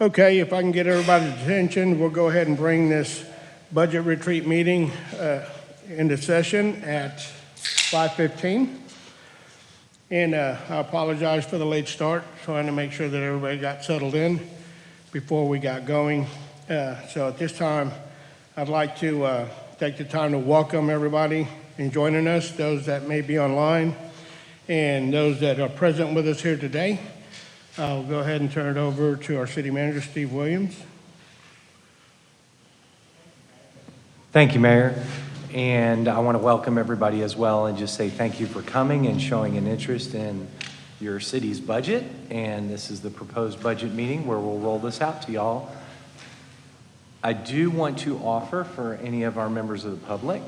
Okay, if I can get everybody's attention, we'll go ahead and bring this budget retreat meeting into session at 5:15. And I apologize for the late start, trying to make sure that everybody got settled in before we got going. So at this time, I'd like to take the time to welcome everybody in joining us, those that may be online and those that are present with us here today. I'll go ahead and turn it over to our city manager, Steve Williams. Thank you, Mayor. And I want to welcome everybody as well and just say thank you for coming and showing an interest in your city's budget. And this is the proposed budget meeting where we'll roll this out to y'all. I do want to offer for any of our members of the public,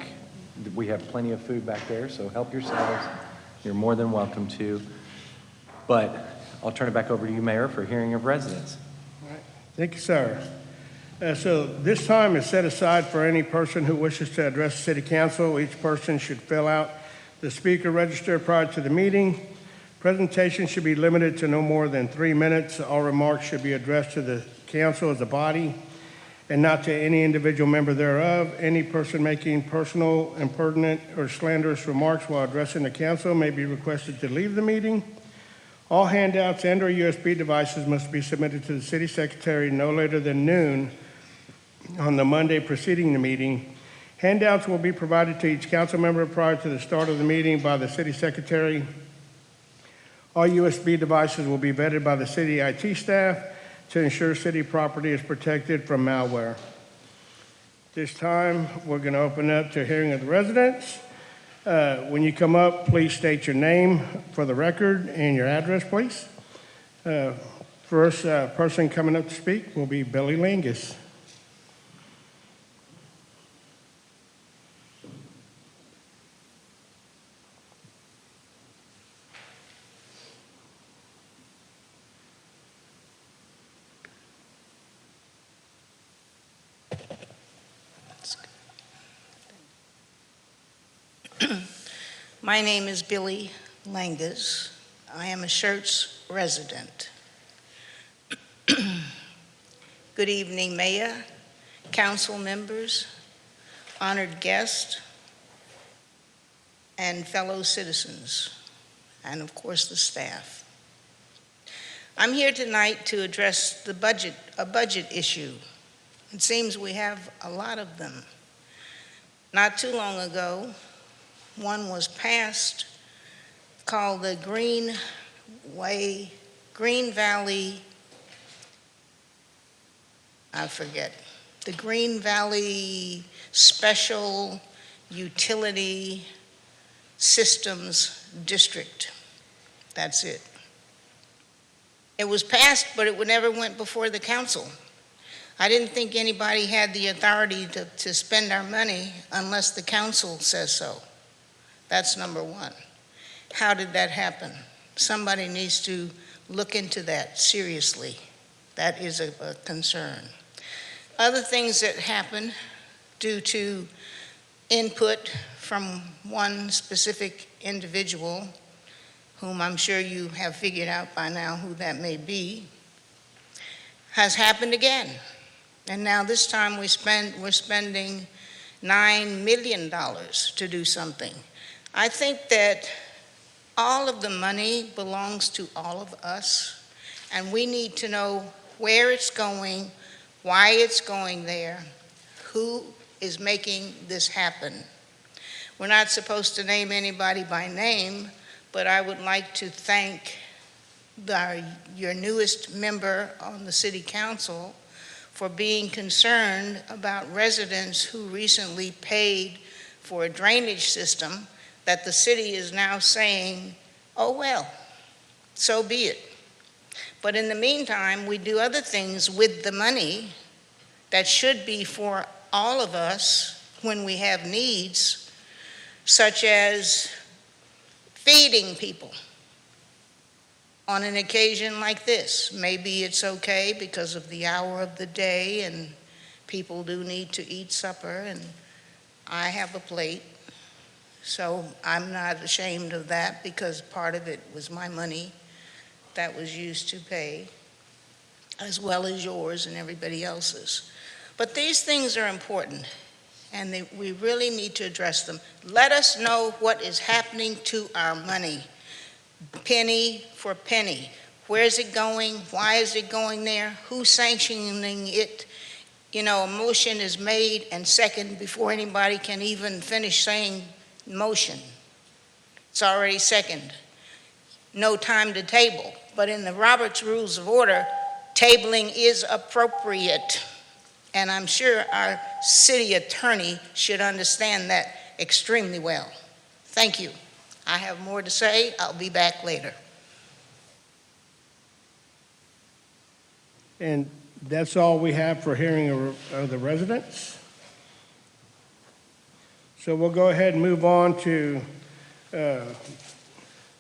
we have plenty of food back there, so help yourselves. You're more than welcome to. But I'll turn it back over to you, Mayor, for hearing of residents. All right. Thank you, sir. So this time is set aside for any person who wishes to address the City Council. Each person should fill out the speaker register prior to the meeting. Presentation should be limited to no more than 3 minutes. All remarks should be addressed to the council as a body and not to any individual member thereof. Any person making personal, impertinent, or slanderous remarks while addressing the council may be requested to leave the meeting. All handouts and/or USB devices must be submitted to the city secretary no later than noon on the Monday preceding the meeting. Handouts will be provided to each council member prior to the start of the meeting by the city secretary. All USB devices will be vetted by the city IT staff to ensure city property is protected from malware. This time, we're going to open up to hearing of the residents. When you come up, please state your name for the record and your address, please. First person coming up to speak will be Billy Lingus. My name is Billy Langes. I am a Schertz resident. Good evening, Mayor, council members, honored guests, and fellow citizens, and of course the staff. I'm here tonight to address a budget issue. It seems we have a lot of them. Not too long ago, one was passed called the Green Valley Special Utility Systems District. That's it. It was passed, but it never went before the council. I didn't think anybody had the authority to spend our money unless the council says so. That's number one. How did that happen? Somebody needs to look into that seriously. That is a concern. Other things that happen due to input from one specific individual, whom I'm sure you have figured out by now who that may be, has happened again. And now this time we're spending $9 million to do something. I think that all of the money belongs to all of us, and we need to know where it's going, why it's going there, who is making this happen. We're not supposed to name anybody by name, but I would like to thank your newest member on the city council for being concerned about residents who recently paid for a drainage system that the city is now saying, oh well, so be it. But in the meantime, we do other things with the money that should be for all of us when we have needs, such as feeding people on an occasion like this. Maybe it's okay because of the hour of the day and people do need to eat supper, and I have a plate. So I'm not ashamed of that because part of it was my money that was used to pay. as well as yours and everybody else's. But these things are important, and we really need to address them. Let us know what is happening to our money, penny for penny. Where is it going? Why is it going there? Who's sanctioning it? You know, a motion is made and seconded before anybody can even finish saying motion. It's already second. No time to table. But in the Roberts Rules of Order, tabling is appropriate. And I'm sure our city attorney should understand that extremely well. Thank you. I have more to say. I'll be back later. And that's all we have for hearing of the residents. So we'll go ahead and move on to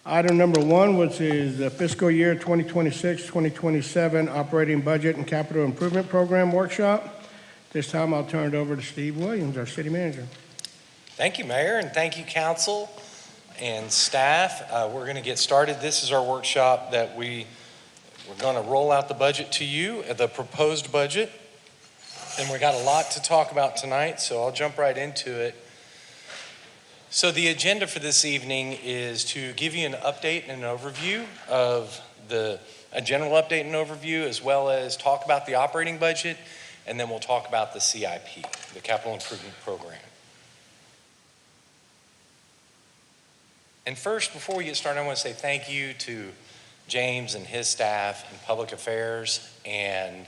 item number 1, which is the fiscal year 2026-2027 operating budget and capital improvement program workshop. This time I'll turn it over to Steve Williams, our city manager. Thank you, Mayor, and thank you, council and staff. We're going to get started. This is our workshop that we're going to roll out the budget to you, the proposed budget, and we got a lot to talk about tonight, so I'll jump right into it. So the agenda for this evening is to give you an update and an overview of a general update and overview, as well as talk about the operating budget, and then we'll talk about the CIP, the Capital Improvement Program. And first, before we get started, I want to say thank you to James and his staff and public affairs and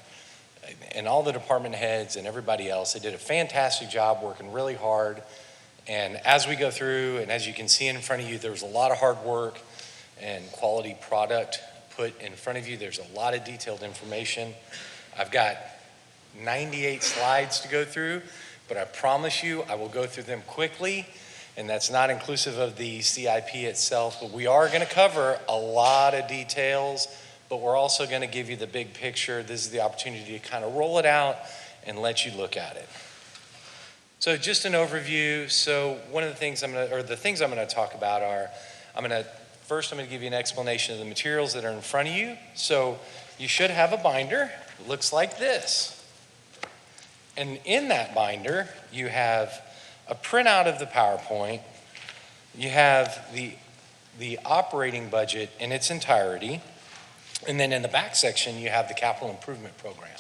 all the department heads and everybody else. They did a fantastic job working really hard. And as we go through, and as you can see in front of you, there was a lot of hard work and quality product put in front of you. There's a lot of detailed information. I've got 98 slides to go through, but I promise you I will go through them quickly. And that's not inclusive of the CIP itself, but we are going to cover a lot of details, but we're also going to give you the big picture. This is the opportunity to kind of roll it out and let you look at it. So just an overview. So one of the things I'm going to talk about are, first I'm going to give you an explanation of the materials that are in front of you. So you should have a binder. It looks like this. And in that binder, you have a printout of the PowerPoint. You have the operating budget in its entirety. And then in the back section, you have the capital improvement program.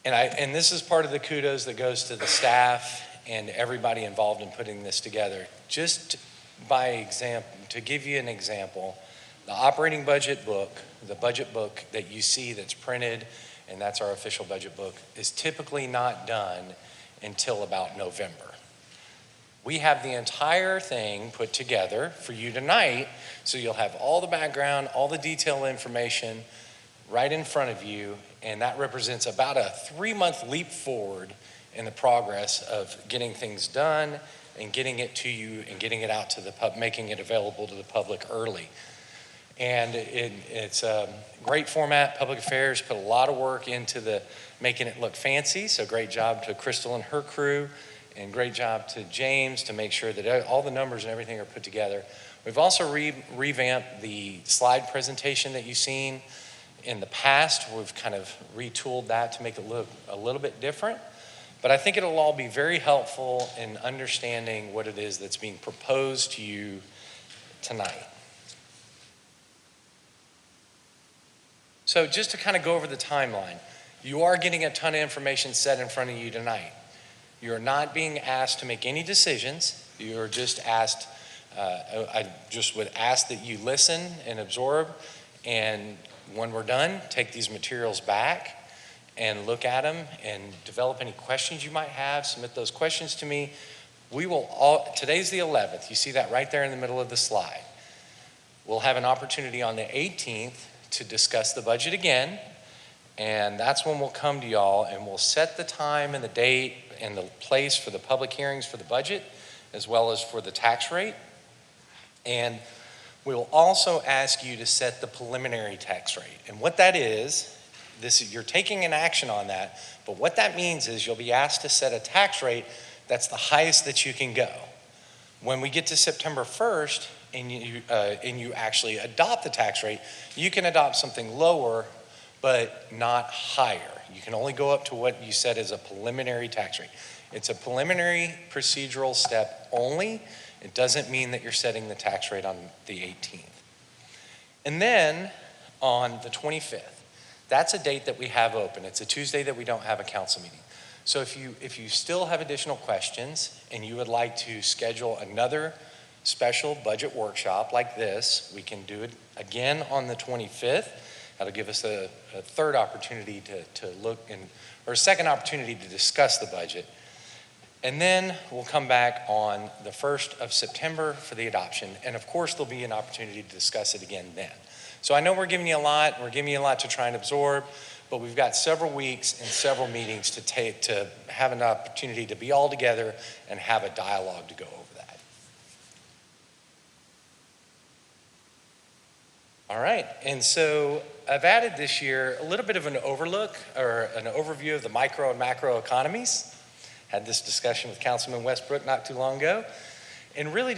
And this is part of the kudos that goes to the staff and everybody involved in putting this together. Just by example, to give you an example, the operating budget book, the budget book that you see that's printed, and that's our official budget book, is typically not done until about November. We have the entire thing put together for you tonight, so you'll have all the background, all the detailed information right in front of you, and that represents about a 3-month leap forward in the progress of getting things done and getting it to you and getting it out to the pub, making it available to the public early. And it's a great format. Public Affairs put a lot of work into making it look fancy, so great job to Crystal and her crew, and great job to James to make sure that all the numbers and everything are put together. We've also revamped the slide presentation that you've seen in the past. We've kind of retooled that to make it look a little bit different, but I think it'll all be very helpful in understanding what it is that's being proposed to you tonight. So just to kind of go over the timeline, you are getting a ton of information set in front of you tonight. You're not being asked to make any decisions. You're just asked, I just would ask that you listen and absorb, and when we're done, take these materials back and look at them and develop any questions you might have, submit those questions to me. Today's the 11th. You see that right there in the middle of the slide. We'll have an opportunity on the 18th to discuss the budget again, and that's when we'll come to y'all and we'll set the time and the date and the place for the public hearings for the budget, as well as for the tax rate. And we'll also ask you to set the preliminary tax rate. And what that is, you're taking an action on that, but what that means is you'll be asked to set a tax rate that's the highest that you can go. When we get to September 1st, and you actually adopt the tax rate, you can adopt something lower, but not higher. You can only go up to what you said is a preliminary tax rate. It's a preliminary procedural step only. It doesn't mean that you're setting the tax rate on the 18th. And then on the 25th, that's a date that we have open. It's a Tuesday that we don't have a council meeting. So if you still have additional questions and you would like to schedule another special budget workshop like this, we can do it again on the 25th. That'll give us a third opportunity to look or a second opportunity to discuss the budget. And then we'll come back on the 1st of September for the adoption. And of course, there'll be an opportunity to discuss it again then. So I know we're giving you a lot, we're giving you a lot to try and absorb, but we've got several weeks and several meetings to have an opportunity to be all together and have a dialogue to go over that. All right, and so I've added this year a little bit of an overlook or an overview of the micro and macro economies. Had this discussion with Councilman Westbrook not too long ago, and really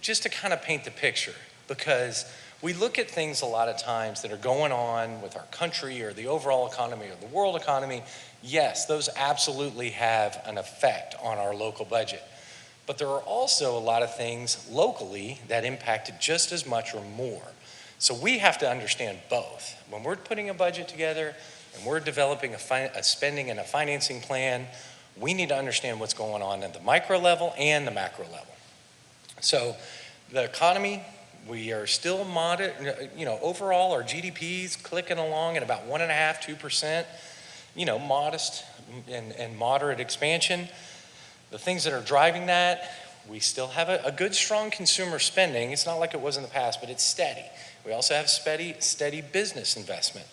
just to kind of paint the picture, because we look at things a lot of times that are going on with our country or the overall economy or the world economy. Yes, those absolutely have an effect on our local budget. But there are also a lot of things locally that impact it just as much or more. So we have to understand both. When we're putting a budget together and we're developing a spending and a financing plan, we need to understand what's going on at the micro level and the macro level. So the economy, we are still moderate, overall our GDP's clicking along at about 1.5%, 2%, modest and moderate expansion. The things that are driving that, we still have a good, strong consumer spending. It's not like it was in the past, but it's steady. We also have steady business investment.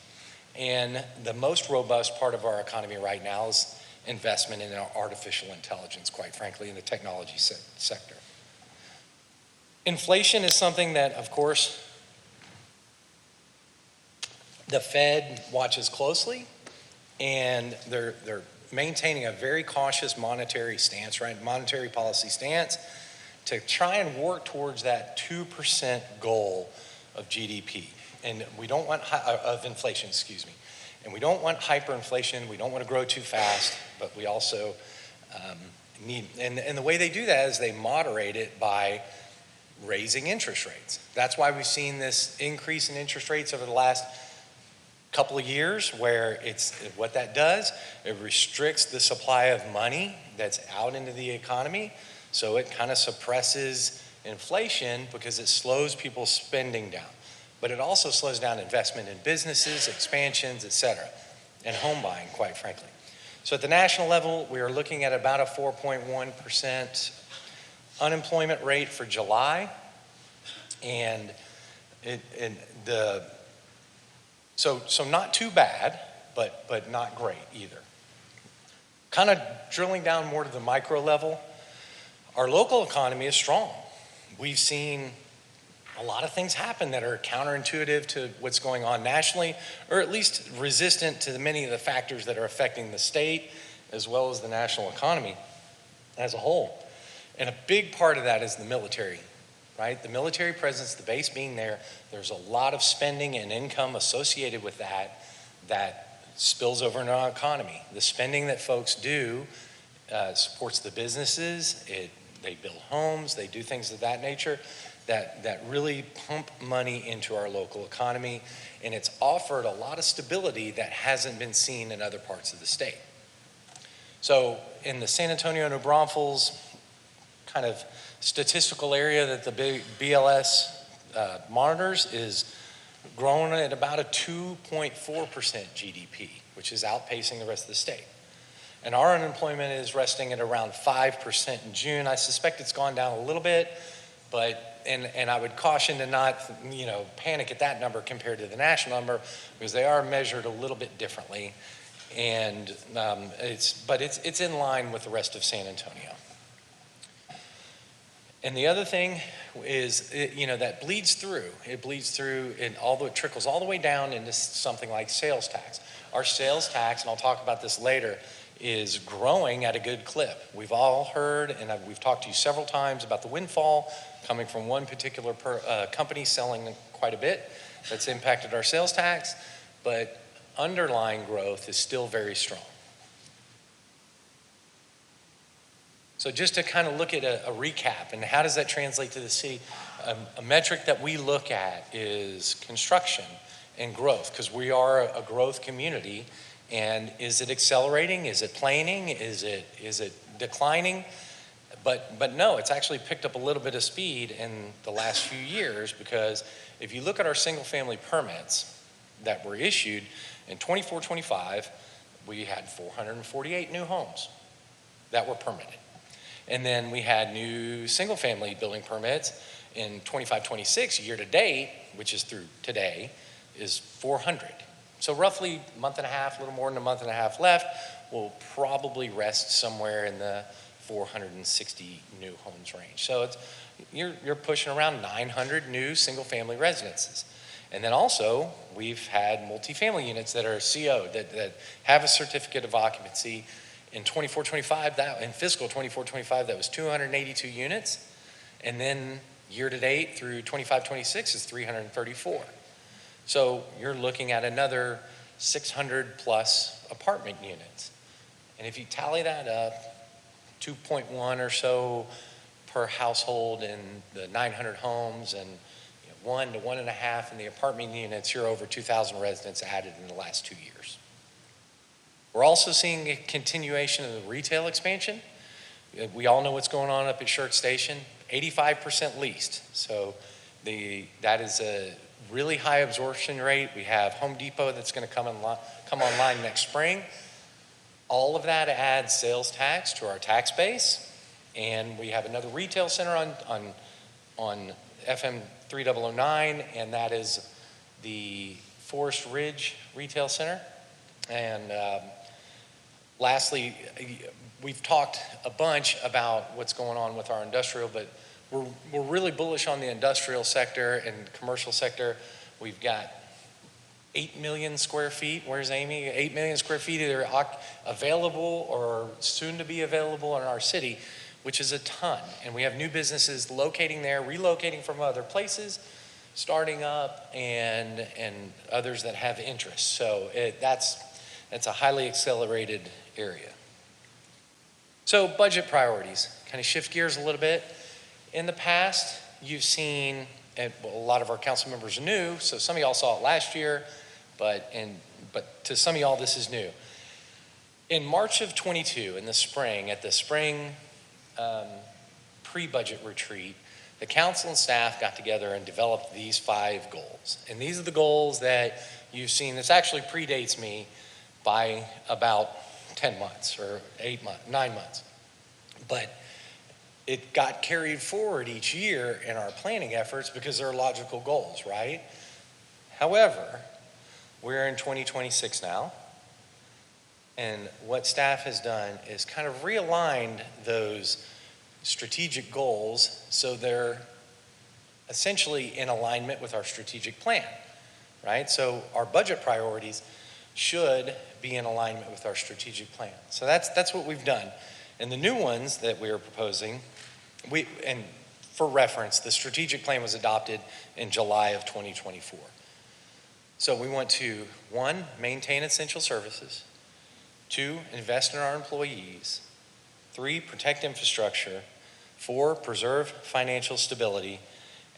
And the most robust part of our economy right now is investment in artificial intelligence, quite frankly, in the technology sector. Inflation is something that, of course, the Fed watches closely, and they're maintaining a very cautious monetary stance, right? Monetary policy stance to try and work towards that 2% goal of GDP. And we don't want, of inflation, excuse me. And we don't want hyperinflation. We don't want to grow too fast, but we also need, and the way they do that is they moderate it by raising interest rates. That's why we've seen this increase in interest rates over the last couple of years, where what that does, it restricts the supply of money that's out into the economy. So it kind of suppresses inflation because it slows people's spending down. But it also slows down investment in businesses, expansions, et cetera, and home buying, quite frankly. So at the national level, we are looking at about a 4.1% unemployment rate for July, and so not too bad, but not great either. Kind of drilling down more to the micro level, our local economy is strong. We've seen a lot of things happen that are counterintuitive to what's going on nationally, or at least resistant to many of the factors that are affecting the state as well as the national economy as a whole. And a big part of that is the military, right? The military presence, the base being there, there's a lot of spending and income associated with that spills over into our economy. The spending that folks do supports the businesses, they build homes, they do things of that nature that really pump money into our local economy, and it's offered a lot of stability that hasn't been seen in other parts of the state. So in the San Antonio, New Braunfels kind of statistical area that the BLS monitors is growing at about a 2.4% GDP, which is outpacing the rest of the state. And our unemployment is resting at around 5% in June. I suspect it's gone down a little bit, but and I would caution to not panic at that number compared to the national number, because they are measured a little bit differently, and it's in line with the rest of San Antonio. And the other thing is, that bleeds through. It bleeds through, and although it trickles all the way down into something like sales tax. Our sales tax, and I'll talk about this later, is growing at a good clip. We've all heard, and we've talked to you several times about the windfall coming from one particular company selling quite a bit. That's impacted our sales tax. But underlying growth is still very strong. So just to kind of look at a recap, and how does that translate to the city? A metric that we look at is construction and growth, because we are a growth community. And is it accelerating? Is it planing? Is it declining? But no, it's actually picked up a little bit of speed in the last few years, because if you look at our single family permits that were issued in 24-25, we had 448 new homes that were permitted. And then we had new single family building permits in 25-26 year to date, which is through today, is 400. So roughly a month and a half, a little more than a month and a half left. We'll probably rest somewhere in the 460 new homes range. So you're pushing around 900 new single family residences. And then also we've had multifamily units that are CO, that have a certificate of occupancy. In 24-25, in fiscal 24-25, that was 282 units. And then year to date through 25-26 is 334. So you're looking at another 600 plus apartment units. And if you tally that up, 2.1 or so per household in the 900 homes, and 1 to 1.5 in the apartment units, you're over 2,000 residents added in the last 2 years. We're also seeing a continuation of the retail expansion. We all know what's going on up at Schertz Station, 85% leased. So that is a really high absorption rate. We have Home Depot that's going to come online next spring. All of that adds sales tax to our tax base. And we have another retail center on FM 3009, and that is the Forest Ridge Retail Center. And lastly, we've talked a bunch about what's going on with our industrial, but we're really bullish on the industrial sector and commercial sector. We've got 8 million square feet. Where's Amy? 8 million square feet either available or soon to be available in our city, which is a ton. And we have new businesses locating there, relocating from other places, starting up, and others that have interest. So that's a highly accelerated area. So budget priorities, kind of shift gears a little bit. In the past, you've seen, and a lot of our council members are new, so some of y'all saw it last year, but to some of y'all, this is new. In March of 22, in the spring, at the spring pre-budget retreat, the council and staff got together and developed these 5 goals. And these are the goals that you've seen. This actually predates me by about 10 months or 9 months. But it got carried forward each year in our planning efforts because they're logical goals, right? However, we're in 2026 now, and what staff has done is kind of realigned those strategic goals so they're essentially in alignment with our strategic plan, right? So our budget priorities should be in alignment with our strategic plan. So that's what we've done. And the new ones that we are proposing, and for reference, the strategic plan was adopted in July of 2024. So we want to, 1, maintain essential services. 2, invest in our employees. 3, protect infrastructure. 4, preserve financial stability.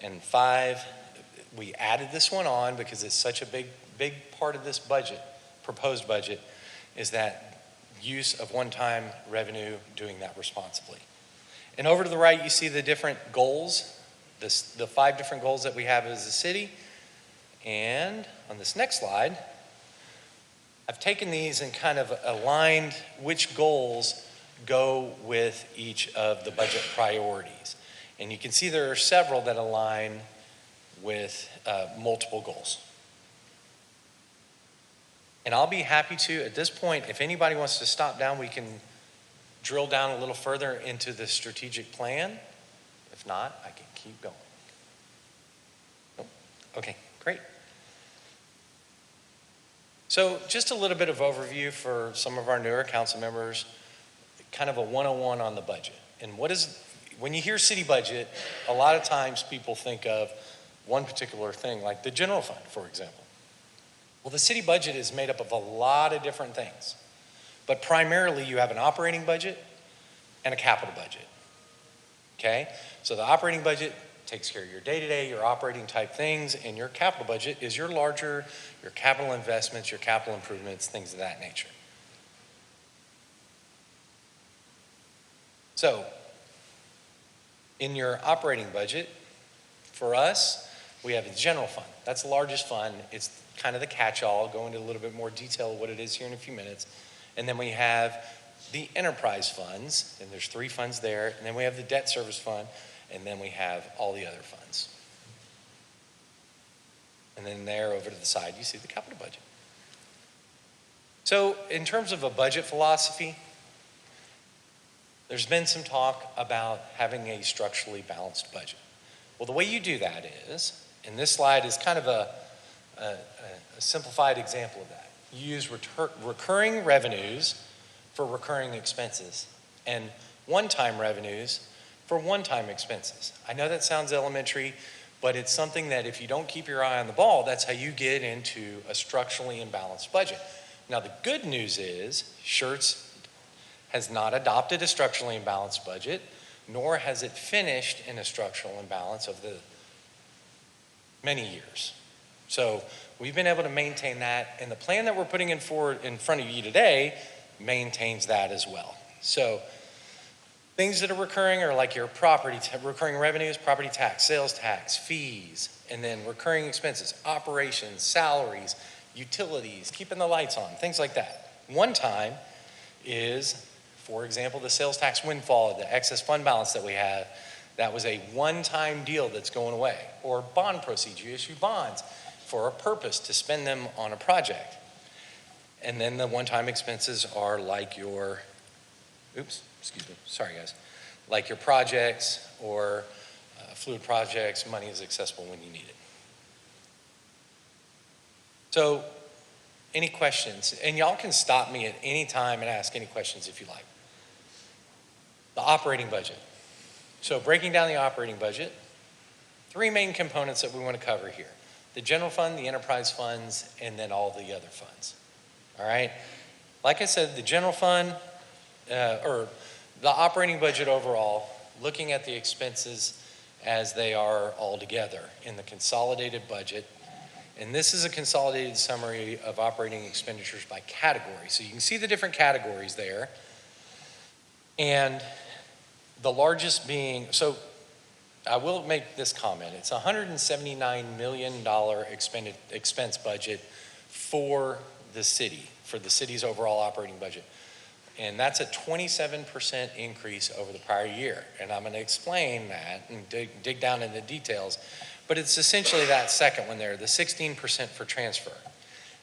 And 5, we added this one on because it's such a big part of this budget, proposed budget, is that use of one-time revenue, doing that responsibly. And over to the right, you see the different goals, the 5 different goals that we have as a city. And on this next slide, I've taken these and kind of aligned which goals go with each of the budget priorities. And you can see there are several that align with multiple goals. And I'll be happy to, at this point, if anybody wants to stop down, we can drill down a little further into the strategic plan. If not, I can keep going. Nope. Okay, great. So just a little bit of overview for some of our newer council members, kind of a 101 on the budget. And when you hear city budget, a lot of times people think of one particular thing, like the general fund, for example. Well, the city budget is made up of a lot of different things, but primarily you have an operating budget and a capital budget, okay? So the operating budget takes care of your day-to-day, your operating type things, and your capital budget is your larger, your capital investments, your capital improvements, things of that nature. So, in your operating budget, for us, we have a general fund. That's the largest fund. It's kind of the catch-all. I'll go into a little bit more detail of what it is here in a few minutes. And then we have the enterprise funds, and there's 3 funds there. And then we have the debt service fund, and then we have all the other funds. And then there over to the side, you see the capital budget. So in terms of a budget philosophy, there's been some talk about having a structurally balanced budget. Well, the way you do that is, and this slide is kind of a simplified example of that. You use recurring revenues for recurring expenses and one-time revenues for one-time expenses. I know that sounds elementary, but it's something that if you don't keep your eye on the ball, that's how you get into a structurally imbalanced budget. Now, the good news is Schertz has not adopted a structurally imbalanced budget, nor has it finished in a structural imbalance of the many years. So we've been able to maintain that, and the plan that we're putting in front of you today maintains that as well. So things that are recurring are like your recurring revenues, property tax, sales tax, fees, and then recurring expenses, operations, salaries, utilities, keeping the lights on, things like that. One time is, for example, the sales tax windfall, the excess fund balance that we have. That was a one-time deal that's going away. Or bond proceeds, you issue bonds for a purpose to spend them on a project. And then the one-time expenses are like your, sorry guys, like your projects or fluid projects, money is accessible when you need it. So, any questions? And y'all can stop me at any time and ask any questions if you like. The operating budget. So breaking down the operating budget, 3 main components that we want to cover here. The general fund, the enterprise funds, and then all the other funds. All right? Like I said, the general fund, or the operating budget overall, looking at the expenses as they are all together in the consolidated budget. And this is a consolidated summary of operating expenditures by category. So you can see the different categories there. And the largest being, so I will make this comment. It's a $179 million expense budget for the city, for the city's overall operating budget. And that's a 27% increase over the prior year. And I'm going to explain that and dig down into the details. But it's essentially that second one there, the 16% for transfer.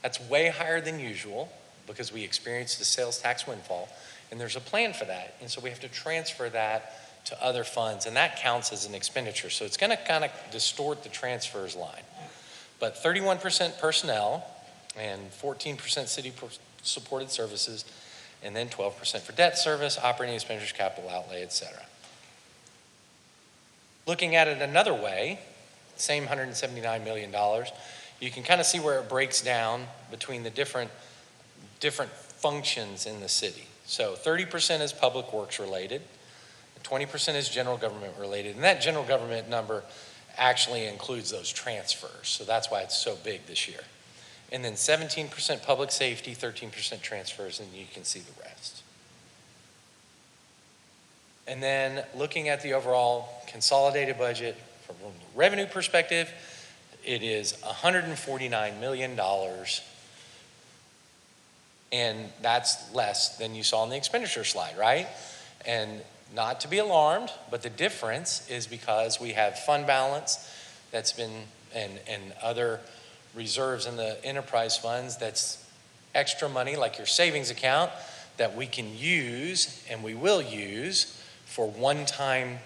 That's way higher than usual because we experienced the sales tax windfall. And there's a plan for that. And so we have to transfer that to other funds. And that counts as an expenditure. So it's going to kind of distort the transfers line. But 31% personnel and 14% city-supported services, and then 12% for debt service, operating expenditures, capital outlay, et cetera. Looking at it another way, same $179 million, you can kind of see where it breaks down between the different functions in the city. So 30% is public works related, 20% is general government related, and that general government number actually includes those transfers. So that's why it's so big this year. And then 17% public safety, 13% transfers, and you can see the rest. And then looking at the overall consolidated budget from a revenue perspective, it is $149 million. And that's less than you saw on the expenditure slide, right? And not to be alarmed, but the difference is because we have fund balance that's been, and other reserves in the enterprise funds that's extra money like your savings account that we can use and we will use for one-time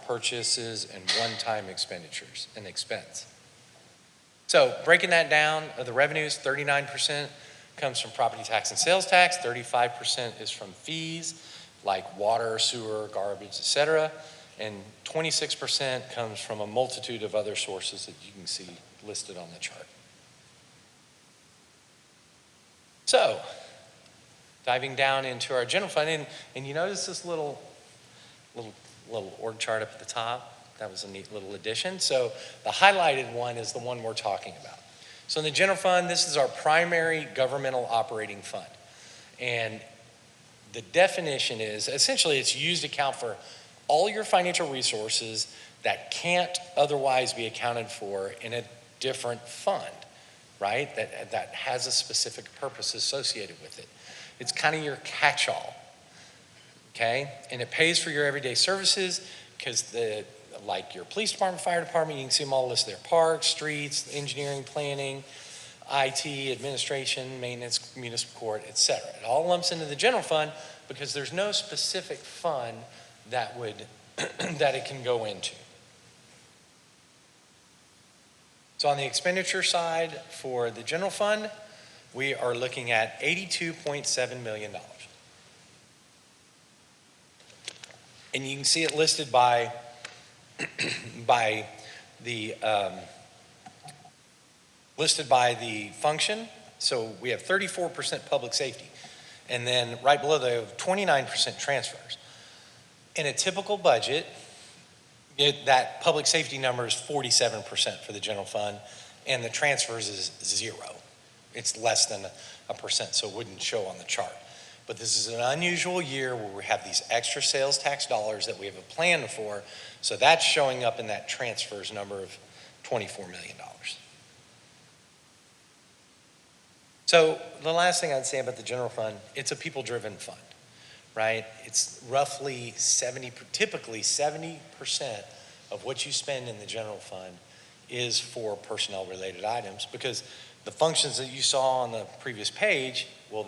purchases and one-time expenditures and expense. So breaking that down, the revenues, 39% comes from property tax and sales tax, 35% is from fees like water, sewer, garbage, etc., and 26% comes from a multitude of other sources that you can see listed on the chart. So, diving down into our general fund, and you notice this little org chart up at the top? That was a neat little addition. So the highlighted one is the one we're talking about. So in the general fund, this is our primary governmental operating fund. And the definition is, essentially it's used to account for all your financial resources that can't otherwise be accounted for in a different fund, right? That has a specific purpose associated with it. It's kind of your catch-all, okay? And it pays for your everyday services because like your police department, fire department, you can see them all listed there. Parks, streets, engineering, planning, IT, administration, maintenance, municipal court, et cetera. It all lumps into the general fund because there's no specific fund that that it can go into. So on the expenditure side for the general fund, we are looking at $82.7 million. And you can see it listed by the function. So we have 34% public safety. And then right below they have 29% transfers. In a typical budget, that public safety number is 47% for the general fund, and the transfers is 0. It's less than a percent, so it wouldn't show on the chart. But this is an unusual year where we have these extra sales tax dollars that we have a plan for, so that's showing up in that transfers number of $24 million. So the last thing I'd say about the general fund, it's a people-driven fund, right? It's roughly typically 70% of what you spend in the general fund is for personnel-related items, because the functions that you saw on the previous page, well,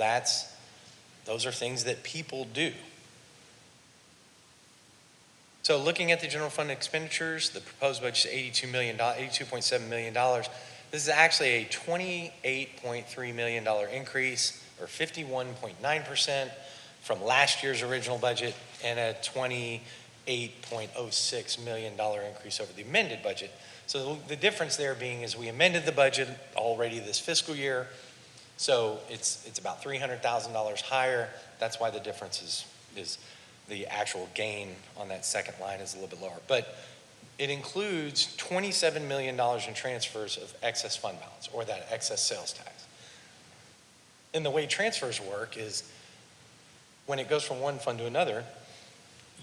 those are things that people do. So looking at the general fund expenditures, the proposed budget is $82.7 million. This is actually a $28.3 million increase, or 51.9% from last year's original budget, and a $28.06 million increase over the amended budget. So the difference there being is we amended the budget already this fiscal year, so it's about $300,000 higher. That's why the difference is the actual gain on that second line is a little bit lower. But it includes $27 million in transfers of excess fund balance, or that excess sales tax. And the way transfers work is when it goes from one fund to another,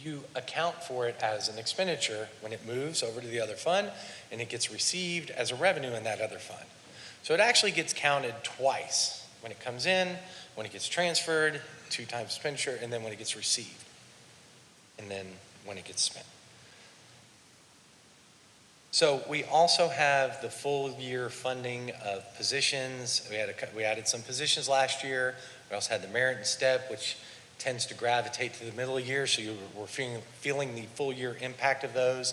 you account for it as an expenditure when it moves over to the other fund, and it gets received as a revenue in that other fund. So it actually gets counted twice. When it comes in, when it gets transferred, 2 times expenditure, and then when it gets received, and then when it gets spent. So we also have the full year funding of positions. We added some positions last year. We also had the merit and step, which tends to gravitate to the middle of the year, so we're feeling the full year impact of those,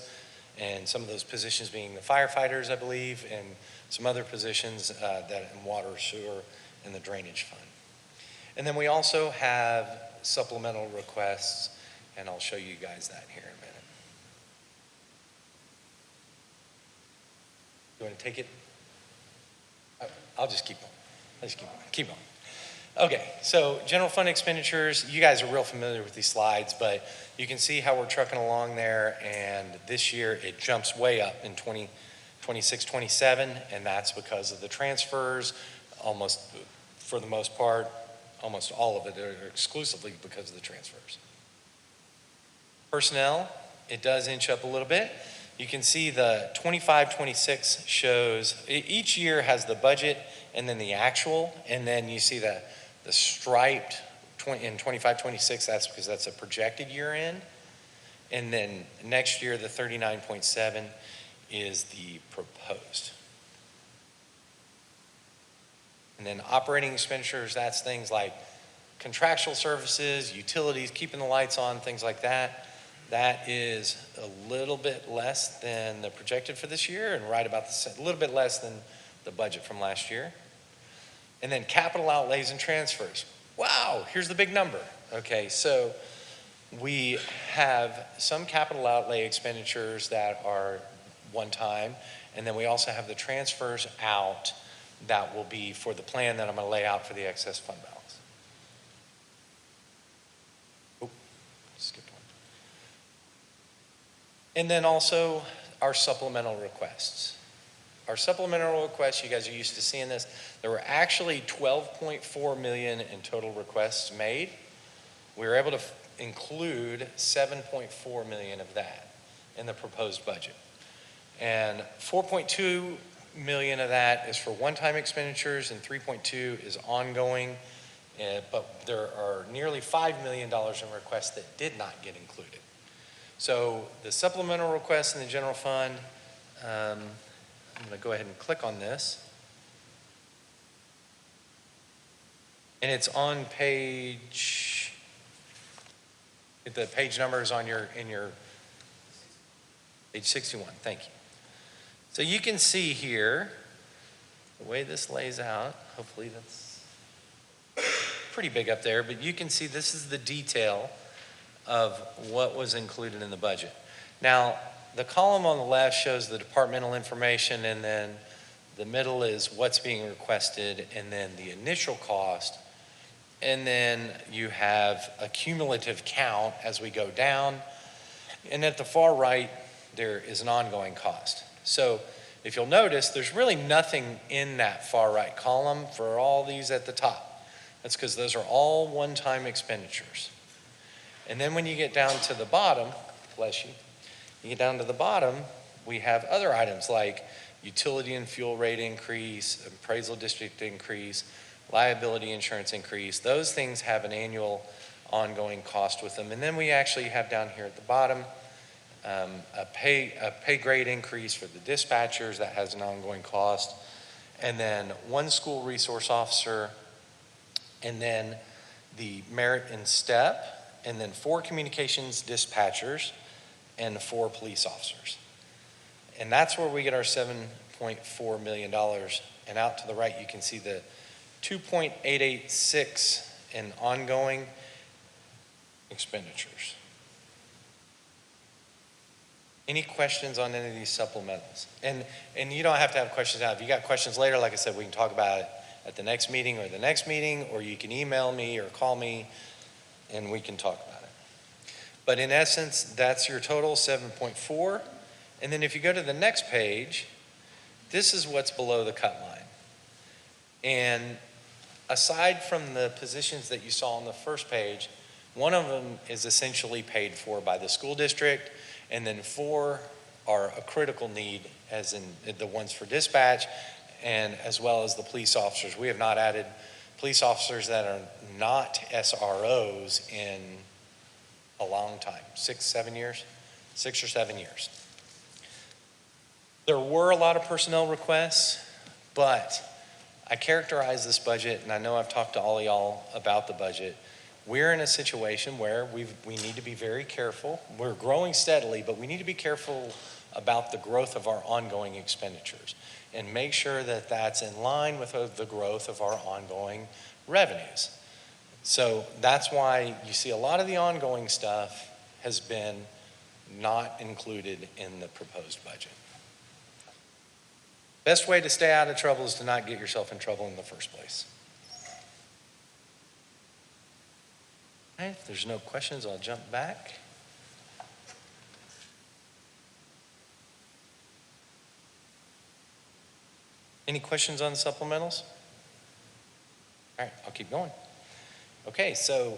and some of those positions being the firefighters, I believe, and some other positions that in water, sewer, and the drainage fund. And then we also have supplemental requests, and I'll show you guys that here in a minute. You want to take it? I'll just keep on. Keep on. Okay, so general fund expenditures, you guys are real familiar with these slides, but you can see how we're trucking along there, and this year it jumps way up in 2026, 27, and that's because of the transfers. Almost, for the most part, almost all of it are exclusively because of the transfers. Personnel, it does inch up a little bit. You can see the 25-26 shows, each year has the budget and then the actual, and then you see the striped in 25-26, that's because that's a projected year end. And then next year, the 39.7 is the proposed. And then operating expenditures, that's things like contractual services, utilities, keeping the lights on, things like that. That is a little bit less than the projected for this year, and right about a little bit less than the budget from last year. And then capital outlays and transfers. Wow, here's the big number. Okay, so we have some capital outlay expenditures that are one time, and then we also have the transfers out that will be for the plan that I'm going to lay out for the excess fund balance. Oh, skipped one. And then also our supplemental requests. Our supplemental requests, you guys are used to seeing this. There were actually 12.4 million in total requests made. We were able to include 7.4 million of that in the proposed budget. And 4.2 million of that is for one-time expenditures and 3.2 is ongoing. But there are nearly $5 million in requests that did not get included. So the supplemental requests in the general fund, I'm going to go ahead and click on this. And it's on page, the page number is on your page 61, thank you. So you can see here, the way this lays out, hopefully that's pretty big up there, but you can see this is the detail of what was included in the budget. Now, the column on the left shows the departmental information, and then the middle is what's being requested, and then the initial cost, and then you have a cumulative count as we go down, and at the far right, there is an ongoing cost. So if you'll notice, there's really nothing in that far right column for all these at the top. That's because those are all one-time expenditures. And then when you get down to the bottom, bless you, you get down to the bottom, we have other items like utility and fuel rate increase, appraisal district increase, liability insurance increase. Those things have an annual ongoing cost with them. And then we actually have down here at the bottom a pay grade increase for the dispatchers that has an ongoing cost, and then one school resource officer, and then the merit and step, and then 4 communications dispatchers and 4 police officers. And that's where we get our $7.4 million. And out to the right, you can see the 2.886 in ongoing expenditures. Any questions on any of these supplementals? And you don't have to have questions now. If you got questions later, like I said, we can talk about it at the next meeting, or you can email me or call me and we can talk about it. But in essence, that's your total, 7.4. And then if you go to the next page, this is what's below the cut line. And aside from the positions that you saw on the first page, one of them is essentially paid for by the school district, and then 4 are a critical need, as in the ones for dispatch, and as well as the police officers. We have not added police officers that are not SROs in a long time, 6 or 7 years. There were a lot of personnel requests, but I characterize this budget, and I know I've talked to all of y'all about the budget. We're in a situation where we need to be very careful. We're growing steadily, but we need to be careful about the growth of our ongoing expenditures and make sure that that's in line with the growth of our ongoing revenues. So that's why you see a lot of the ongoing stuff has been not included in the proposed budget. Best way to stay out of trouble is to not get yourself in trouble in the first place. Okay, if there's no questions, I'll jump back. Any questions on the supplementals? All right, I'll keep going. Okay, so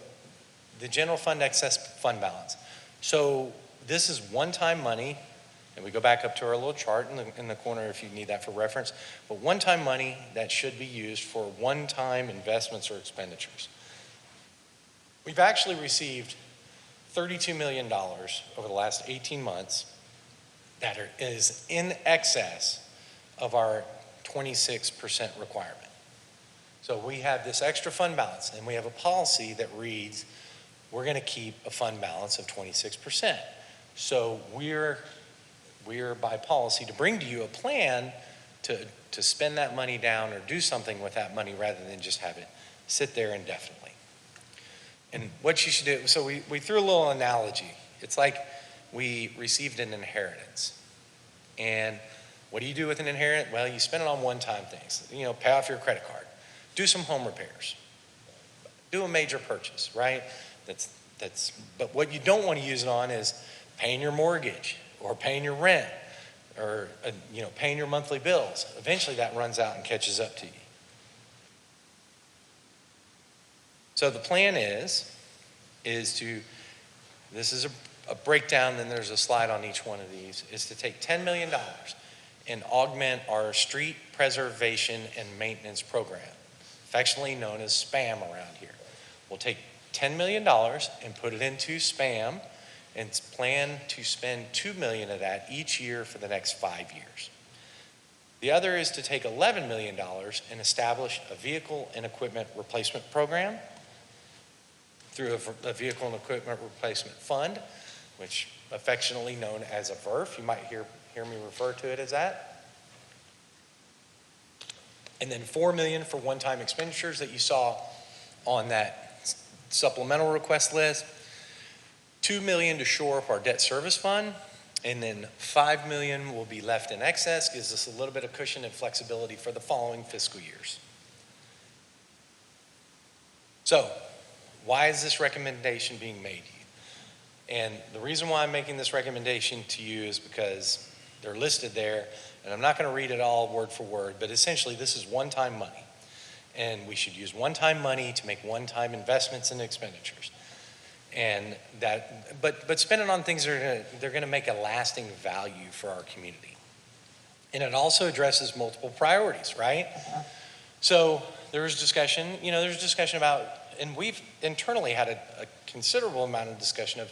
the general fund excess fund balance. So this is one-time money, and we go back up to our little chart in the corner if you need that for reference, but one-time money that should be used for one-time investments or expenditures. We've actually received $32 million over the last 18 months that is in excess of our 26% requirement. So we have this extra fund balance, and we have a policy that reads, we're going to keep a fund balance of 26%. So we're by policy to bring to you a plan to spend that money down or do something with that money rather than just have it sit there indefinitely. And what you should do, so we threw a little analogy. It's like we received an inheritance. And What do you do with an inheritance? Well, you spend it on one-time things. You know, pay off your credit card, do some home repairs, do a major purchase, right? But what you don't want to use it on is paying your mortgage or paying your rent or, you know, paying your monthly bills. Eventually that runs out and catches up to you. So the plan is to, this is a breakdown, then there's a slide on each one of these, is to take $10 million and augment our street preservation and maintenance program, affectionately known as SPAM around here. We'll take $10 million and put it into SPAM and plan to spend $2 million of that each year for the next 5 years. The other is to take $11 million and establish a vehicle and equipment replacement program through a vehicle and equipment replacement fund, which affectionately known as a VERF. You might hear me refer to it as that. And then $4 million for one-time expenditures that you saw on that supplemental request list. $2 million to shore up our debt service fund, and then $5 million will be left in excess, gives us a little bit of cushion and flexibility for the following fiscal years. So, why is this recommendation being made to you? And the reason why I'm making this recommendation to you is because they're listed there, and I'm not going to read it all word for word, but essentially this is one-time money. And we should use one-time money to make one-time investments and expenditures. And that, but spend it on things that they're going to make a lasting value for our community. And it also addresses multiple priorities, right? So there was discussion, there's discussion about, and we've internally had a considerable amount of discussion of,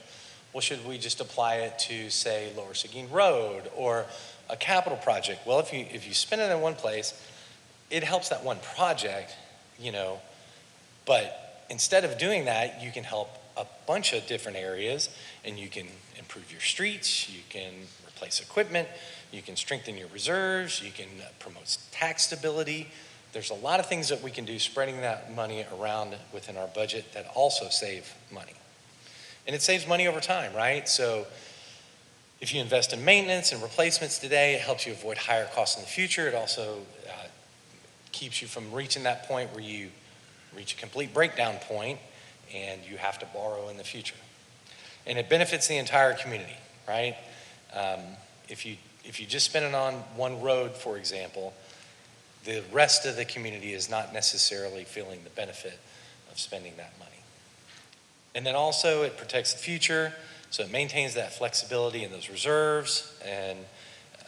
well, should we just apply it to, say, Lower Seguin Road or a capital project? Well, if you spend it in one place, it helps that one project, but instead of doing that, you can help a bunch of different areas, and you can improve your streets, you can replace equipment, you can strengthen your reserves, you can promote tax stability. There's a lot of things that we can do spreading that money around within our budget that also save money. And it saves money over time, right? So if you invest in maintenance and replacements today, it helps you avoid higher costs in the future. It also keeps you from reaching that point where you reach a complete breakdown point and you have to borrow in the future. And it benefits the entire community, right? If you just spend it on one road, for example, the rest of the community is not necessarily feeling the benefit of spending that money. And then also it protects the future, so it maintains that flexibility in those reserves. And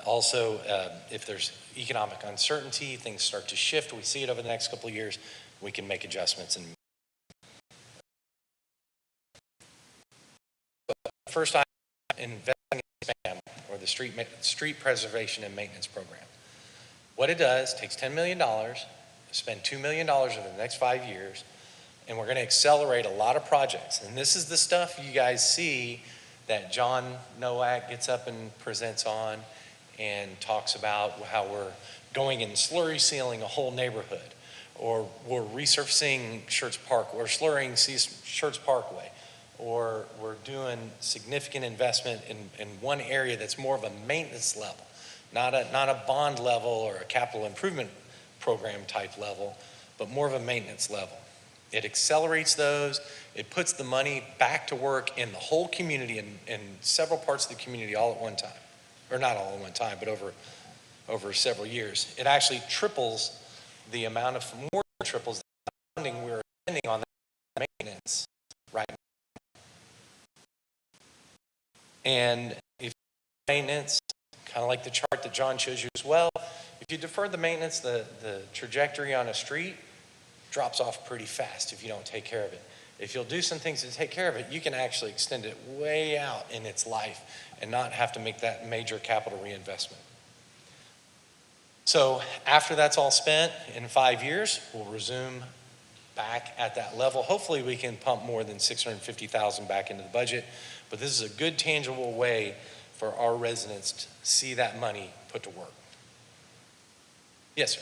also if there's economic uncertainty, things start to shift, we see it over the next couple of years, we can make adjustments. And first time investing in SPAM, or the Street Preservation and Maintenance Program. What it does, takes $10 million, spend $2 million over the next 5 years, and we're going to accelerate a lot of projects. And this is the stuff you guys see that John Nowak gets up and presents on and talks about how we're going and slurry sealing a whole neighborhood, or we're resurfacing Schertz Park, or slurrying Schertz Parkway, or we're doing significant investment in one area that's more of a maintenance level, not a bond level or a capital improvement program type level, but more of a maintenance level. It accelerates those. It puts the money back to work in the whole community, in several parts of the community all at one time. Or not all at one time, but over several years. It actually triples the amount of, more than triples the funding we're spending on that maintenance right now. And if maintenance, kind of like the chart that John shows you as well, if you defer the maintenance, the trajectory on a street drops off pretty fast if you don't take care of it. If you'll do some things to take care of it, you can actually extend it way out in its life and not have to make that major capital reinvestment. So after that's all spent, in 5 years, we'll resume back at that level. Hopefully we can pump more than $650,000 back into the budget, but this is a good tangible way for our residents to see that money put to work. Yes, sir.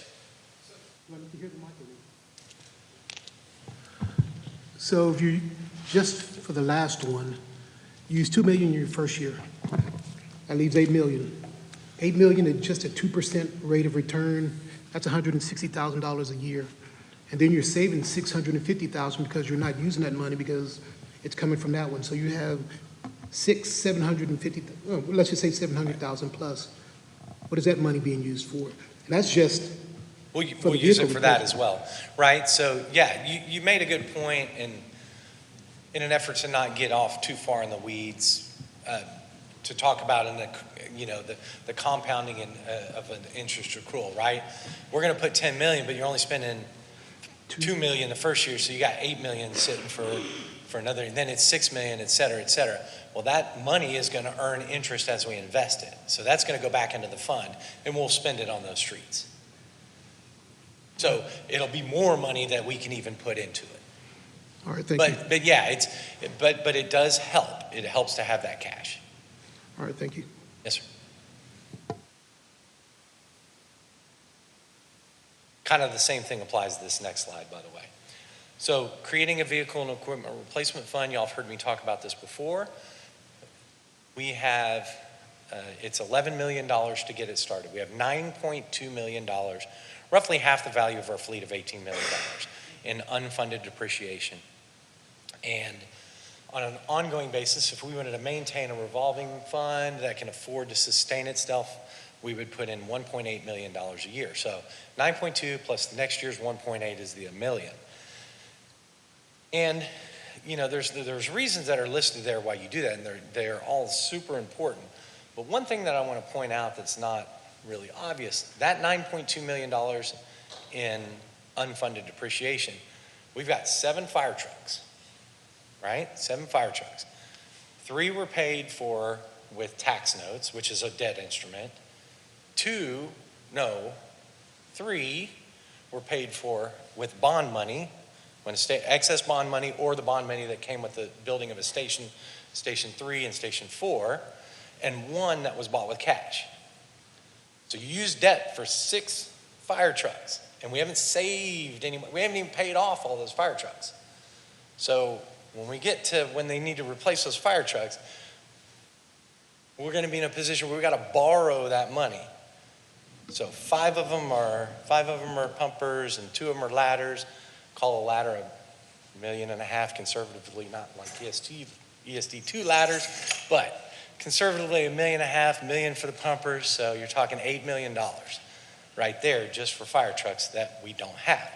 So if you, just for the last one, use $2 million in your first year. That leaves $8 million. $8 million at just a 2% rate of return, that's $160,000 a year. And then you're saving $650,000 because you're not using that money because it's coming from that one. So you have let's just say 700,000 plus. What is that money being used for? And that's just We'll for the use it vehicle for that replacement. as well, right? So, yeah, you made a good point in an effort to not get off too far in the weeds, to talk about the compounding of an interest accrual, right? We're going to put 10 million, but you're only spending 2 million the first year, so you got 8 million sitting for another, and then it's 6 million, et cetera, et cetera. Well, that money is going to earn interest as we invest it. So that's going to go back into the fund, and we'll spend it on those streets. So it'll be more money that we can even put into it. All right, thank you. But yeah, but it does help. It helps to have that cash. All right, thank you. Yes, sir. Kind of the same thing applies to this next slide, by the way. So creating a vehicle and equipment replacement fund, y'all have heard me talk about this before. We have, it's $11 million to get it started. We have $9.2 million, roughly half the value of our fleet of $18 million in unfunded depreciation. And on an ongoing basis, if we wanted to maintain a revolving fund that can afford to sustain itself, we would put in $1.8 million a year. So 9.2 plus the next year's 1.8 is the $1 million. And there's reasons that are listed there why you do that, and they're all super important. But one thing that I want to point out that's not really obvious, that $9.2 million in unfunded depreciation, we've got 7 fire trucks, right? 7 fire trucks. 3 were paid for with tax notes, which is a debt instrument. 3 were paid for with bond money, when excess bond money or the bond money that came with the building of a station, Station 3 and Station 4, and 1 that was bought with cash. So you use debt for 6 fire trucks, and we haven't saved any, we haven't even paid off all those fire trucks. So when we get to when they need to replace those fire trucks, we're going to be in a position where we've got to borrow that money. So 5 of them are pumpers and 2 of them are ladders. Call a ladder $1.5 million conservatively, not like ESD2 ladders, but conservatively $1.5 million for the pumpers. So you're talking $8 million right there just for fire trucks that we don't have.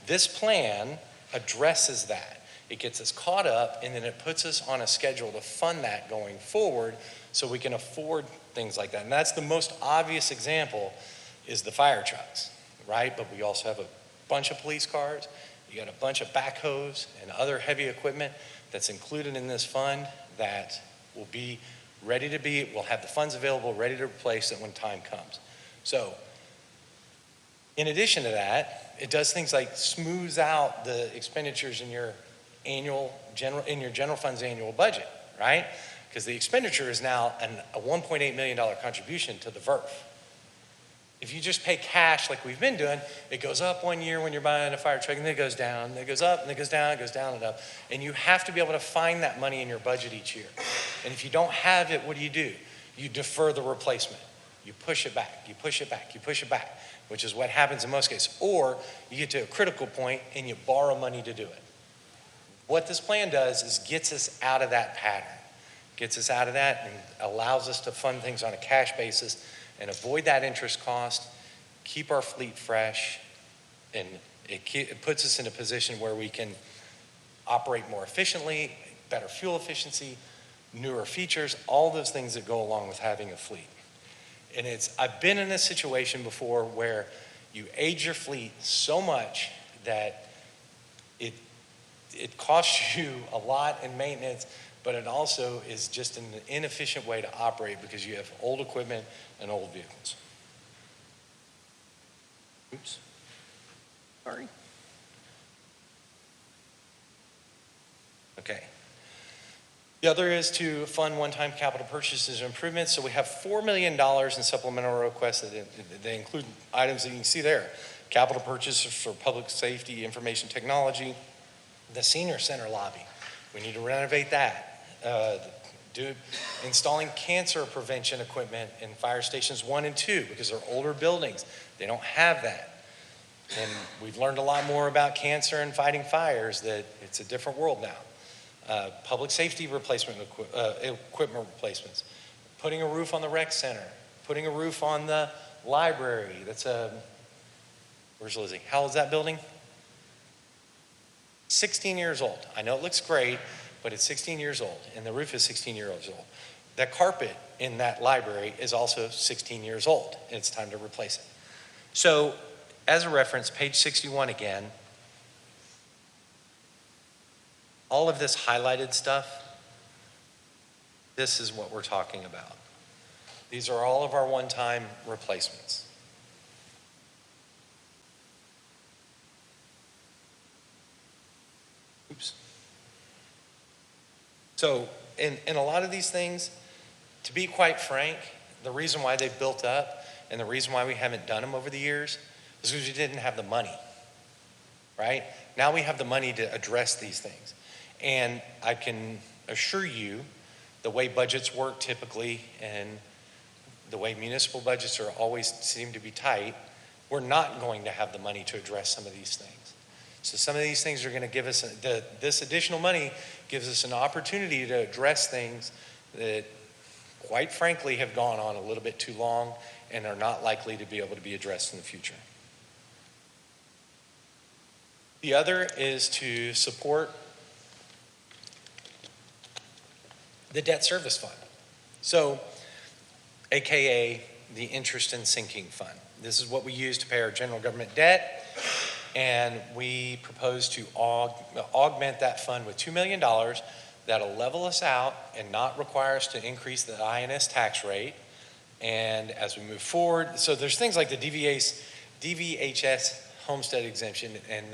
This plan addresses that. It gets us caught up, and then it puts us on a schedule to fund that going forward so we can afford things like that. And that's the most obvious example is the fire trucks, right? But we also have a bunch of police cars. You got a bunch of backhoes and other heavy equipment that's included in this fund that will be we'll have the funds available, ready to replace it when time comes. So in addition to that, it does things like smooths out the expenditures in your general fund's annual budget, right? Because the expenditure is now a $1.8 million contribution to the VERF. If you just pay cash like we've been doing, it goes up one year when you're buying a fire truck, and then it goes down, and it goes up, and it goes down, it goes down and up. And you have to be able to find that money in your budget each year. And if you don't have it, what do? You defer the replacement. You push it back, you push it back, you push it back, which is what happens in most cases. Or you get to a critical point and you borrow money to do it. What this plan does is gets us out of that pattern, gets us out of that and allows us to fund things on a cash basis and avoid that interest cost, keep our fleet fresh, and it puts us in a position where we can operate more efficiently, better fuel efficiency, newer features, all those things that go along with having a fleet. And I've been in this situation before where you age your fleet so much that it costs you a lot in maintenance, but it also is just an inefficient way to operate because you have old equipment and old vehicles. Oops. Sorry. Okay. The other is to fund one-time capital purchases and improvements. So we have $4 million in supplemental requests that they include items that you can see there. Capital purchases for public safety, information technology, the senior center lobby. We need to renovate that. installing cancer prevention equipment in fire stations 1 and 2 because they're older buildings. They don't have that. And we've learned a lot more about cancer and fighting fires, that it's a different world now. Public safety replacement equipment replacements, putting a roof on the rec center, putting a roof on the library. That's where's Lizzie? How old is that building? 16 years old. I know it looks great, but it's 16 years old, and the roof is 16 years old. That carpet in that library is also 16 years old, and it's time to replace it. So, as a reference, page 61 again, all of this highlighted stuff, this is what we're talking about. These are all of our one-time replacements. Oops. So, in a lot of these things, to be quite frank, the reason why they've built up and the reason why we haven't done them over the years is because we didn't have the money, right? Now we have the money to address these things. And I can assure you, the way budgets work typically and the way municipal budgets are always seem to be tight, we're not going to have the money to address some of these things. So some of these things are going to give us, this additional money gives us an opportunity to address things that, quite frankly, have gone on a little bit too long and are not likely to be able to be addressed in the future. The other is to support the debt service fund. So, AKA the interest and sinking fund. This is what we use to pay our general government debt, and we propose to augment that fund with $2 million. That'll level us out and not require us to increase the INS tax rate. And as we move forward, so there's things like the DVHS homestead exemption, and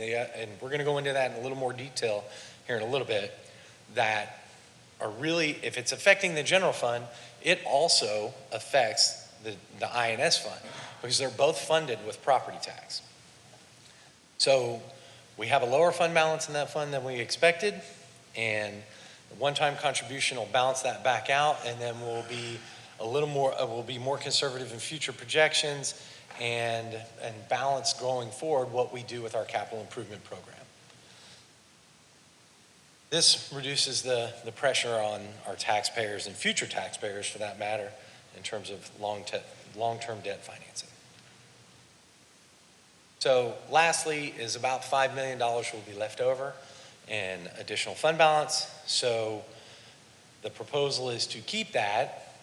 we're going to go into that in a little more detail here in a little bit, that are really, if it's affecting the general fund, it also affects the INS fund, because they're both funded with property tax. So we have a lower fund balance in that fund than we expected, and the one-time contribution will balance that back out, and then we'll be a little more, we'll be more conservative in future projections and balance going forward what we do with our capital improvement program. This reduces the pressure on our taxpayers and future taxpayers, for that matter, in terms of long-term debt financing. So lastly is about $5 million will be left over in additional fund balance. So the proposal is to keep that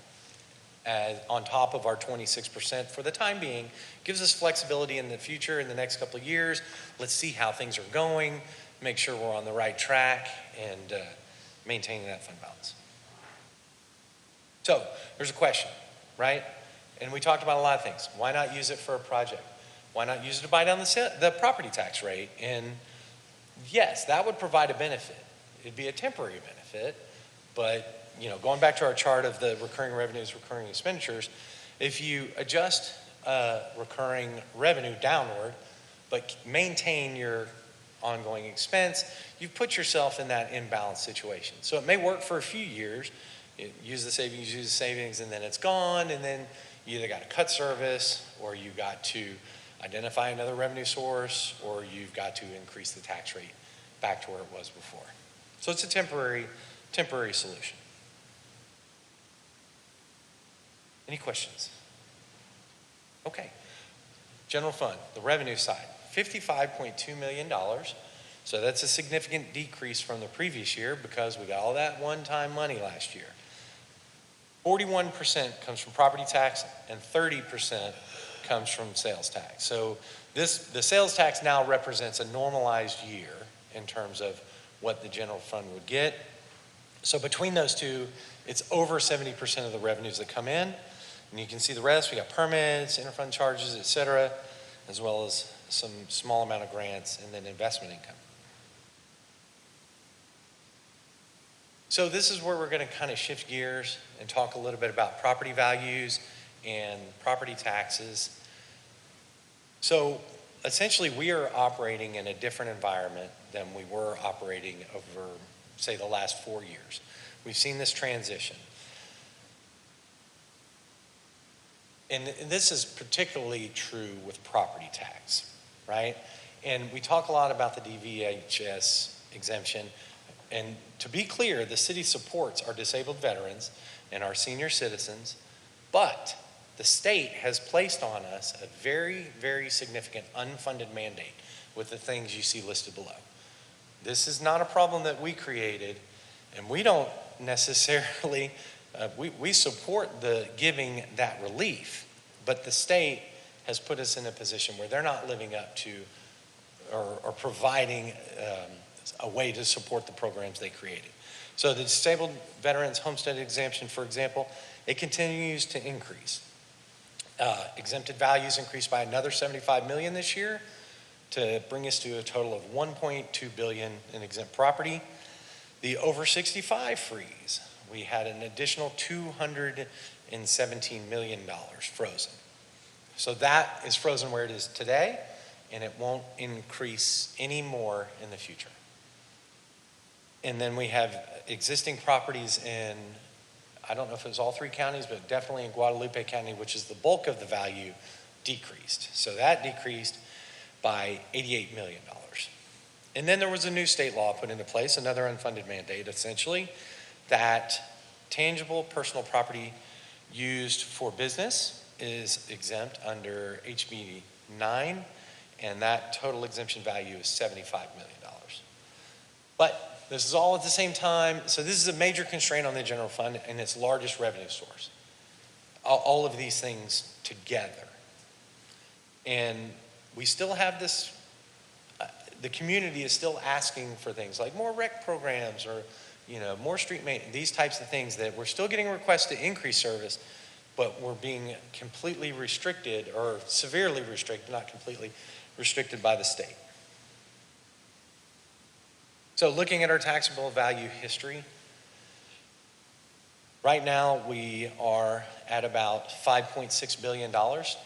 as on top of our 26% for the time being. Gives us flexibility in the future, in the next couple of years. Let's see how things are going, make sure we're on the right track, and maintaining that fund balance. So there's a question, right? And we talked about a lot of things. Why not use it for a project? Why not use it to buy down the property tax rate? And yes, that would provide a benefit. It'd be a temporary benefit, but going back to our chart of the recurring revenues, recurring expenditures, if you adjust recurring revenue downward, but maintain your ongoing expense, you've put yourself in that imbalanced situation. So it may work for a few years. Use the savings, and then it's gone, and then you either got to cut service, or you got to identify another revenue source, or you've got to increase the tax rate back to where it was before. So it's a temporary solution. Any questions? Okay. General fund, the revenue side, $55.2 million. So that's a significant decrease from the previous year because we got all that one-time money last year. 41% comes from property tax and 30% comes from sales tax. So the sales tax now represents a normalized year in terms of what the general fund would get. So between those two, it's over 70% of the revenues that come in. And you can see the rest. We got permits, interfund charges, et cetera, as well as some small amount of grants and then investment income. So this is where we're going to kind of shift gears and talk a little bit about property values and property taxes. So essentially, we are operating in a different environment than we were operating over, say, the last 4 years. We've seen this transition. And this is particularly true with property tax, right? And we talk a lot about the DVHS exemption. And to be clear, the city supports our disabled veterans and our senior citizens, but the state has placed on us a very, very significant unfunded mandate with the things you see listed below. This is not a problem that we created, and we don't necessarily, we support the giving that relief, but the state has put us in a position where they're not living up to or providing a way to support the programs they created. So the disabled veterans homestead exemption, for example, it continues to increase. Exempted values increased by another 75 million this year to bring us to a total of 1.2 billion in exempt property. The over 65 freeze, we had an additional $217 million frozen. So that is frozen where it is today, and it won't increase any more in the future. And then we have existing properties in, I don't know if it was all 3 counties, but definitely in Guadalupe County, which is the bulk of the value, decreased. So that decreased by $88 million. And then there was a new state law put into place, another unfunded mandate, essentially, that tangible personal property used for business is exempt under HB 9, and that total exemption value is $75 million. But this is all at the same time, so this is a major constraint on the general fund and its largest revenue source. All of these things together. And we still have this, the community is still asking for things like more rec programs or, more street maintenance, these types of things that we're still getting requests to increase service, but we're being completely restricted or severely restricted, not completely restricted by the state. So looking at our taxable value history, right now we are at about $5.6 billion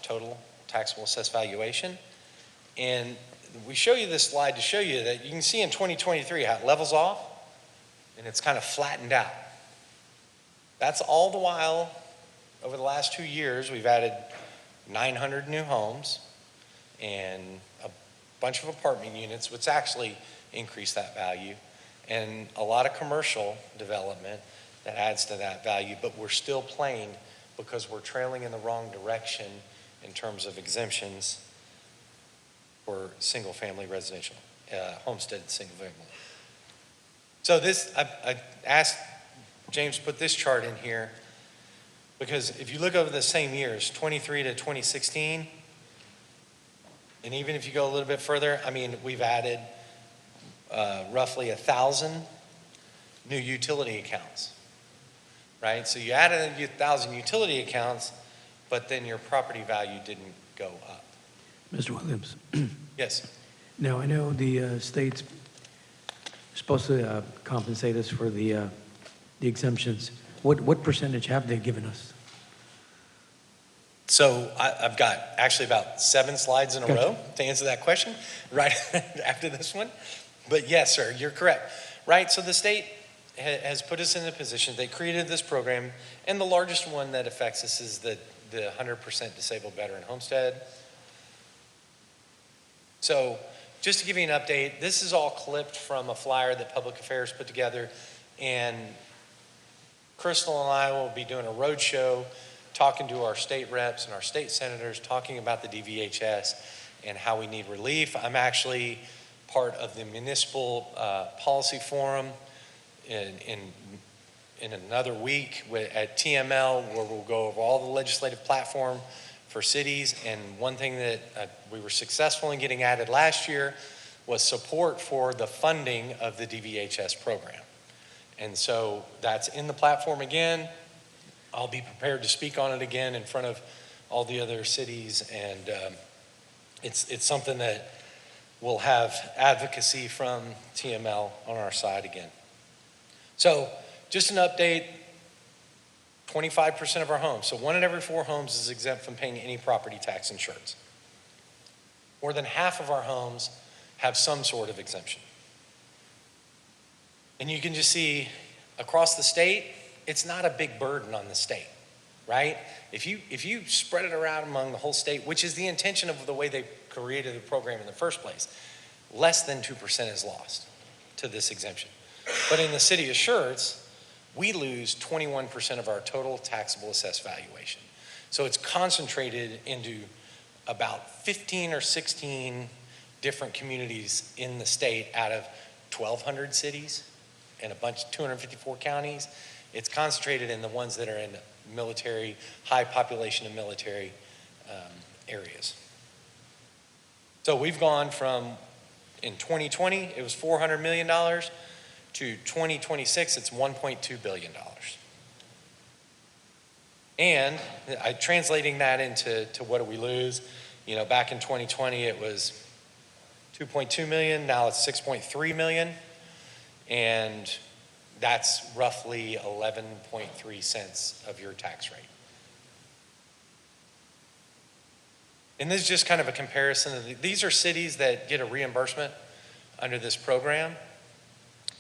total taxable assessed valuation. And we show you this slide to show you that you can see in 2023 how it levels off and it's kind of flattened out. That's all the while over the last 2 years we've added 900 new homes and a bunch of apartment units, which actually increase that value, and a lot of commercial development that adds to that value, but we're still planed because we're trailing in the wrong direction in terms of exemptions for single-family residential, homestead single-family. So this, I asked James to put this chart in here because if you look over the same years, 23 to 2016, and even if you go a little bit further, I mean, we've added roughly 1,000 new utility accounts, right? So you added 1,000 utility accounts, but then your property value didn't go up. Mr. Williams. Yes. Now, I know the state's supposed to compensate us for the exemptions. What percentage have they given us? So I've got actually about 7 slides in a row to answer that question right after this one. But yes, sir, you're correct. Right, so the state has put us in a position, they created this program, and the largest one that affects us is the 100% disabled veteran homestead. So just to give you an update, this is all clipped from a flyer that Public Affairs put together, and Crystal and I will be doing a road show talking to our state reps and our state senators, talking about the DVHS and how we need relief. I'm actually part of the municipal policy forum in another week at TML, where we'll go over all the legislative platform for cities. And one thing that we were successful in getting added last year was support for the funding of the DVHS program. And so that's in the platform again. I'll be prepared to speak on it again in front of all the other cities, and it's something that we'll have advocacy from TML on our side again. So just an update, 25% of our homes, so 1 in every 4 homes is exempt from paying any property tax in Schertz. More than half of our homes have some sort of exemption. And you can just see across the state, it's not a big burden on the state, right? If you spread it around among the whole state, which is the intention of the way they created the program in the first place, less than 2% is lost to this exemption. But in the city of Schertz, we lose 21% of our total taxable assessed valuation. So it's concentrated into about 15 or 16 different communities in the state out of 1,200 cities and a bunch, 254 counties. It's concentrated in the ones that are in military, high population of military areas. So we've gone from, in 2020, it was $400 million, to 2026, it's $1.2 billion. And translating that into what do we lose? You know, back in 2020, it was 2.2 million, now it's 6.3 million. And that's roughly 11.3 cents of your tax rate. And this is just kind of a comparison. These are cities that get a reimbursement under this program.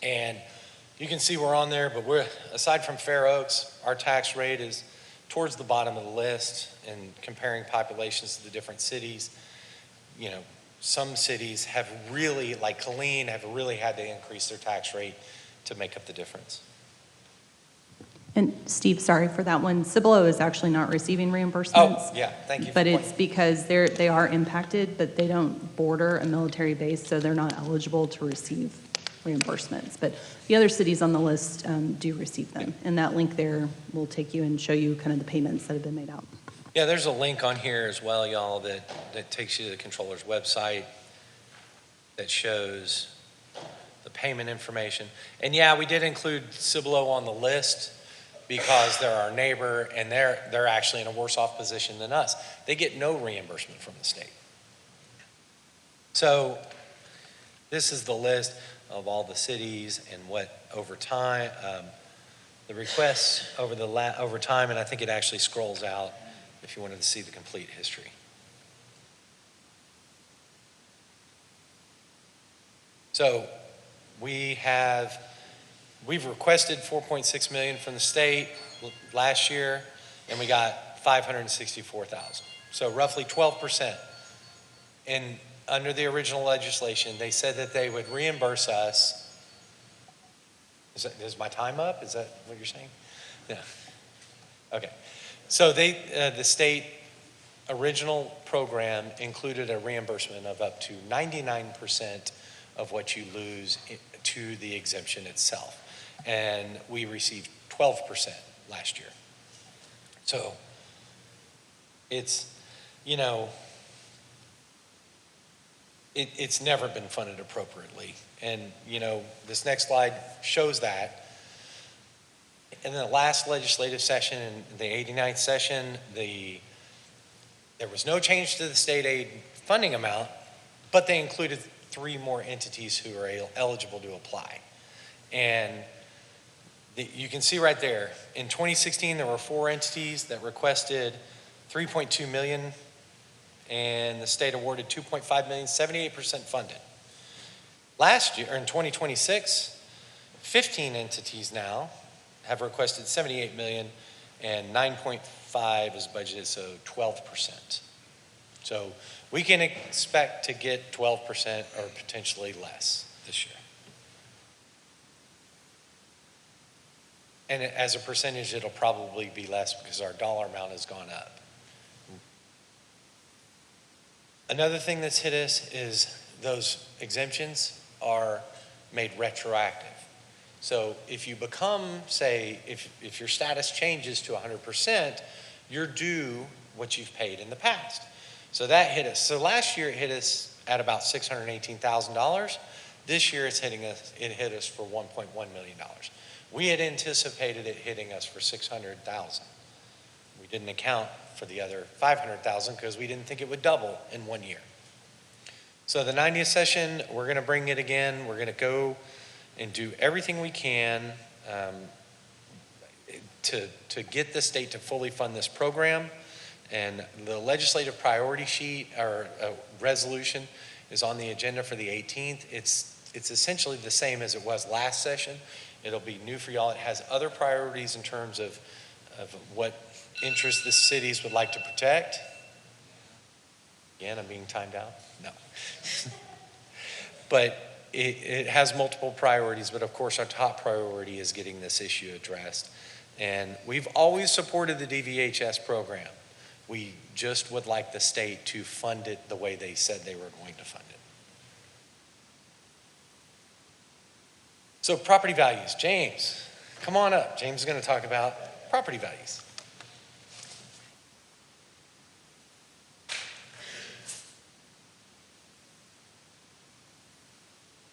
And you can see we're on there, but we're, aside from Fair Oaks, our tax rate is towards the bottom of the list in comparing populations to the different cities. You know, some cities have really, like Killeen, have really had to increase their tax rate to make up the difference. And Steve, sorry for that one. Cibolo is actually not receiving reimbursements. Oh, yeah, thank you for But pointing. it's because they are impacted, but they don't border a military base, so they're not eligible to receive reimbursements. But the other cities on the list do receive them. And that link there will take you and show you kind of the payments that have been made out. Yeah, there's a link on here as well, y'all, that takes you to the controller's website that shows the payment information. And yeah, we did include Cibolo on the list because they're our neighbor and they're actually in a worse off position than us. They get no reimbursement from the state. So this is the list of all the cities and what over time, the requests over time, and I think it actually scrolls out if you wanted to see the complete history. So we've requested 4.6 million from the state last year, and we got 564,000. So roughly 12%. And under the original legislation, they said that they would reimburse us. Is my time up? Is that what you're saying? Yeah. Okay. So the state original program included a reimbursement of up to 99% of what you lose to the exemption itself. And we received 12% last year. So it's, you know, it's never been funded appropriately. And, you know, this next slide shows that. In the last legislative session, in the 89th session, there was no change to the state aid funding amount, but they included 3 more entities who are eligible to apply. And you can see right there, in 2016, there were 4 entities that requested 3.2 million, and the state awarded 2.5 million, 78% funded. Last year, or in 2026, 15 entities now have requested 78 million, and 9.5 is budgeted, so 12%. So we can expect to get 12% or potentially less this year. And as a percentage, it'll probably be less because our dollar amount has gone up. Another thing that's hit us is those exemptions are made retroactive. So if you become, say, if your status changes to 100%, you're due what you've paid in the past. So that hit us. So last year it hit us at about $618,000. This year it hit us for $1.1 million. We had anticipated it hitting us for $600,000. We didn't account for the other $500,000 because we didn't think it would double in 1 year. So the 90th session, we're going to bring it again. We're going to go and do everything we can to get the state to fully fund this program. And the legislative priority sheet or resolution is on the agenda for the 18th. It's essentially the same as it was last session. It'll be new for y'all. It has other priorities in terms of what interests the cities would like to protect. Again, I'm being timed out? No. But it has multiple priorities, but of course our top priority is getting this issue addressed. And we've always supported the DVHS program. We just would like the state to fund it the way they said they were going to fund it. So property values, James, come on up. James is going to talk about property values.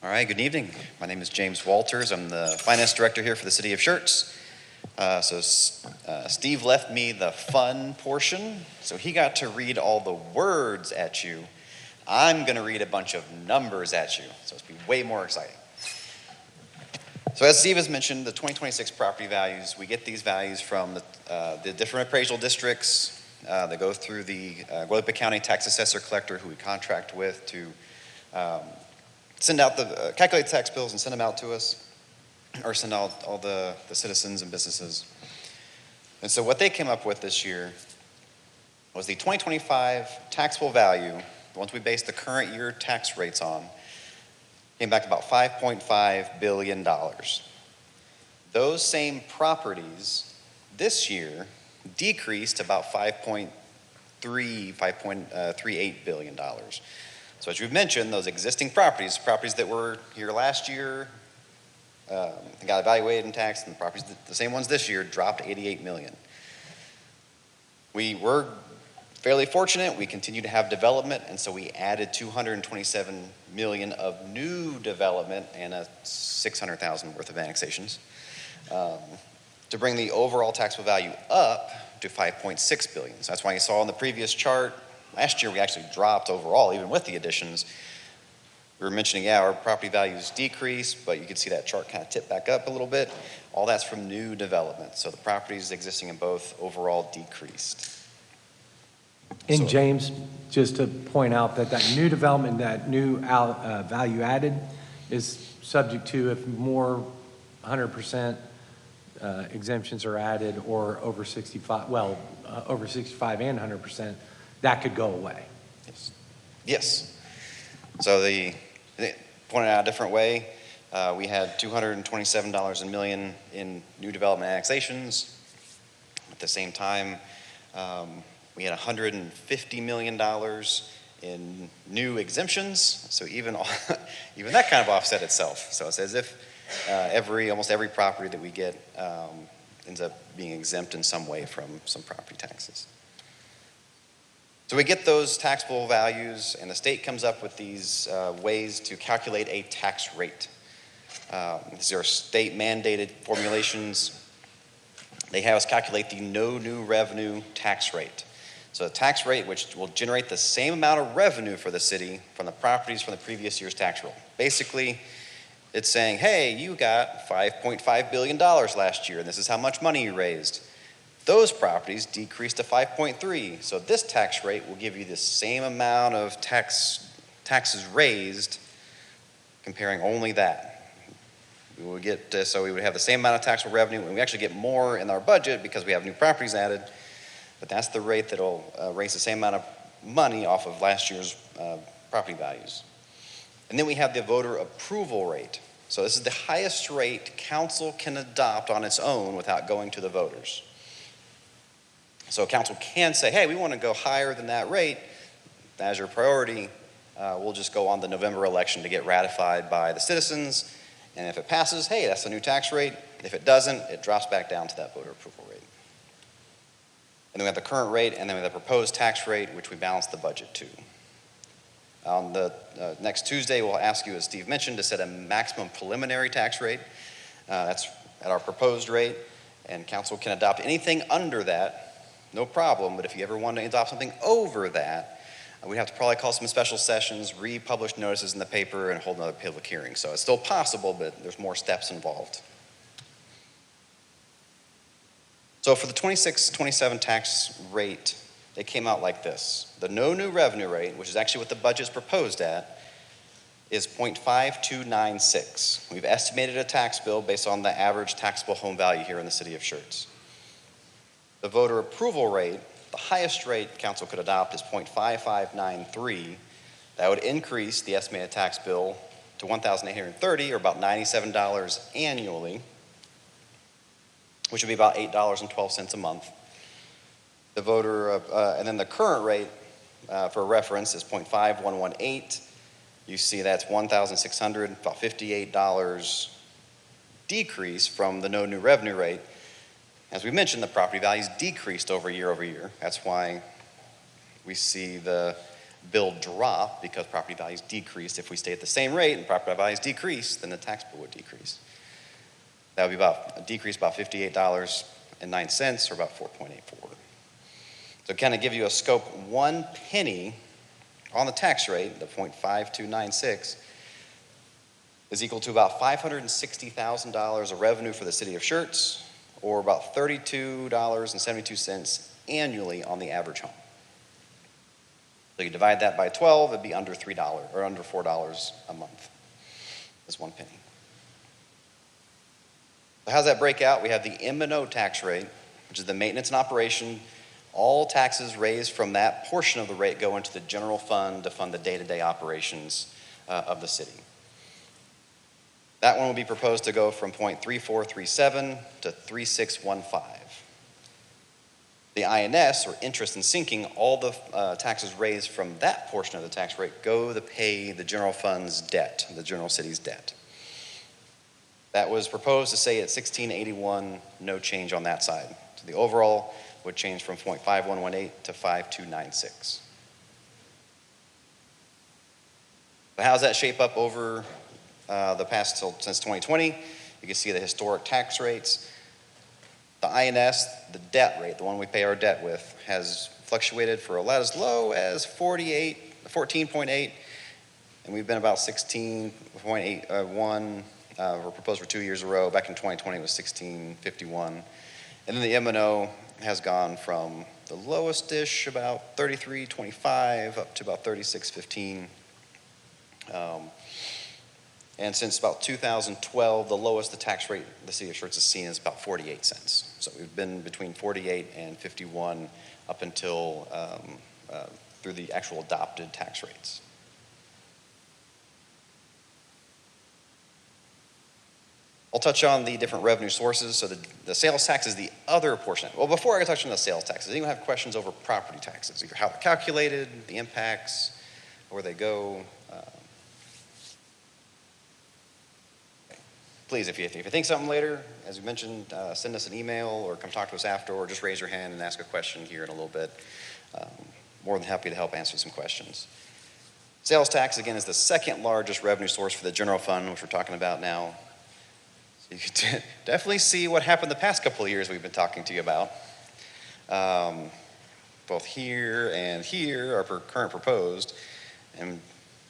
All right, good evening. My name is James Walters. I'm the finance director here for the city of Schertz. Steve left me the fun portion, so he got to read all the words at you. I'm going to read a bunch of numbers at you, so it's going to be way more exciting. So as Steve has mentioned, the 2026 property values, we get these values from the different appraisal districts. They go through the Guadalupe County tax assessor collector who we contract with to send out calculate the tax bills and send them out to us, or send out all the citizens and businesses. And so what they came up with this year was the 2025 taxable value, the ones we based the current year tax rates on, came back to about $5.5 billion. Those same properties this year decreased to about $5.38 billion. So as you've mentioned, those existing properties that were here last year, got evaluated and taxed, and the properties, the same ones this year, dropped $88 million. We were fairly fortunate. We continue to have development, and so we added $227 million of new development and $600,000 worth of annexations to bring the overall taxable value up to $5.6 billion. So that's why you saw in the previous chart, last year we actually dropped overall, even with the additions. We were mentioning, yeah, our property values decreased, but you can see that chart kind of tip back up a little bit. All that's from new development. So the properties existing in both overall decreased. And So- James, just to point out that new development, that new value added is subject to if more 100% exemptions are added or over 65, over 65 and 100%, that could go away. Yes. Yes. So pointed out a different way, we had $227 a million in new development annexations. At the same time, we had $150 million in new exemptions. So even that kind of offset itself. So it's as if almost every property that we get ends up being exempt in some way from some property taxes. So we get those taxable values, and the state comes up with these ways to calculate a tax rate. These are state mandated formulations. They have us calculate the no new revenue tax rate. So a tax rate which will generate the same amount of revenue for the city from the properties from the previous year's tax roll. Basically, it's saying, hey, you got $5.5 billion last year, and this is how much money you raised. Those properties decreased to 5.3. So this tax rate will give you the same amount of taxes raised, comparing only that. We would get so we would have the same amount of taxable revenue, and we actually get more in our budget because we have new properties added. But that's the rate that'll raise the same amount of money off of last year's property values. And then we have the voter approval rate. So this is the highest rate council can adopt on its own without going to the voters. So council can say, hey, we want to go higher than that rate. As your priority, we'll just go on the November election to get ratified by the citizens. And if it passes, hey, that's the new tax rate. If it doesn't, it drops back down to that voter approval rate. And then we have the current rate, and then we have the proposed tax rate, which we balance the budget to. On the next Tuesday, we'll ask you, as Steve mentioned, to set a maximum preliminary tax rate. That's at our proposed rate, and council can adopt anything under that. No problem, but if you ever want to adopt something over that, we have to probably call some special sessions, republish notices in the paper, and hold another public hearing. So it's still possible, but there's more steps involved. So for the 26-27 tax rate, they came out like this. The no new revenue rate, which is actually what the budget's proposed at, is 0.5296. We've estimated a tax bill based on the average taxable home value here in the city of Schertz. The voter approval rate, the highest rate council could adopt, is 0.5593. That would increase the estimated tax bill to $1,830, or about $97 annually, which would be about $8.12 a month. The voter, and then the current rate, for reference, is 0.5118. You see that's $1,600, about $58 decrease from the no new revenue rate. As we mentioned, the property values decreased over year. That's why we see the bill drop, because property values decreased. If we stay at the same rate and property values decrease, then the tax bill would decrease. That would be a decrease about $58.09, or about 4.84. So to kind of give you a scope, 1 penny on the tax rate, the 0.5296, is equal to about $560,000 of revenue for the city of Schertz, or about $32.72 annually on the average home. So you divide that by 12, it'd be under $3 or under $4 a month. That's 1 penny. So how does that break out? We have the M&O tax rate, which is the maintenance and operation. All taxes raised from that portion of the rate go into the general fund to fund the day-to-day operations of the city. That one will be proposed to go from 0.3437 to 3615. The INS, or interest and sinking, all the taxes raised from that portion of the tax rate go to pay the general fund's debt, the general city's debt. That was proposed to stay at 1681, no change on that side. So the overall would change from 0.5118 to 5296. But how does that shape up over the past since 2020? You can see the historic tax rates. The INS, the debt rate, the one we pay our debt with, has fluctuated for as low as 14.8, and we've been about 16.81. We're proposed for 2 years in a row. Back in 2020, it was 16.51. And then the M&O has gone from the lowest-ish, about 33.25, up to about 36.15. And since about 2012, the lowest the tax rate the city of Schertz has seen is about 48 cents. So we've been between 48 and 51 up until through the actual adopted tax rates. I'll touch on the different revenue sources. So the sales tax is the other portion. Well, before I touch on the sales taxes, anyone have questions over property taxes? Either how they're calculated, the impacts, where they go? Please, if you think something later, as we mentioned, send us an email or come talk to us after, or just raise your hand and ask a question here in a little bit. More than happy to help answer some questions. Sales tax, again, is the second largest revenue source for the general fund, which we're talking about now. So you can definitely see what happened the past couple of years we've been talking to you about. Both here and here are current proposed. And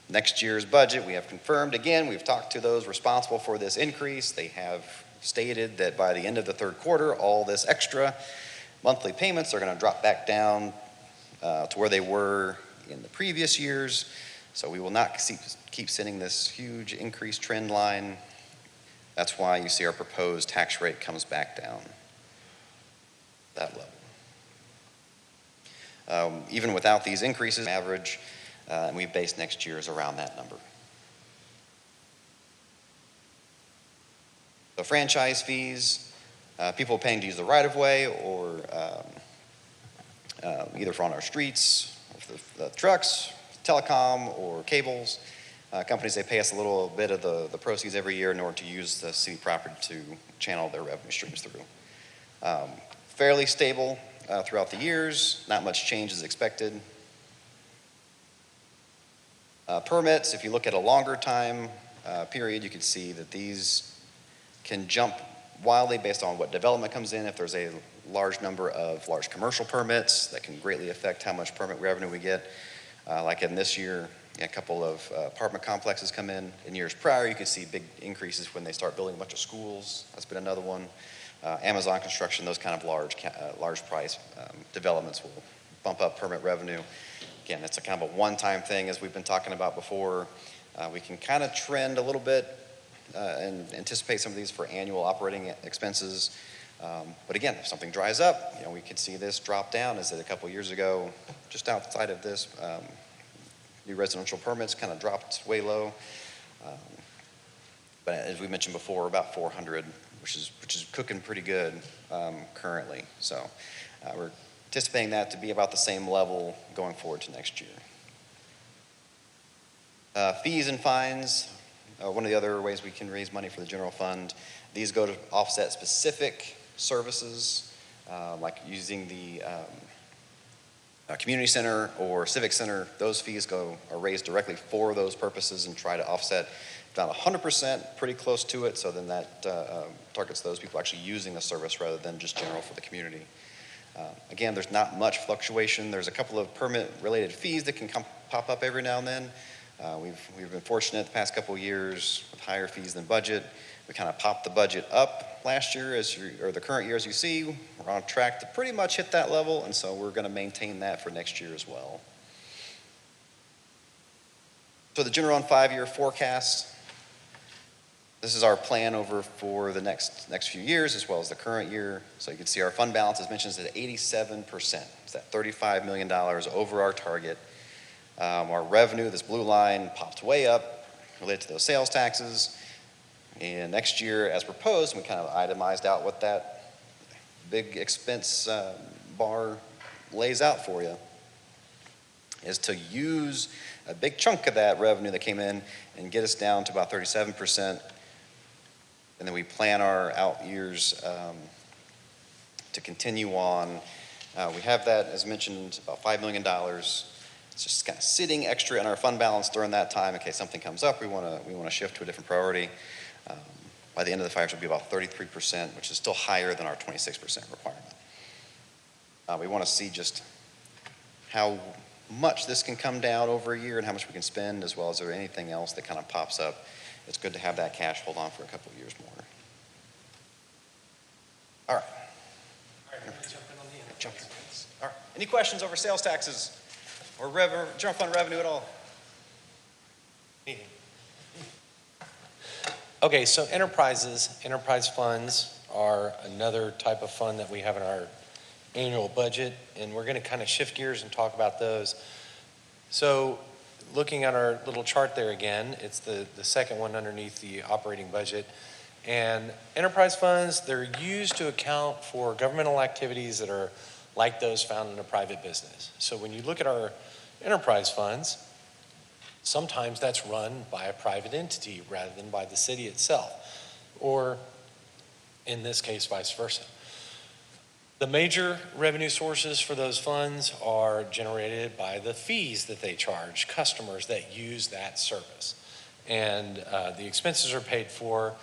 next year's budget, we have confirmed, again, we've talked to those responsible for this increase. They have stated that by the end of the third quarter, all this extra monthly payments are going to drop back down to where they were in the previous years. So we will not keep sending this huge increase trend line. That's why you see our proposed tax rate comes back down that level. Even without these increases, average, and we base next year's around that number. So franchise fees, people paying to use the right-of-way, or either for on our streets, the trucks, telecom, or cables. Companies, they pay us a little bit of the proceeds every year in order to use the city property to channel their revenue streams through. Fairly stable throughout the years, not much change is expected. Permits, if you look at a longer time period, you can see that these can jump wildly based on what development comes in. If there's a large number of large commercial permits, that can greatly affect how much permit revenue we get. Like in this year, a couple of apartment complexes come in. In years prior, you can see big increases when they start building a bunch of schools. That's been another one. Amazon construction, those kind of large price developments will bump up permit revenue. Again, it's a kind of a one-time thing, as we've been talking about before. We can kind of trend a little bit and anticipate some of these for annual operating expenses. But again, if something dries up, we could see this drop down, as it a couple years ago, just outside of this, new residential permits kind of dropped way low. But as we mentioned before, about 400, which is cooking pretty good currently. So we're anticipating that to be about the same level going forward to next year. Fees and fines, one of the other ways we can raise money for the general fund. These go to offset specific services, like using the community center or civic center. Those fees are raised directly for those purposes and try to offset about 100%, pretty close to it, so then that targets those people actually using the service rather than just general for the community. Again, there's not much fluctuation. There's a couple of permit-related fees that can pop up every now and then. We've been fortunate the past couple of years with higher fees than budget. We kind of popped the budget up last year, or the current year, as you see. We're on track to pretty much hit that level, and so we're going to maintain that for next year as well. So the general fund 5-year forecast. This is our plan over for the next few years as well as the current year. So you can see our fund balance, as mentioned, is at 87%. It's that $35 million over our target. Our revenue, this blue line, popped way up related to those sales taxes. And next year, as proposed, we kind of itemized out what that big expense bar lays out for you, is to use a big chunk of that revenue that came in and get us down to about 37%. And then we plan our out years to continue on. We have that, as mentioned, about $5 million. It's just kind of sitting extra in our fund balance during that time in case something comes up. We want to shift to a different priority. By the end of the 5 years, it'll be about 33%, which is still higher than our 26% requirement. We want to see just how much this can come down over a year and how much we can spend, as well as there anything else that kind of pops up. It's good to have that cash hold on for a couple of years more. All right. Jump in. All right. Any questions over sales taxes or general fund revenue at all? Anything? Okay, so enterprise funds are another type of fund that we have in our annual budget, and we're going to kind of shift gears and talk about those. So looking at our little chart there again, it's the second one underneath the operating budget. And enterprise funds, they're used to account for governmental activities that are like those found in a private business. So when you look at our enterprise funds, sometimes that's run by a private entity rather than by the city itself, or in this case, vice versa. The major revenue sources for those funds are generated by the fees that they charge customers that use that service. And the expenses are paid for,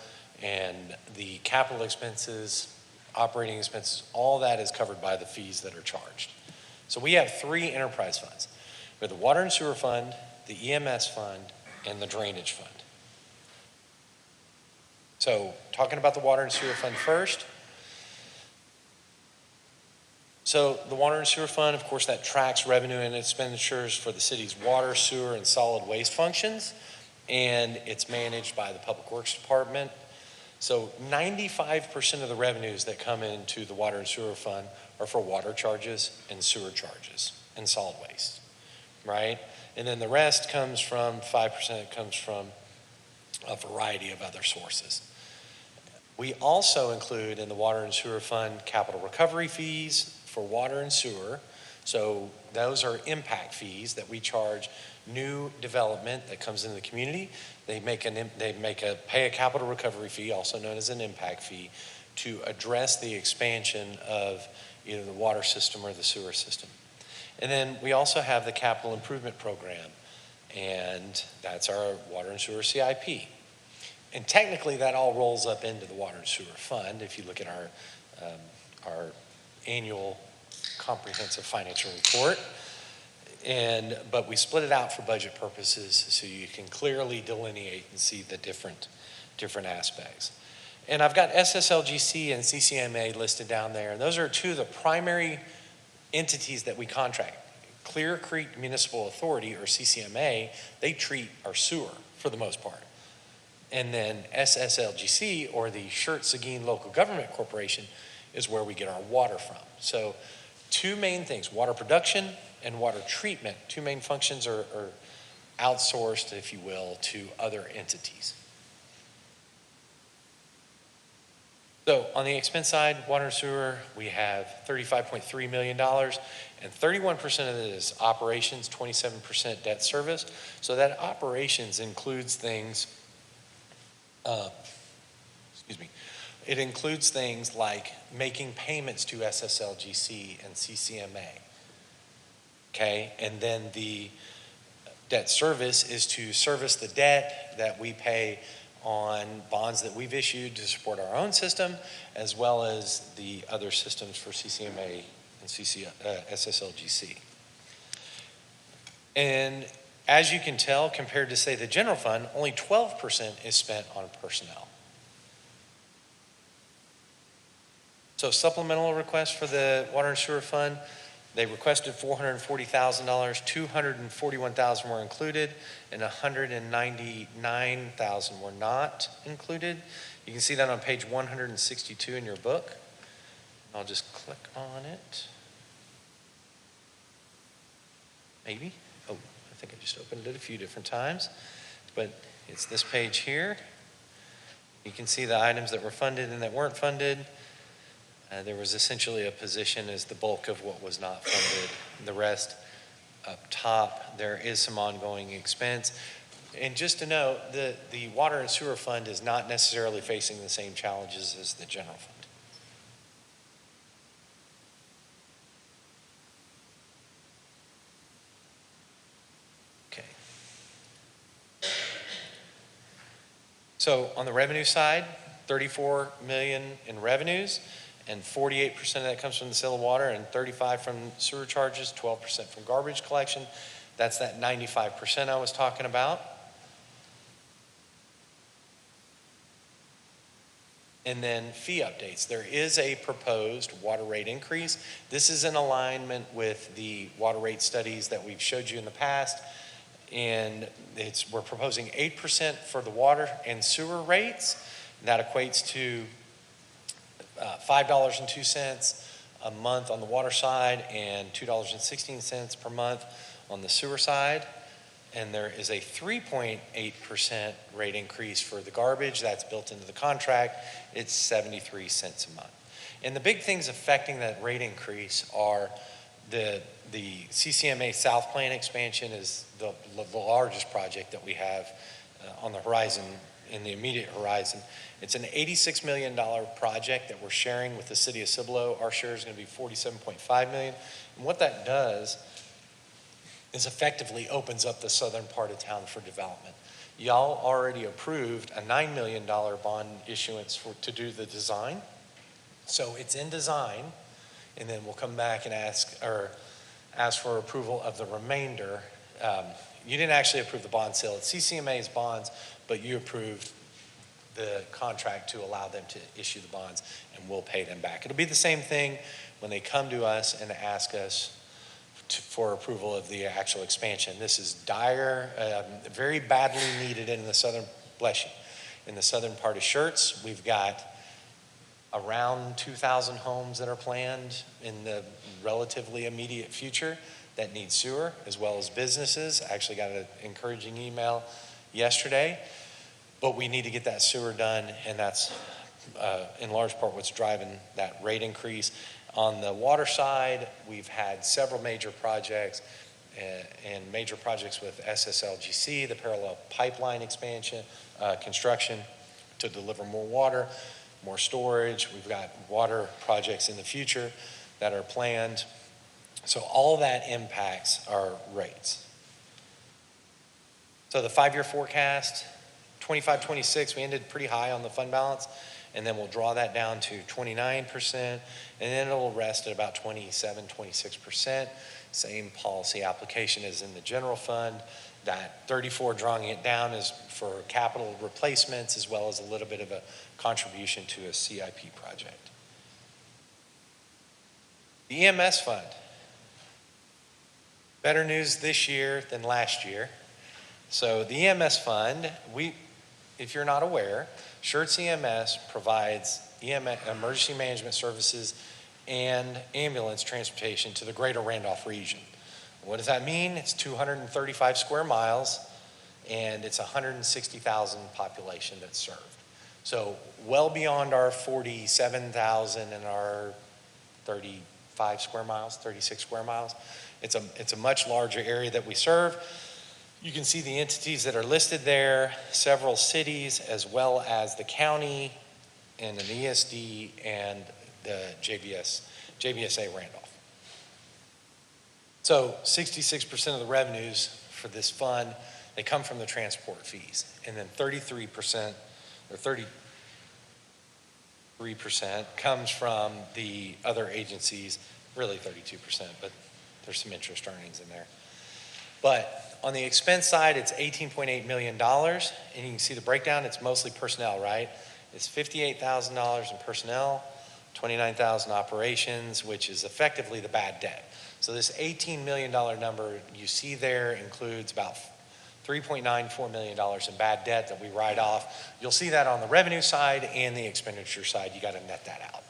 and the capital expenses, operating expenses, all that is covered by the fees that are charged. So we have 3 enterprise funds. We have the Water and Sewer Fund, the EMS Fund, and the Drainage Fund. So talking about the Water and Sewer Fund first. So the Water and Sewer Fund, of course, that tracks revenue and expenditures for the city's water, sewer, and solid waste functions, and it's managed by the Public Works Department. So 95% of the revenues that come into the Water and Sewer Fund are for water charges and sewer charges and solid waste, right? And then the rest comes from, 5% comes from a variety of other sources. We also include in the Water and Sewer Fund capital recovery fees for water and sewer. So those are impact fees that we charge new development that comes into the community. They pay a capital recovery fee, also known as an impact fee, to address the expansion of either the water system or the sewer system. And then we also have the capital improvement program, and that's our water and sewer CIP. And technically that all rolls up into the Water and Sewer Fund if you look at our annual comprehensive financial report. But we split it out for budget purposes so you can clearly delineate and see the different aspects. And I've got SSLGC and CCMA listed down there, and those are 2 of the primary entities that we contract. Clear Creek Municipal Authority, or CCMA, they treat our sewer for the most part. And then SSLGC, or the Schertz Local Government Corporation, is where we get our water from. So two main things, water production and water treatment, two main functions are outsourced, if you will, to other entities. So on the expense side, water and sewer, we have $35.3 million, and 31% of it is operations, 27% debt service. So that operations includes things, it includes things like making payments to SSLGC and CCMA. Okay, and then the debt service is to service the debt that we pay on bonds that we've issued to support our own system, as well as the other systems for CCMA and SSLGC. And as you can tell, compared to, say, the general fund, only 12% is spent on personnel. So supplemental request for the water and sewer fund, they requested $440,000, $241,000 were included, and $199,000 were not included. You can see that on page 162 in your book. I'll just click on it. Maybe. Oh, I think I just opened it a few different times, but it's this page here. You can see the items that were funded and that weren't funded. There was essentially a position as the bulk of what was not funded. The rest up top, there is some ongoing expense. And just to note, the water and sewer fund is not necessarily facing the same challenges as the general fund. Okay. So on the revenue side, 34 million in revenues, and 48% of that comes from the sale of water, and 35% from sewer charges, 12% from garbage collection. That's that 95% I was talking about. And then fee updates. There is a proposed water rate increase. This is in alignment with the water rate studies that we've showed you in the past. And we're proposing 8% for the water and sewer rates. That equates to $5.02 a month on the water side and $2.16 per month on the sewer side. And there is a 3.8% rate increase for the garbage. That's built into the contract. It's 73 cents a month. And the big things affecting that rate increase are the CCMA South Plant expansion is the largest project that we have on the horizon, in the immediate horizon. It's an $86 million project that we're sharing with the city of Cibolo. Our share is going to be $47.5 million. And what that does is effectively opens up the southern part of town for development. Y'all already approved a $9 million bond issuance to do the design. So it's in design, and then we'll come back and ask for approval of the remainder. You didn't actually approve the bond sale. It's CCMA's bonds, but you approved the contract to allow them to issue the bonds, and we'll pay them back. It'll be the same thing when they come to us and ask us for approval of the actual expansion. This is dire, very badly needed in the southern, bless you, in the southern part of Schertz. We've got around 2,000 homes that are planned in the relatively immediate future that need sewer, as well as businesses. I actually got an encouraging email yesterday. But we need to get that sewer done, and that's in large part what's driving that rate increase. On the water side, we've had several major projects and major projects with SSLGC, the parallel pipeline expansion, construction to deliver more water, more storage. We've got water projects in the future that are planned. So all that impacts our rates. So the 5-year forecast, 25-26, we ended pretty high on the fund balance, and then we'll draw that down to 29%, and then it'll rest at about 27-26%. Same policy application as in the general fund. That 34 drawing it down is for capital replacements, as well as a little bit of a contribution to a CIP project. The EMS fund. Better news this year than last year. So the EMS fund, if you're not aware, Schertz EMS provides emergency management services and ambulance transportation to the greater Randolph region. What does that mean? It's 235 square miles, and it's 160,000 population that's served. So well beyond our 47,000 and our 35 square miles, 36 square miles. It's a much larger area that we serve. You can see the entities that are listed there, several cities, as well as the county and an ESD and the JBSA Randolph. So 66% of the revenues for this fund, they come from the transport fees. And then 33% or 33% comes from the other agencies, really 32%, but there's some interest earnings in there. But on the expense side, it's $18.8 million, and you can see the breakdown. It's mostly personnel, right? It's $58,000 in personnel, $29,000 operations, which is effectively the bad debt. So this $18 million number you see there includes about $3.94 million in bad debt that we write off. You'll see that on the revenue side and the expenditure side. You got to net that out.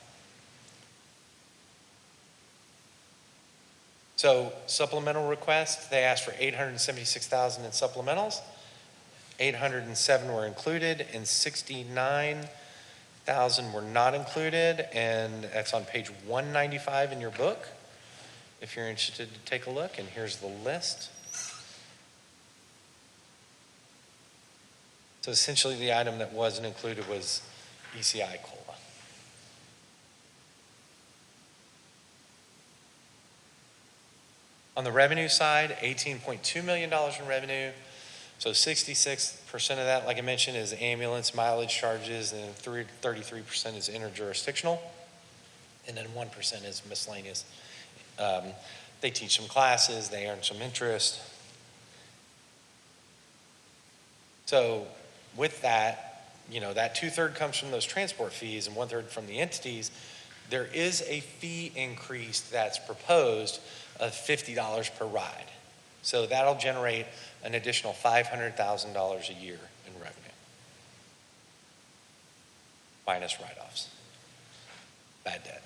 So supplemental requests, they asked for $876,000 in supplementals. 807 were included and 69,000 were not included, and that's on page 195 in your book if you're interested to take a look, and here's the list. So essentially the item that wasn't included was ECI COLA. On the revenue side, $18.2 million in revenue. So 66% of that, like I mentioned, is ambulance mileage charges, and 33% is interjurisdictional, and then 1% is miscellaneous. They teach some classes, they earn some interest. So with that, that 2/3 comes from those transport fees and 1/3 from the entities. There is a fee increase that's proposed of $50 per ride. So that'll generate an additional $500,000 a year in revenue, minus write-offs, bad debt.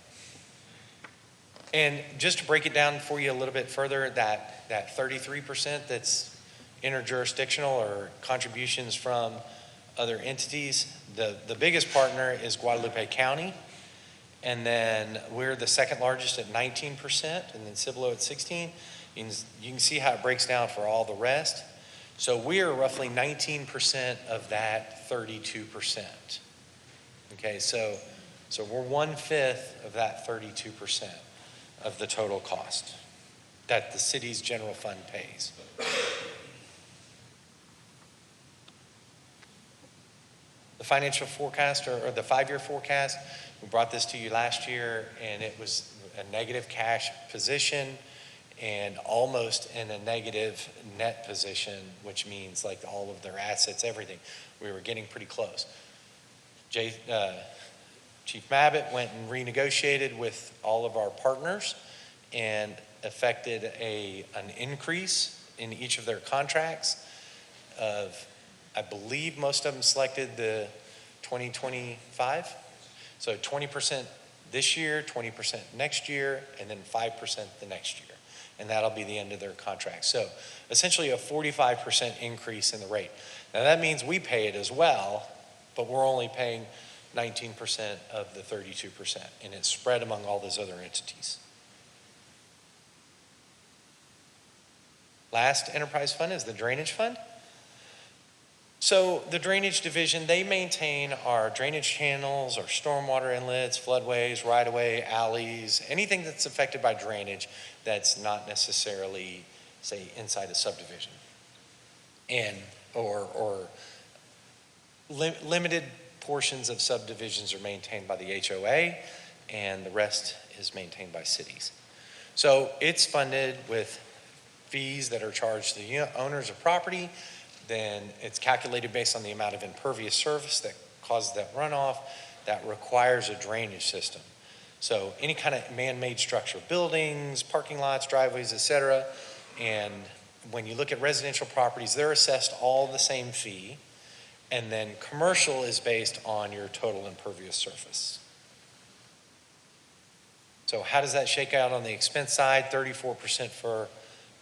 And just to break it down for you a little bit further, that 33% that's interjurisdictional or contributions from other entities, the biggest partner is Guadalupe County. And then we're the second largest at 19%, and then Cibolo at 16%. You can see how it breaks down for all the rest. So we are roughly 19% of that 32%. Okay, so we're 1/5 of that 32% of the total cost that the city's general fund pays. The financial forecast or the 5-year forecast, we brought this to you last year, and it was a negative cash position and almost in a negative net position, which means like all of their assets, everything. We were getting pretty close. Chief Mabbitt went and renegotiated with all of our partners and effected an increase in each of their contracts of, I believe most of them selected the 2025. So 20% this year, 20% next year, and then 5% the next year. And that'll be the end of their contract. So essentially a 45% increase in the rate. Now that means we pay it as well, but we're only paying 19% of the 32%, and it's spread among all those other entities. Last enterprise fund is the drainage fund. So the drainage division, they maintain our drainage channels, our stormwater inlets, floodways, right-of-way, alleys, anything that's affected by drainage that's not necessarily, say, inside a subdivision. And, or limited portions of subdivisions are maintained by the HOA, and the rest is maintained by cities. So it's funded with fees that are charged to the owners of property. Then it's calculated based on the amount of impervious surface that causes that runoff that requires a drainage system. So any kind of man-made structure, buildings, parking lots, driveways, et cetera, and when you look at residential properties, they're assessed all the same fee, and then commercial is based on your total impervious surface. So how does that shake out on the expense side? 34% for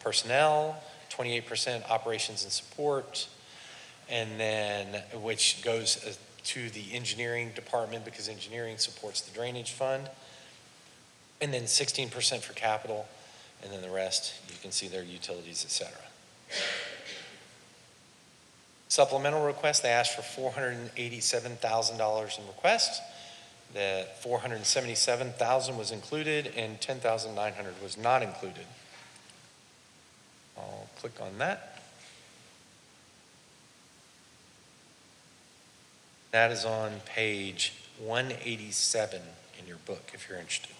personnel, 28% operations and support, and then, which goes to the engineering department because engineering supports the drainage fund, and then 16% for capital, and then the rest, you can see their utilities, et cetera. Supplemental request, they asked for $487,000 in requests. The $477,000 was included and $10,900 was not included. I'll click on that. That is on page 187 in your book if you're interested.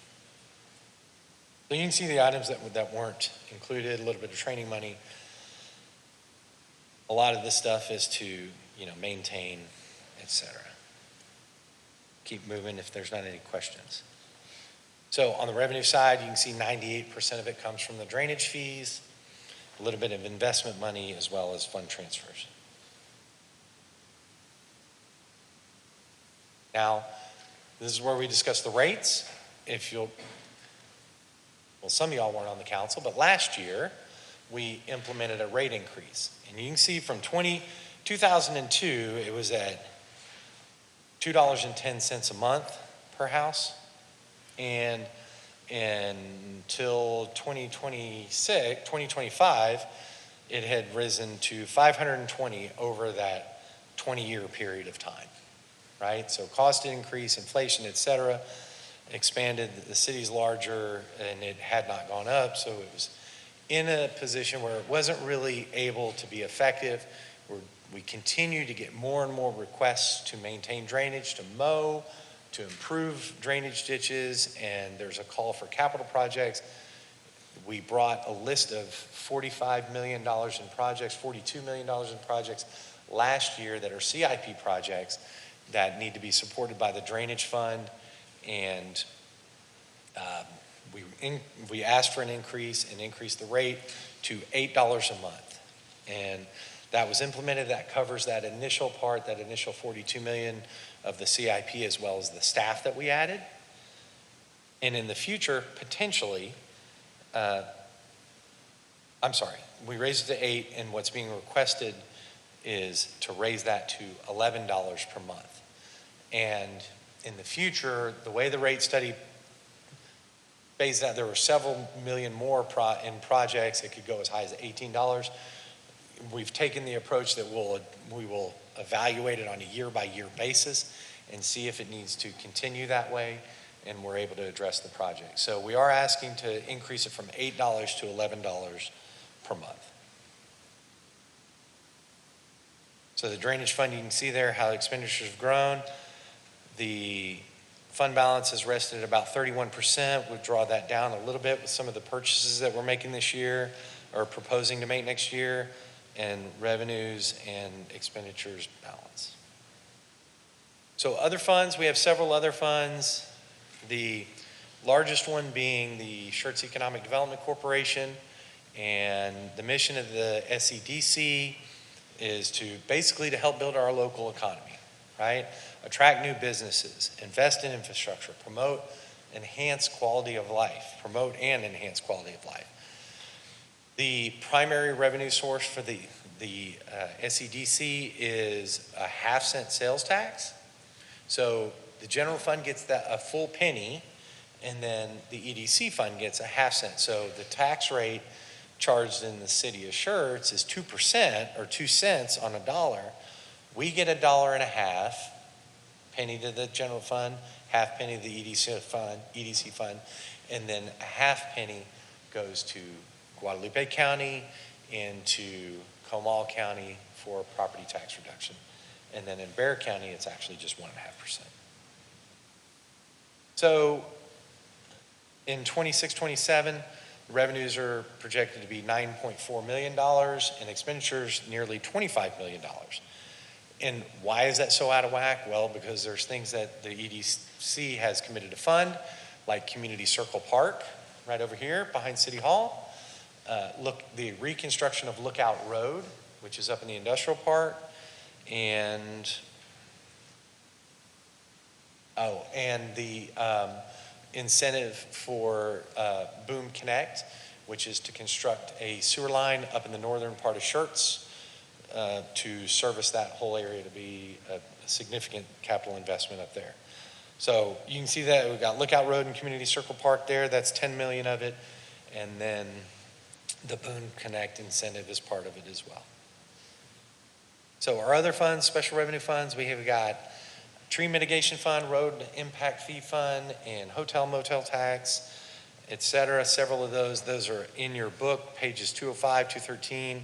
So you can see the items that weren't included, a little bit of training money. A lot of this stuff is to, maintain, et cetera. Keep moving if there's not any questions. So on the revenue side, you can see 98% of it comes from the drainage fees, a little bit of investment money, as well as fund transfers. Now, this is where we discuss the rates. Some of y'all weren't on the council, but last year, we implemented a rate increase. And you can see from 2002, it was at $2.10 a month per house. And until 2025, it had risen to $520 over that 20-year period of time, right? So cost increase, inflation, et cetera, expanded. The city's larger and it had not gone up, so it was in a position where it wasn't really able to be effective. We continue to get more and more requests to maintain drainage, to mow, to improve drainage ditches, and there's a call for capital projects. We brought a list of $45 million in projects, $42 million in projects last year that are CIP projects that need to be supported by the drainage fund, and we asked for an increase and increased the rate to $8 a month. And that was implemented. That covers that initial part, that initial $42 million of the CIP, as well as the staff that we added. And in the future, potentially, we raised it to 8, and what's being requested is to raise that to $11 per month. And in the future, the way the rate study phased out, there were several million more in projects. It could go as high as $18. We've taken the approach that we will evaluate it on a year-by-year basis and see if it needs to continue that way, and we're able to address the project. So we are asking to increase it from $8 to $11 per month. So the drainage fund, you can see there how expenditures have grown. The fund balance has rested at about 31%. We'll draw that down a little bit with some of the purchases that we're making this year or proposing to make next year, and revenues and expenditures balance. So other funds, we have several other funds. The largest one being the Schertz Economic Development Corporation, and the mission of the SEDC is basically to help build our local economy, right? Attract new businesses, invest in infrastructure, promote and enhance quality of life. The primary revenue source for the SEDC is a half-cent sales tax. So the general fund gets a full penny, and then the EDC fund gets a half cent. So the tax rate charged in the city of Schertz is 2% or 2 cents on a dollar. We get $1.50, penny to the general fund, half penny to the EDC fund, and then a half penny goes to Guadalupe County and to Comal County for property tax reduction. And then in Bexar County, it's actually just 1.5%. So in 26-27, revenues are projected to be $9.4 million and expenditures nearly $25 million. And why is that so out of whack? Well, because there's things that the EDC has committed to fund, like Community Circle Park, right over here behind City Hall, the reconstruction of Lookout Road, which is up in the industrial park, and the incentive for Boom Connect, which is to construct a sewer line up in the northern part of Schertz to service that whole area, to be a significant capital investment up there. So you can see that we've got Lookout Road and Community Circle Park there. That's 10 million of it. And then the Boone Connect incentive is part of it as well. So our other funds, special revenue funds, we have got tree mitigation fund, road impact fee fund, and hotel motel tax, et cetera. Several of those are in your book, pages 205, 213,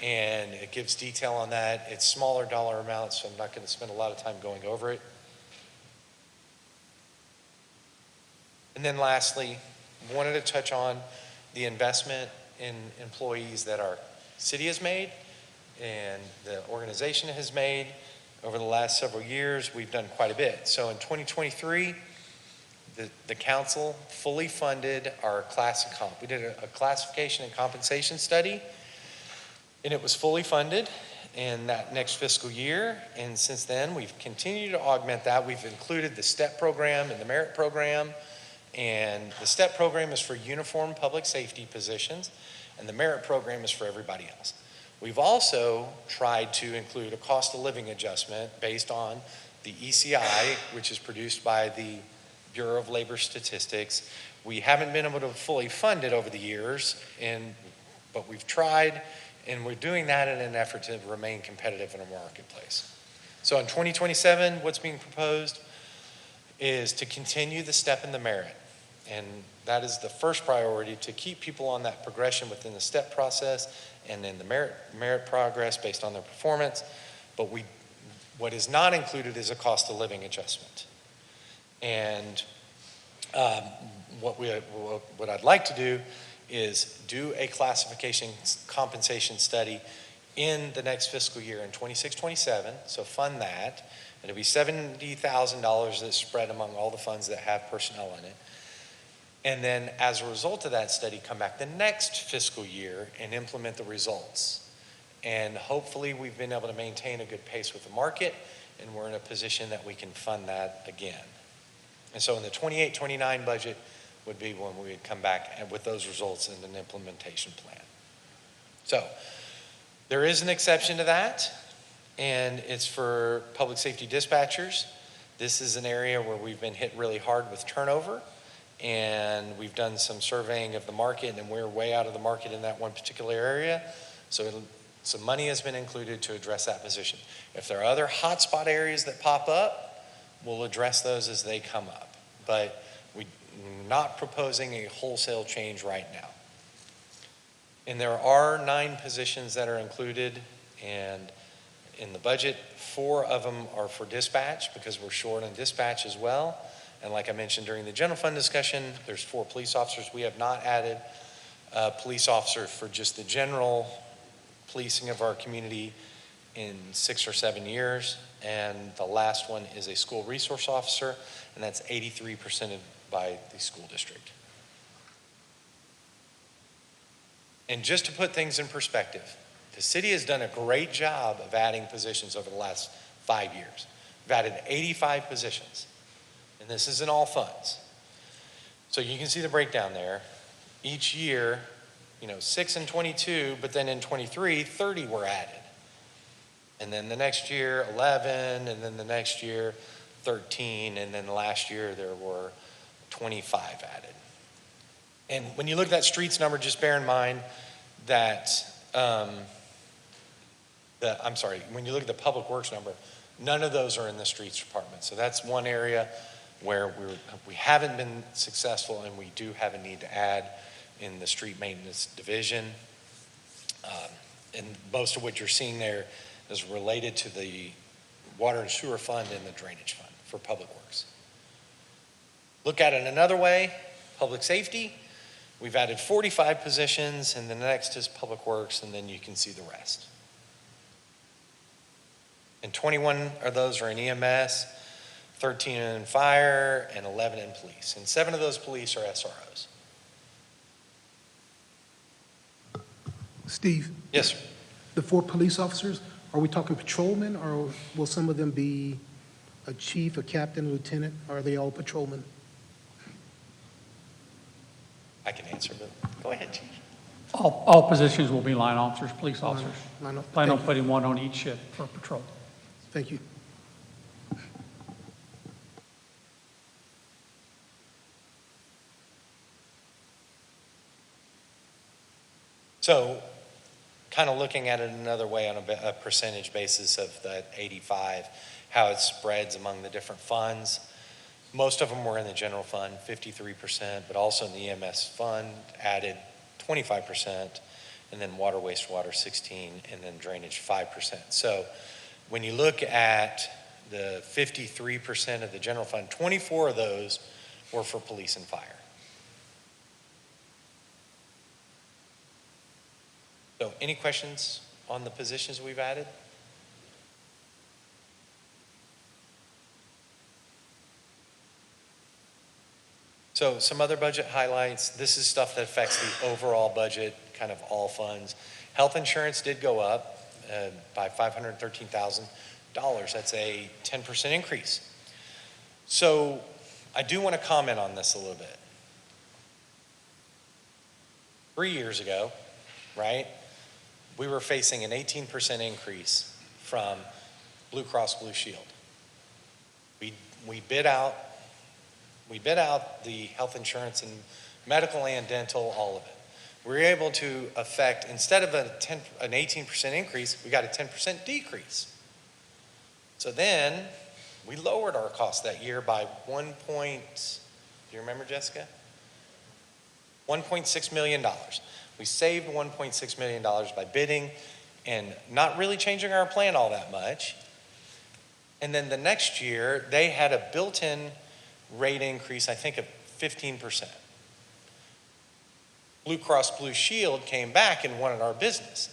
and it gives detail on that. It's smaller dollar amounts, so I'm not going to spend a lot of time going over it. And then lastly, wanted to touch on the investment in employees that our city has made and the organization has made over the last several years. We've done quite a bit. So in 2023, the council fully funded our class of comp. We did a classification and compensation study, and it was fully funded in that next fiscal year. And since then, we've continued to augment that. We've included the STEP program and the merit program. And the STEP program is for uniform public safety positions, and the merit program is for everybody else. We've also tried to include a cost of living adjustment based on the ECI, which is produced by the Bureau of Labor Statistics. We haven't been able to fully fund it over the years, but we've tried, and we're doing that in an effort to remain competitive in a marketplace. So in 2027, what's being proposed is to continue the STEP and the merit. And that is the first priority, to keep people on that progression within the STEP process and then the merit progress based on their performance. But what is not included is a cost of living adjustment. And what I'd like to do is do a classification compensation study in the next fiscal year in 26-27, so fund that. It'll be $70,000 that's spread among all the funds that have personnel in it. And then as a result of that study, come back the next fiscal year and implement the results. And hopefully we've been able to maintain a good pace with the market, and we're in a position that we can fund that again. And so in the 28-29 budget would be when we would come back with those results and an implementation plan. So there is an exception to that, and it's for public safety dispatchers. This is an area where we've been hit really hard with turnover, and we've done some surveying of the market, and we're way out of the market in that one particular area. So some money has been included to address that position. If there are other hotspot areas that pop up, we'll address those as they come up. But we're not proposing a wholesale change right now. And there are 9 positions that are included, and in the budget, 4 of them are for dispatch because we're short on dispatch as well. And like I mentioned during the general fund discussion, there's 4 police officers. We have not added a police officer for just the general policing of our community in 6 or 7 years. And the last one is a school resource officer, and that's 83% by the school district. And just to put things in perspective, the city has done a great job of adding positions over the last 5 years. We've added 85 positions, and this is in all funds. So you can see the breakdown there. Each year, 6 in 22, but then in 23, 30 were added. And then the next year, 11, and then the next year, 13, and then last year there were 25 added. And when you look at that streets number, just bear in mind that, when you look at the public works number, none of those are in the streets department. So that's one area where we haven't been successful, and we do have a need to add in the street maintenance division. And most of what you're seeing there is related to the water and sewer fund and the drainage fund for public works. Look at it another way, public safety. We've added 45 positions, and the next is public works, and then you can see the rest. And 21 of those are in EMS, 13 in fire, and 11 in police. And 7 of those police are SROs. Steve, Yes, sir. the 4 police officers, are we talking patrolmen, or will some of them be a chief, a captain, a lieutenant, or are they all patrolmen? I can answer, but go ahead, Chief. All positions will be line officers, police officers. Line up. Plan on Thank you. putting one on each shift for patrol. Thank you. So, kind of looking at it another way on a percentage basis of that 85, how it spreads among the different funds. Most of them were in the general fund, 53%, but also in the EMS fund added 25%, and then water, wastewater 16, and then drainage 5%. So when you look at the 53% of the general fund, 24 of those were for police and fire. So any questions on the positions we've added? So some other budget highlights. This is stuff that affects the overall budget, kind of all funds. Health insurance did go up by $513,000. That's a 10% increase. So I do want to comment on this a little bit. 3 years ago, right, we were facing an 18% increase from Blue Cross Blue Shield. We bid out the health insurance and medical and dental, all of it. We were able to affect, instead of an 18% increase, we got a 10% decrease. So then we lowered our cost that year by do you remember, Jessica? $1.6 million. We saved $1.6 million by bidding and not really changing our plan all that much. And then the next year, they had a built-in rate increase, I think, of 15%. Blue Cross Blue Shield came back and wanted our business.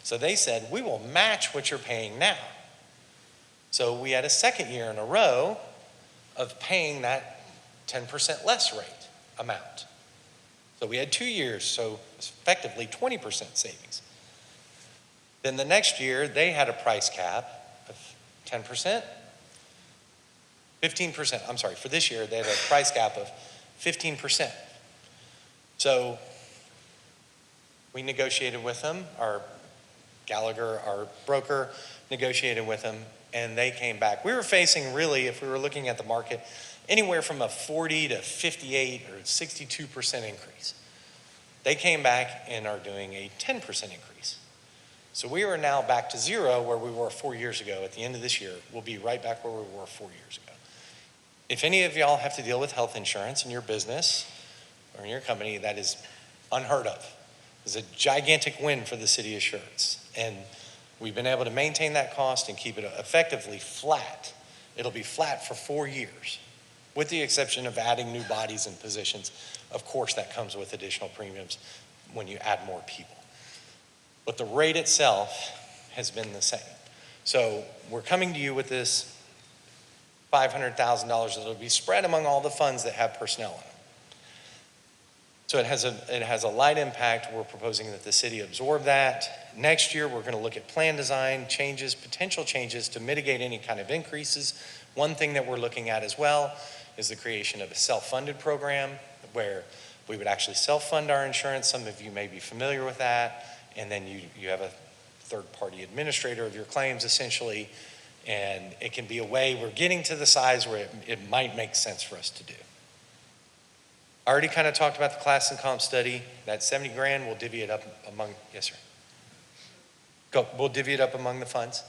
So they said, we will match what you're paying now. So we had a second year in a row of paying that 10% less rate amount. So we had 2 years, so effectively 20% savings. Then the next year, they had a price cap of 10%. 15%, I'm sorry, for this year, they had a price cap of 15%. So we negotiated with them, our Gallagher, our broker, negotiated with them, and they came back. We were facing really, if we were looking at the market, anywhere from a 40 to 58 or 62% increase. They came back and are doing a 10% increase. So we are now back to zero where we were 4 years ago. At the end of this year, we'll be right back where we were 4 years ago. If any of y'all have to deal with health insurance in your business or in your company, that is unheard of. It's a gigantic win for the city of Schertz. And we've been able to maintain that cost and keep it effectively flat. It'll be flat for 4 years, with the exception of adding new bodies and positions. Of course, that comes with additional premiums when you add more people. But the rate itself has been the same. So we're coming to you with this $500,000 that will be spread among all the funds that have personnel in them. So it has a light impact. We're proposing that the city absorb that. Next year, we're going to look at plan design changes, potential changes to mitigate any kind of increases. One thing that we're looking at as well is the creation of a self-funded program where we would actually self-fund our insurance. Some of you may be familiar with that. And then you have a third-party administrator of your claims, essentially. And it can be a way, we're getting to the size where it might make sense for us to do. I already kind of talked about the class and comp study. That 70 grand, we'll divvy it up among, yes, sir. Go, we'll divvy it up among the funds.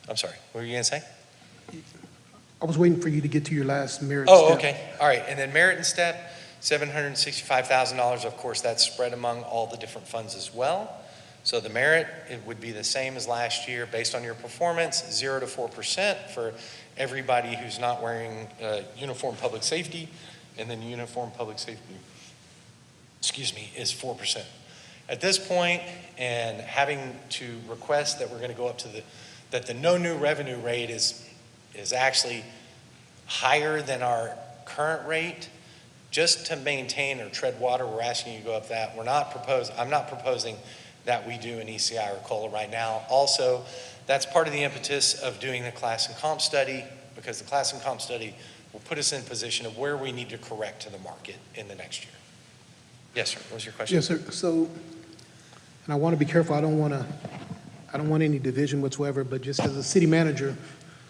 I'm sorry, what were you gonna say? I was waiting for you to get to your last merit Oh, step. okay, all right, and then merit and step, $765,000, of course, that's spread among all the different funds as well. So the merit, it would be the same as last year based on your performance, 0 to 4% for everybody who's not wearing uniform public safety, and then uniform public safety, is 4%. At this point, and having to request that we're going to go up to that the no new revenue rate is actually higher than our current rate, just to maintain or tread water, we're asking you to go up that. I'm not proposing that we do in ECI or COLA right now. Also, that's part of the impetus of doing the class and comp study, because the class and comp study will put us in position of where we need to correct to the market in the next year. Yes, sir. What was your question? Yes, sir. So, and I want to be careful, I don't want any division whatsoever, but just as a city manager,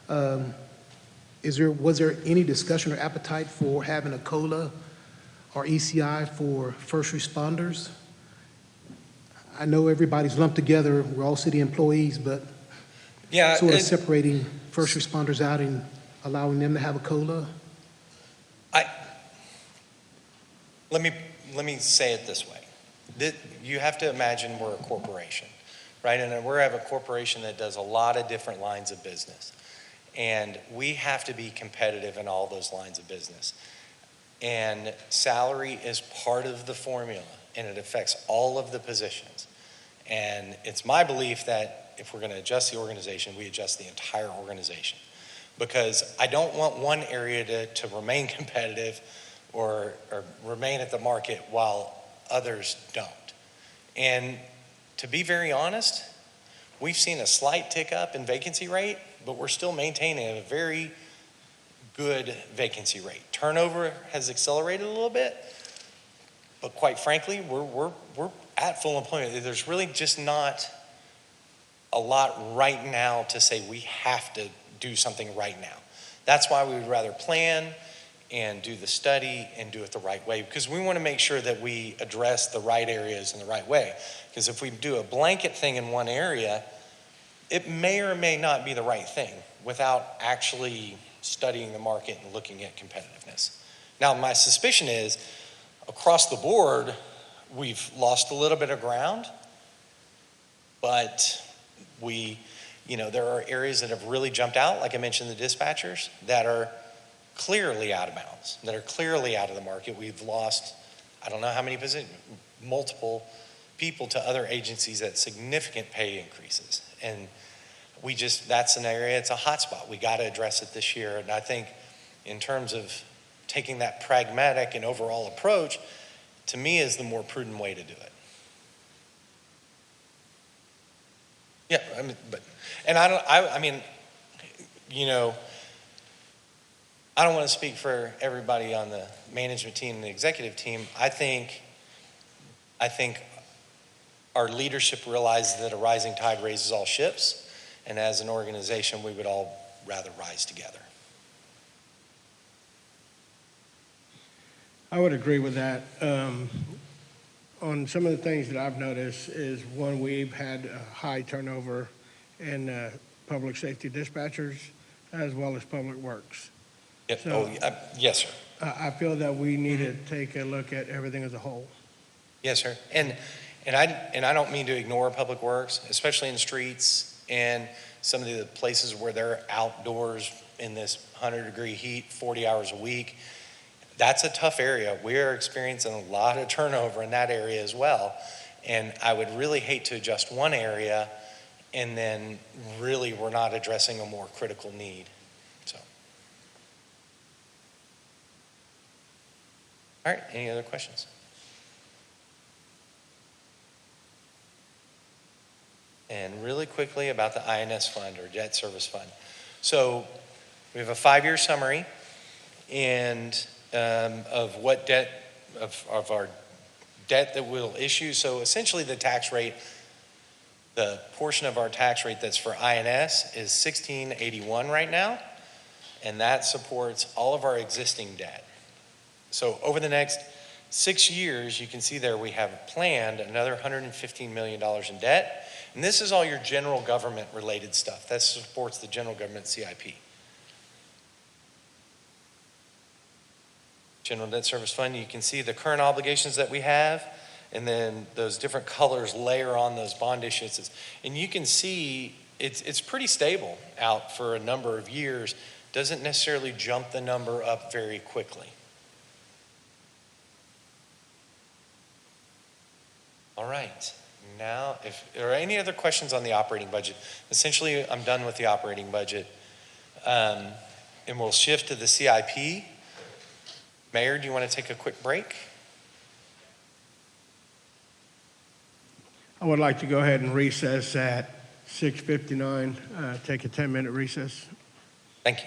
was there any discussion or appetite for having a COLA or ECI for first responders? I know everybody's lumped together, we're all city employees, but Yeah, sort of separating first responders out and allowing them to have a COLA? Let me say it this way. You have to imagine we're a corporation, right? And we have a corporation that does a lot of different lines of business. And we have to be competitive in all those lines of business. And salary is part of the formula, and it affects all of the positions. And it's my belief that if we're going to adjust the organization, we adjust the entire organization. Because I don't want one area to remain competitive or remain at the market while others don't. And to be very honest, we've seen a slight tick up in vacancy rate, but we're still maintaining a very good vacancy rate. Turnover has accelerated a little bit, but quite frankly, we're at full employment. There's really just not a lot right now to say we have to do something right now. That's why we would rather plan and do the study and do it the right way, because we want to make sure that we address the right areas in the right way. Because if we do a blanket thing in one area, it may or may not be the right thing without actually studying the market and looking at competitiveness. Now, my suspicion is across the board, we've lost a little bit of ground, but there are areas that have really jumped out, like I mentioned, the dispatchers, that are clearly out of bounds, that are clearly out of the market. We've lost, I don't know how many positions, multiple people to other agencies at significant pay increases. And that's an area, it's a hot spot. We got to address it this year. And I think in terms of taking that pragmatic and overall approach, to me is the more prudent way to do it. Yeah, I don't want to speak for everybody on the management team and the executive team. I think our leadership realizes that a rising tide raises all ships, and as an organization, we would all rather rise together. I would agree with that. On some of the things that I've noticed is, one, we've had a high turnover in public safety dispatchers as well as public works. Yep. So- Yes, sir. I feel that we need to take a look at everything as a whole. Yes, sir. And I don't mean to ignore public works, especially in streets and some of the places where they're outdoors in this 100-degree heat, 40 hours a week. That's a tough area. We're experiencing a lot of turnover in that area as well. And I would really hate to adjust one area and then really we're not addressing a more critical need. So. All right, any other questions? And really quickly about the INS fund, or debt service fund. So we have a 5-year summary and of what debt, of our debt that we'll issue. So essentially the tax rate, the portion of our tax rate that's for INS is 1681 right now, and that supports all of our existing debt. So over the next 6 years, you can see there we have planned another $115 million in debt. And this is all your general government related stuff. That supports the general government CIP. General Debt Service Fund, you can see the current obligations that we have, and then those different colors layer on those bond issuances. And you can see it's pretty stable out for a number of years. Doesn't necessarily jump the number up very quickly. All right. Now, if there are any other questions on the operating budget, essentially I'm done with the operating budget. And we'll shift to the CIP. Mayor, do you want to take a quick break? I would like to go ahead and recess at 6:59, take a 10-minute recess. Thank you.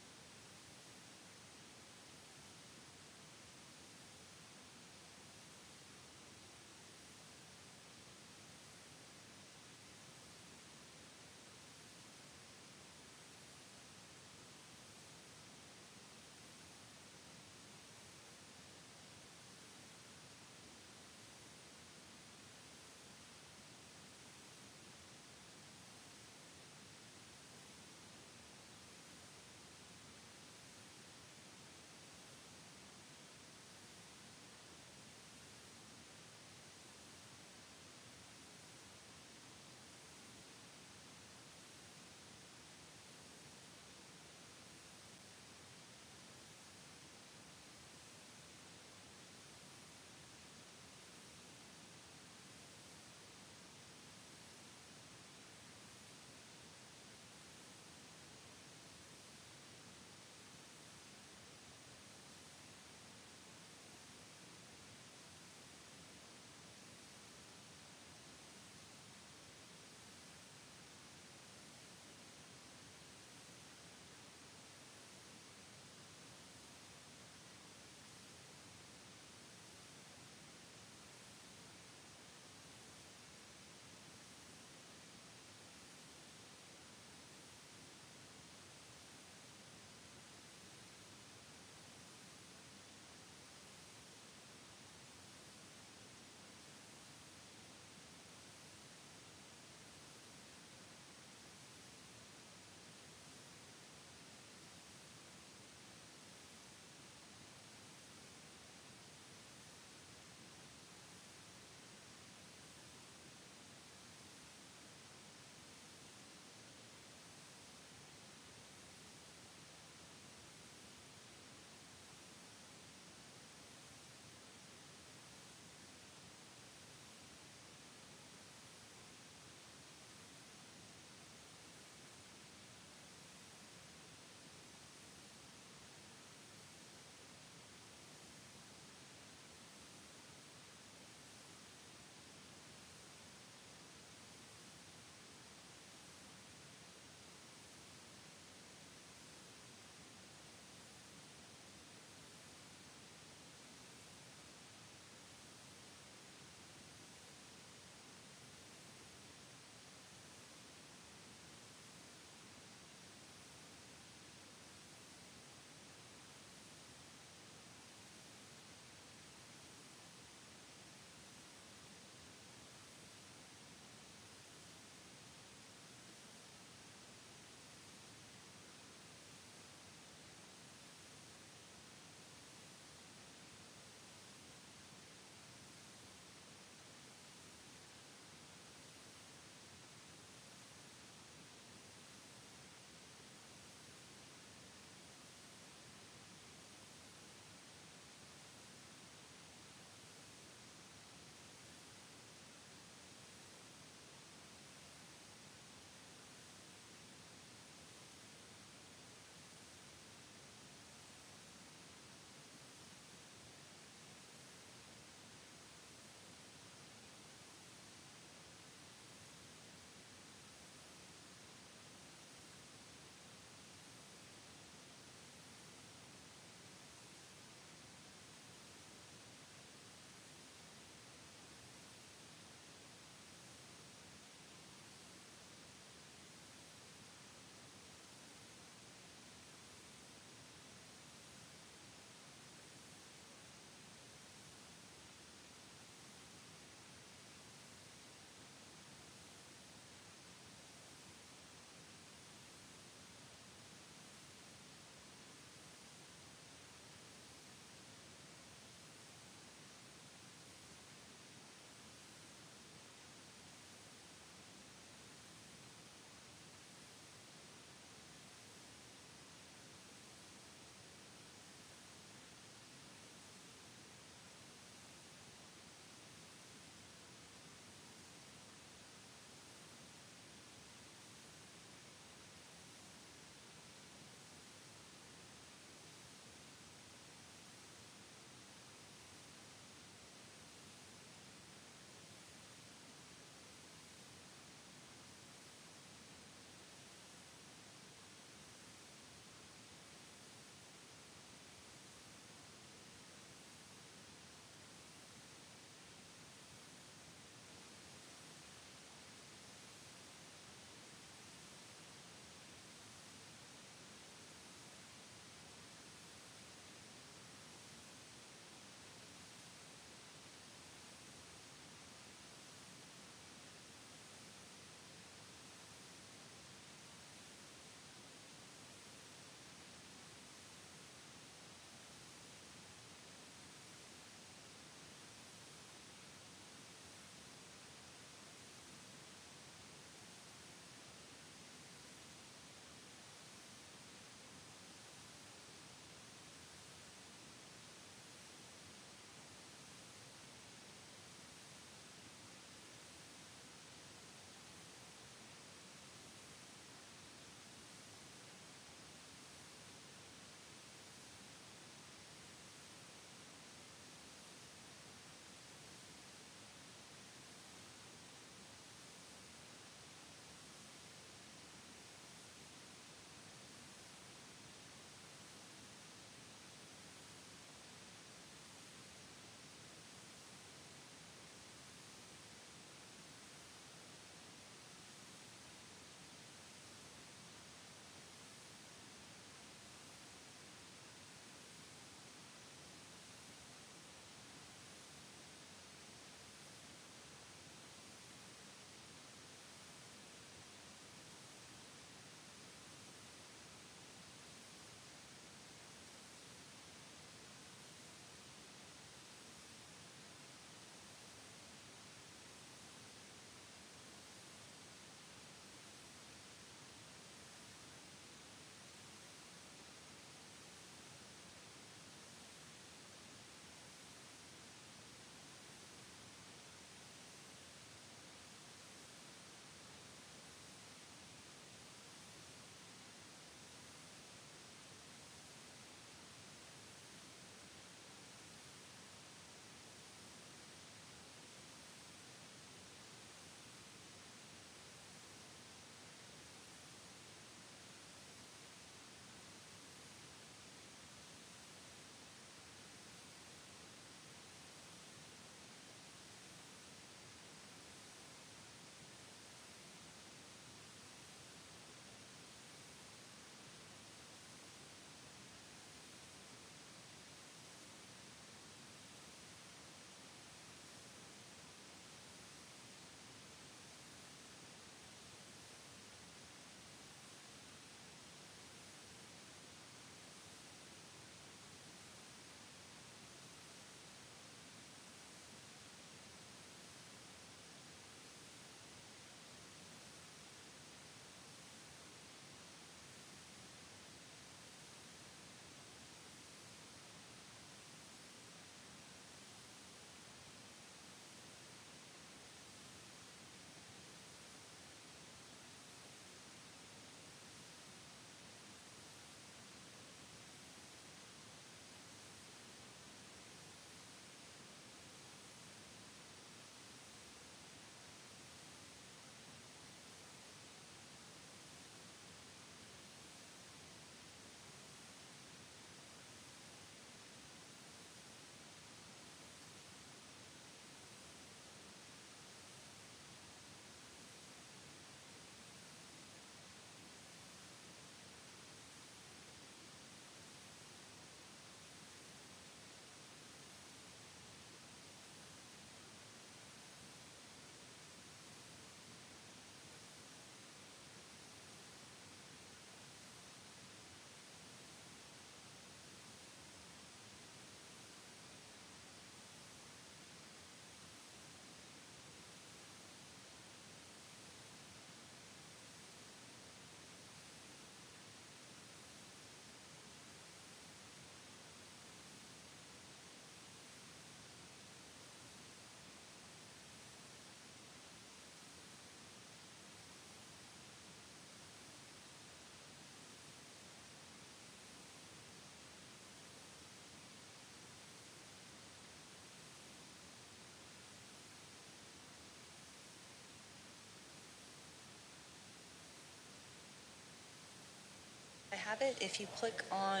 have it. If you click on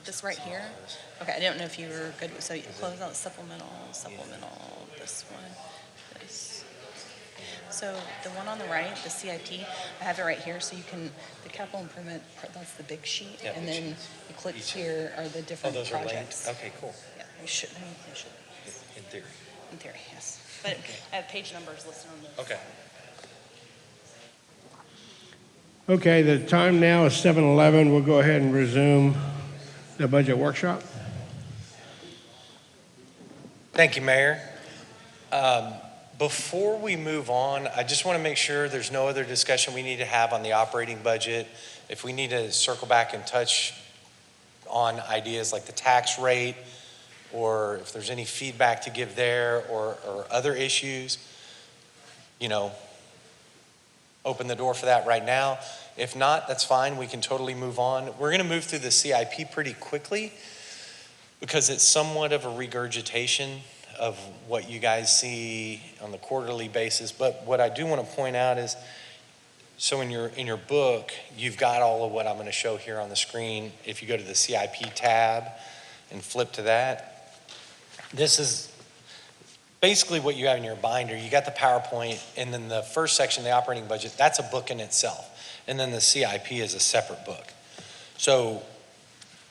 this right here. Okay, I don't know if you were good with, so you close out supplemental, this one, this. So the one on the right, the CIP, I have it right here, so you can, the capital improvement, that's the big sheet, Yeah, and big then you click here are the Oh, different those are linked? projects. Okay, cool. Yeah, you should, In theory. in theory, yes. But I have page numbers listed on this. Okay. Okay, the time now is 7:11. We'll go ahead and resume the budget workshop. Thank you, Mayor. Before we move on, I just want to make sure there's no other discussion we need to have on the operating budget. If we need to circle back and touch on ideas like the tax rate, or if there's any feedback to give there, or other issues, open the door for that right now. If not, that's fine. We can totally move on. We're going to move through the CIP pretty quickly because it's somewhat of a regurgitation of what you guys see on the quarterly basis. But what I do want to point out is, so in your book, you've got all of what I'm going to show here on the screen. If you go to the CIP tab and flip to that, this is basically what you have in your binder. You got the PowerPoint, and then the first section, the operating budget, that's a book in itself. And then the CIP is a separate book. So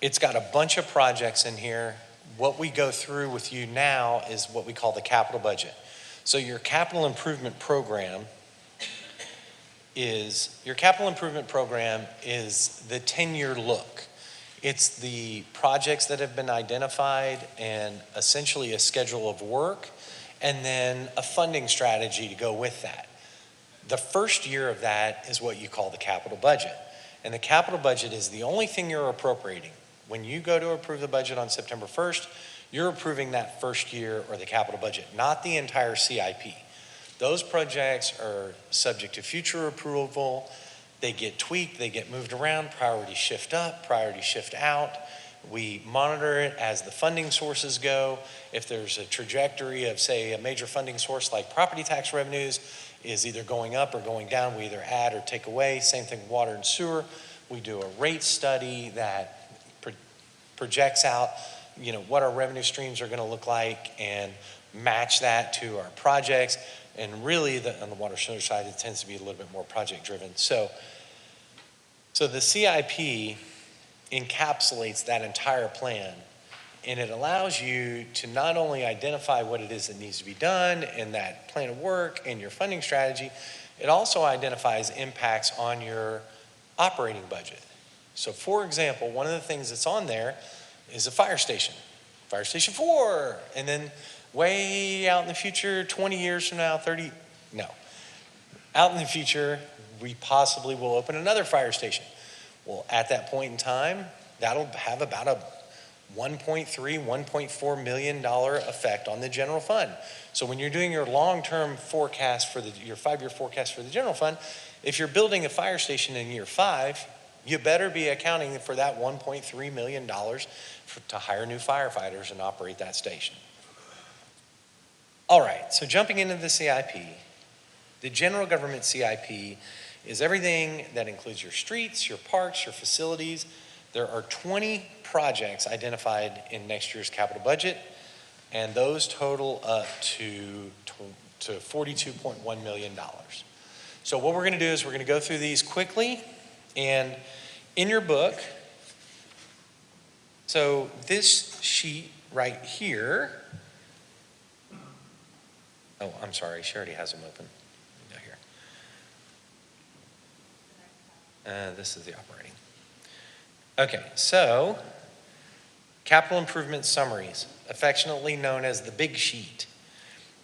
it's got a bunch of projects in here. What we go through with you now is what we call the capital budget. So your capital improvement program is the 10-year look. It's the projects that have been identified and essentially a schedule of work, and then a funding strategy to go with that. The first year of that is what you call the capital budget. And the capital budget is the only thing you're appropriating. When you go to approve the budget on September 1st, you're approving that first year or the capital budget, not the entire CIP. Those projects are subject to future approval. They get tweaked, they get moved around, priorities shift up, priorities shift out. We monitor it as the funding sources go. If there's a trajectory of, say, a major funding source like property tax revenues is either going up or going down, we either add or take away. Same thing with water and sewer. We do a rate study that projects out, what our revenue streams are going to look like and match that to our projects. And really, on the water sewer side, it tends to be a little bit more project driven. So the CIP encapsulates that entire plan, and it allows you to not only identify what it is that needs to be done in that plan of work and your funding strategy, it also identifies impacts on your operating budget. So for example, one of the things that's on there is a fire station 4, and then way out in the future, 20 years from now, out in the future, we possibly will open another fire station. Well, at that point in time, that'll have about a $1.4 million effect on the general fund. So when you're doing your long-term forecast for your 5-year forecast for the general fund, if you're building a fire station in year 5, you better be accounting for that $1.3 million to hire new firefighters and operate that station. All right, so jumping into the CIP, the general government CIP is everything that includes your streets, your parks, your facilities. There are 20 projects identified in next year's capital budget, and those total up to $42.1 million. So what we're going to do is we're going to go through these quickly, and in your book, so this sheet right here, oh, I'm sorry, she already has them open. Go here. This is the operating. Okay, so capital improvement summaries, affectionately known as the big sheet.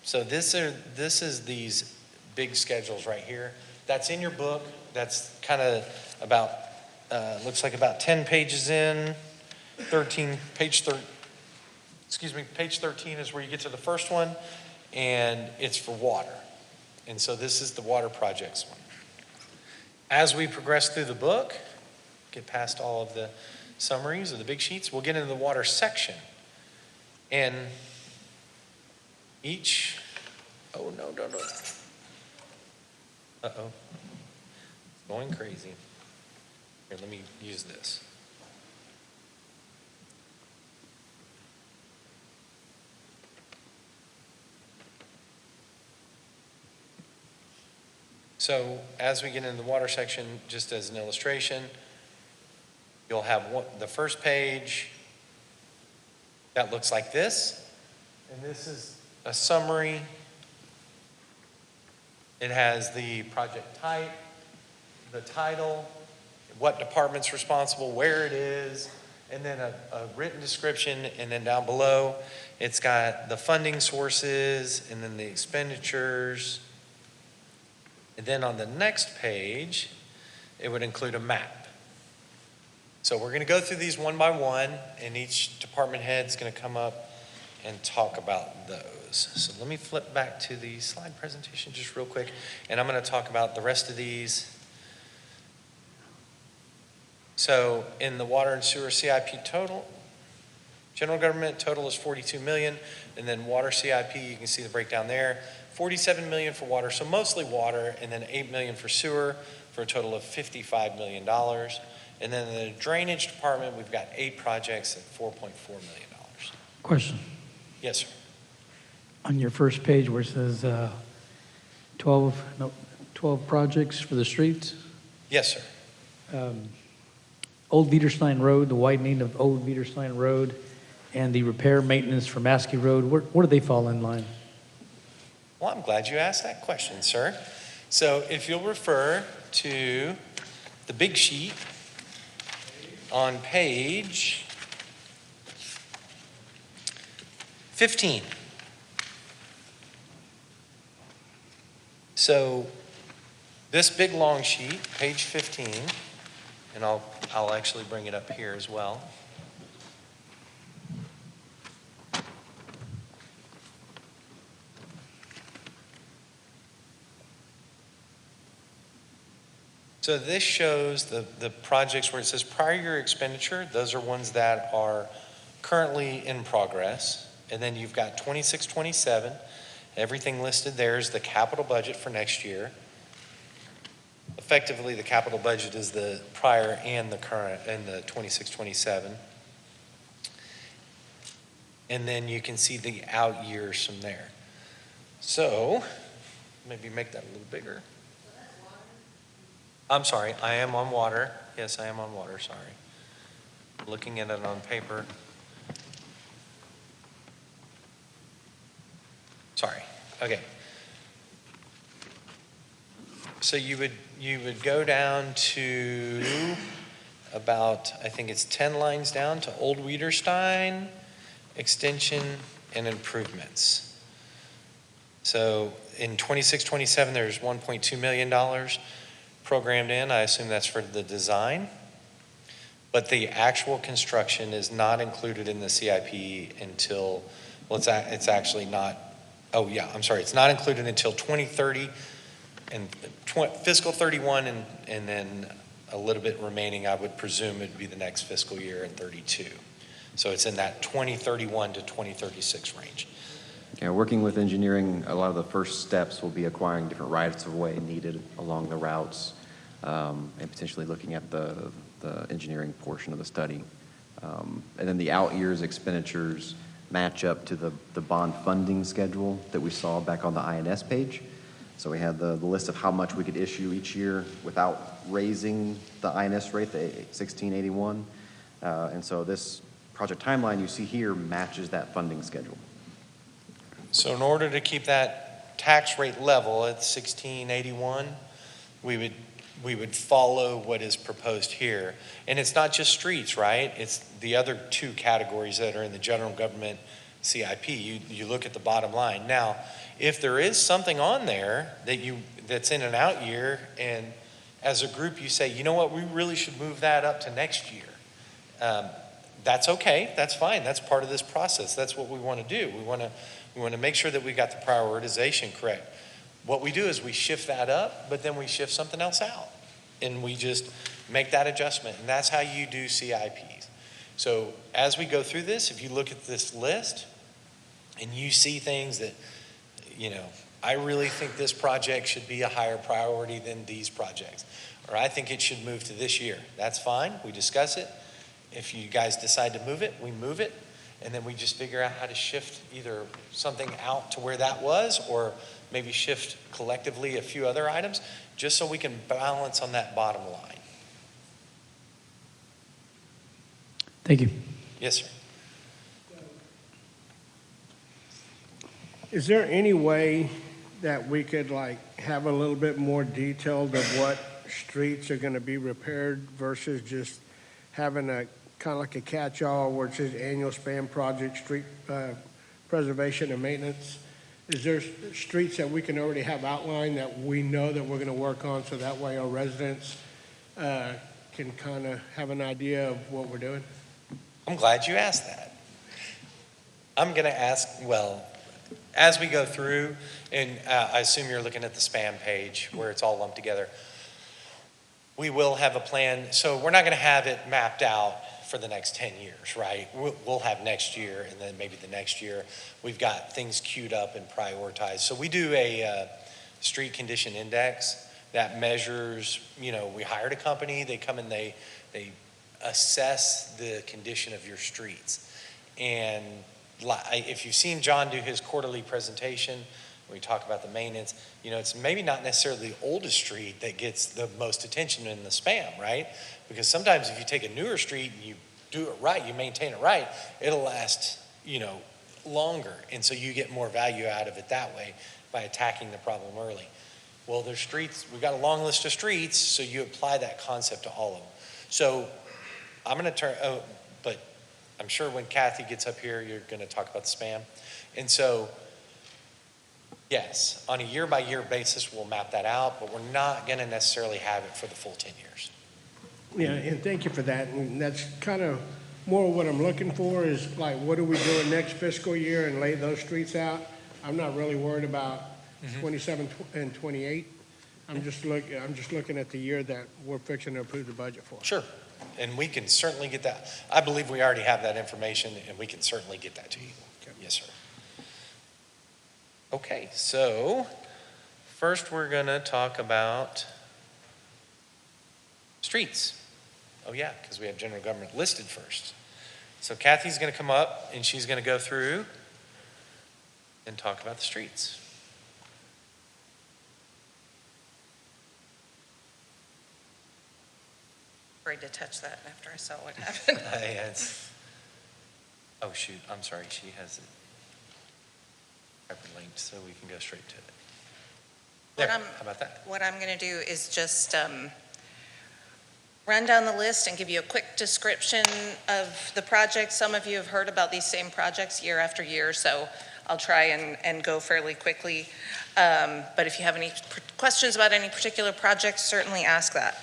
So this is these big schedules right here. That's in your book. That's kind of about, looks like about 10 pages in, page 13 is where you get to the first one, and it's for water. And so this is the water projects one. As we progress through the book, get past all of the summaries of the big sheets, we'll get into the water section. And each, oh, no. Uh-oh, going crazy. Here, let me use this. So as we get into the water section, just as an illustration, you'll have the first page that looks like this. And this is a summary. It has the project type, the title, what department's responsible, where it is, and then a written description. And then down below, it's got the funding sources and then the expenditures. And then on the next page, it would include a map. So we're going to go through these one by one, and each department head's going to come up and talk about those. So let me flip back to the slide presentation just real quick, and I'm going to talk about the rest of these. So in the water and sewer CIP total, general government total is 42 million, and then water CIP, you can see the breakdown there. 47 million for water, so mostly water, and then 8 million for sewer, for a total of $55 million. And then in the drainage department, we've got 8 projects at $4.4 million. Question. Yes, sir. On your first page where it says 12 projects for the streets, Yes, sir. Old Wiederstein Road, the widening of Old Wiederstein Road, and the repair maintenance for Maskey Road, where do they fall in line? Well, I'm glad you asked that question, sir. So if you'll refer to the big sheet on page 15. So this big long sheet, page 15, and I'll actually bring it up here as well. So this shows the projects where it says prior year expenditure. Those are ones that are currently in progress. And then you've got 26, 27. Everything listed there is the capital budget for next year. Effectively, the capital budget is the prior and the current and the 26, 27. And then you can see the out years from there. So maybe make that a little bigger. I'm sorry, I am on water. Yes, I am on water, sorry. Looking at it on paper. Sorry, okay. So you would go down to about, I think it's 10 lines down to Old Wiederstein, extension and improvements. So in 26, 27, there's $1.2 million programmed in. I assume that's for the design. But the actual construction is not included in the CIP until, well, it's actually not, oh yeah, I'm sorry, it's not included until 2030 and fiscal 31 and then a little bit remaining, I would presume it'd be the next fiscal year in 32. So it's in that 2031 to 2036 range. Yeah, working with engineering, a lot of the first steps will be acquiring different rights of way needed along the routes, and potentially looking at the engineering portion of the study. And then the out years expenditures match up to the bond funding schedule that we saw back on the INS page. So we had the list of how much we could issue each year without raising the INS rate, the 1681. And so this project timeline you see here matches that funding schedule. So in order to keep that tax rate level at 1681, we would follow what is proposed here. And it's not just streets, right? It's the other 2 categories that are in the general government CIP. You look at the bottom line. Now, if there is something on there that's in an out year, and as a group you say, you know what, we really should move that up to next year. That's okay, that's fine, that's part of this process. That's what we want to do. We want to make sure that we got the prioritization correct. What we do is we shift that up, but then we shift something else out. And we just make that adjustment. And that's how you do CIPs. So as we go through this, if you look at this list and you see things that, I really think this project should be a higher priority than these projects. or I think it should move to this year. That's fine, we discuss it. If you guys decide to move it, we move it, and then we just figure out how to shift either something out to where that was, or maybe shift collectively a few other items, just so we can balance on that bottom line. Thank you. Yes, sir. Is there any way that we could like have a little bit more detailed of what streets are gonna be repaired versus just having a, kind of like a catch-all where it says annual span project, street preservation and maintenance? Is there streets that we can already have outlined that we know that we're gonna work on, so that way our residents can kind of have an idea of what we're doing? I'm glad you asked that. I'm gonna ask, well, as we go through, and I assume you're looking at the SPAM page where it's all lumped together, we will have a plan. So we're not going to have it mapped out for the next 10 years, right? We'll have next year, and then maybe the next year. We've got things queued up and prioritized. So we do a street condition index that measures, we hired a company, they come and they assess the condition of your streets. And if you've seen John do his quarterly presentation, where we talk about the maintenance, it's maybe not necessarily the oldest street that gets the most attention in the SPAM, right? Because sometimes if you take a newer street and you do it right, you maintain it right, it'll last, longer. And so you get more value out of it that way by attacking the problem early. Well, there's streets, we've got a long list of streets, so you apply that concept to all of them. So I'm going to but I'm sure when Kathy gets up here, you're going to talk about the SPAM. And so, yes, on a year-by-year basis, we'll map that out, but we're not going to necessarily have it for the full 10 years. Yeah, and thank you for that. And that's kind of more what I'm looking for is like, what are we doing next fiscal year and lay those streets out? I'm not really worried about 27 and 28. I'm just looking at the year that we're fixing to approve the budget for. Sure. And we can certainly get that. I believe we already have that information, and we can certainly get that to you. Okay. Yes, sir. Okay, so first we're going to talk about streets. Oh, yeah, because we have general government listed first. So Kathy's going to come up, and she's going to go through and talk about the streets. Afraid to touch that after I saw what happened. Oh, shoot, I'm sorry, she has it hyperlinked, so we can go straight to it. There, how about that? What I'm going to do is just run down the list and give you a quick description of the project. Some of you have heard about these same projects year after year, so I'll try and go fairly quickly. But if you have any questions about any particular project, certainly ask that.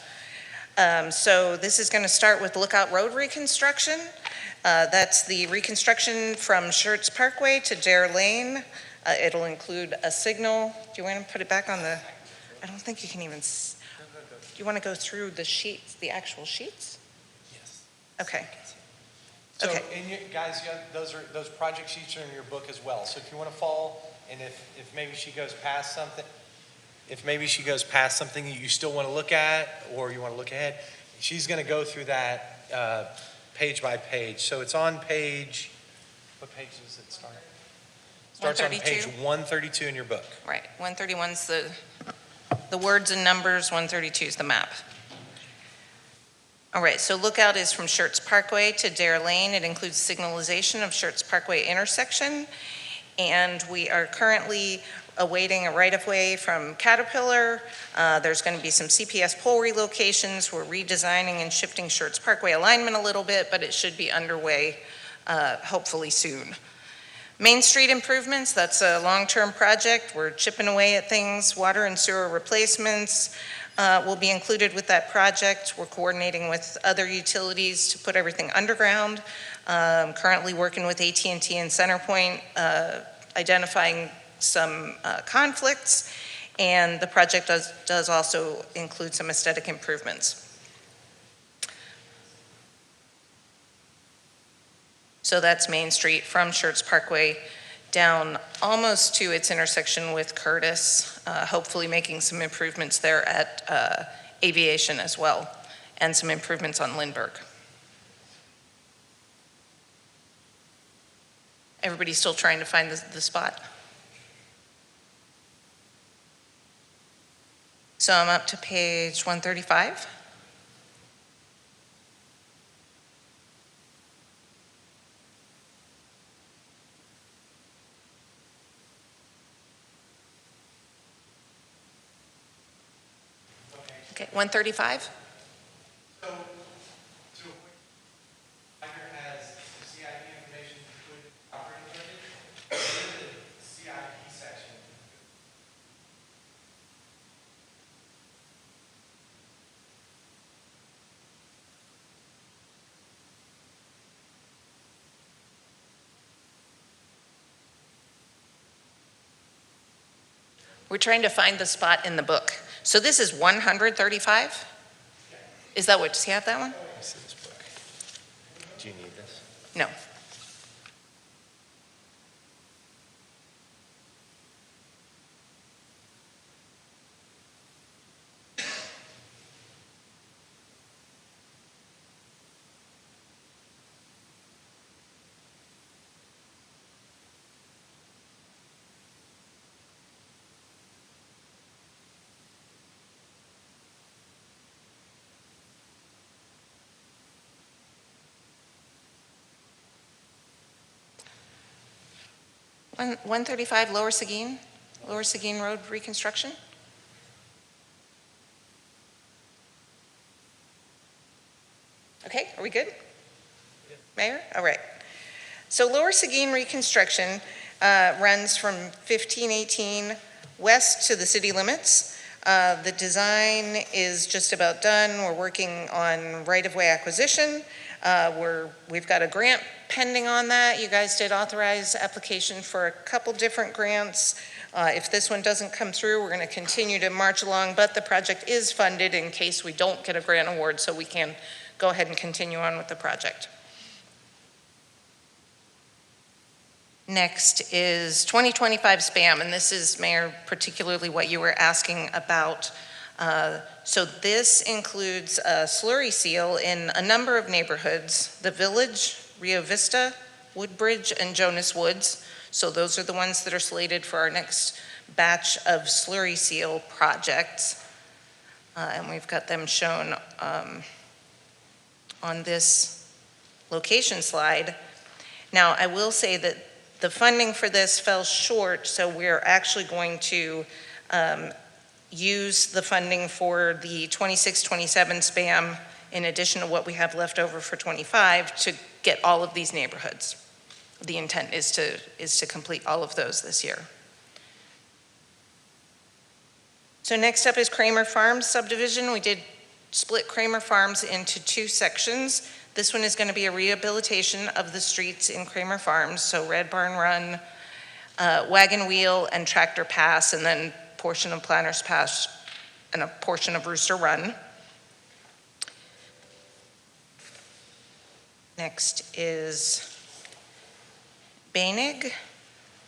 So this is going to start with Lookout Road reconstruction. That's the reconstruction from Schertz Parkway to Dare Lane. It'll include a signal. Do you want to put it back on the, I don't think you can even, do you want to go through the sheets, the actual sheets? Yes. Okay. So, Okay. and you, guys, those project sheets are in your book as well. So if you want to follow, and if maybe she goes past something, that you still want to look at, or you want to look ahead, she's going to go through that page by page. So it's on page, what page does it start? Starts on page 132 in your book. Right. 131's the words and numbers, 132 is the map. All right, so Lookout is from Schertz Parkway to Dare Lane. It includes signalization of Schertz Parkway intersection, and we are currently awaiting a right-of-way from Caterpillar. There's going to be some CPS pole relocations. We're redesigning and shifting Schertz Parkway alignment a little bit, but it should be underway hopefully soon. Main Street improvements, that's a long-term project. We're chipping away at things. Water and sewer replacements will be included with that project. We're coordinating with other utilities to put everything underground. Currently working with AT&T and CenterPoint, identifying some conflicts, and the project does also include some aesthetic improvements. So that's Main Street from Schertz Parkway down almost to its intersection with Curtis, hopefully making some improvements there at aviation as well, and some improvements on Lindbergh. Everybody still trying to find the spot? So I'm up to page 135. Okay, 135? We're trying to find the spot in the book. So this is 135? Is that what, does he have that one? This is this book. Do you need this? No. One- 135 Lower Seguin Road reconstruction? Okay, are we good? Mayor? All right. So Lower Seguin reconstruction runs from 1518 west to the city limits. The design is just about done. We're working on right-of-way acquisition. We've got a grant pending on that. You guys did authorize application for a couple different grants. If this one doesn't come through, we're going to continue to march along, but the project is funded in case we don't get a grant award, so we can go ahead and continue on with the project. Next is 2025 spam, and this is, Mayor, particularly what you were asking about. So this includes a slurry seal in a number of neighborhoods, the Village, Rio Vista, Woodbridge, and Jonas Woods. So those are the ones that are slated for our next batch of slurry seal projects. And we've got them shown on this location slide. Now, I will say that the funding for this fell short, so we're actually going to use the funding for the 26-27 spam in addition to what we have left over for 25 to get all of these neighborhoods. The intent is to complete all of those this year. So next up is Kramer Farms subdivision. We did split Kramer Farms into two sections. This one is going to be a rehabilitation of the streets in Kramer Farms, so Red Barn Run, Wagon Wheel, and Tractor Pass, and then portion of Planters Pass and a portion of Rooster Run. Next is Bainig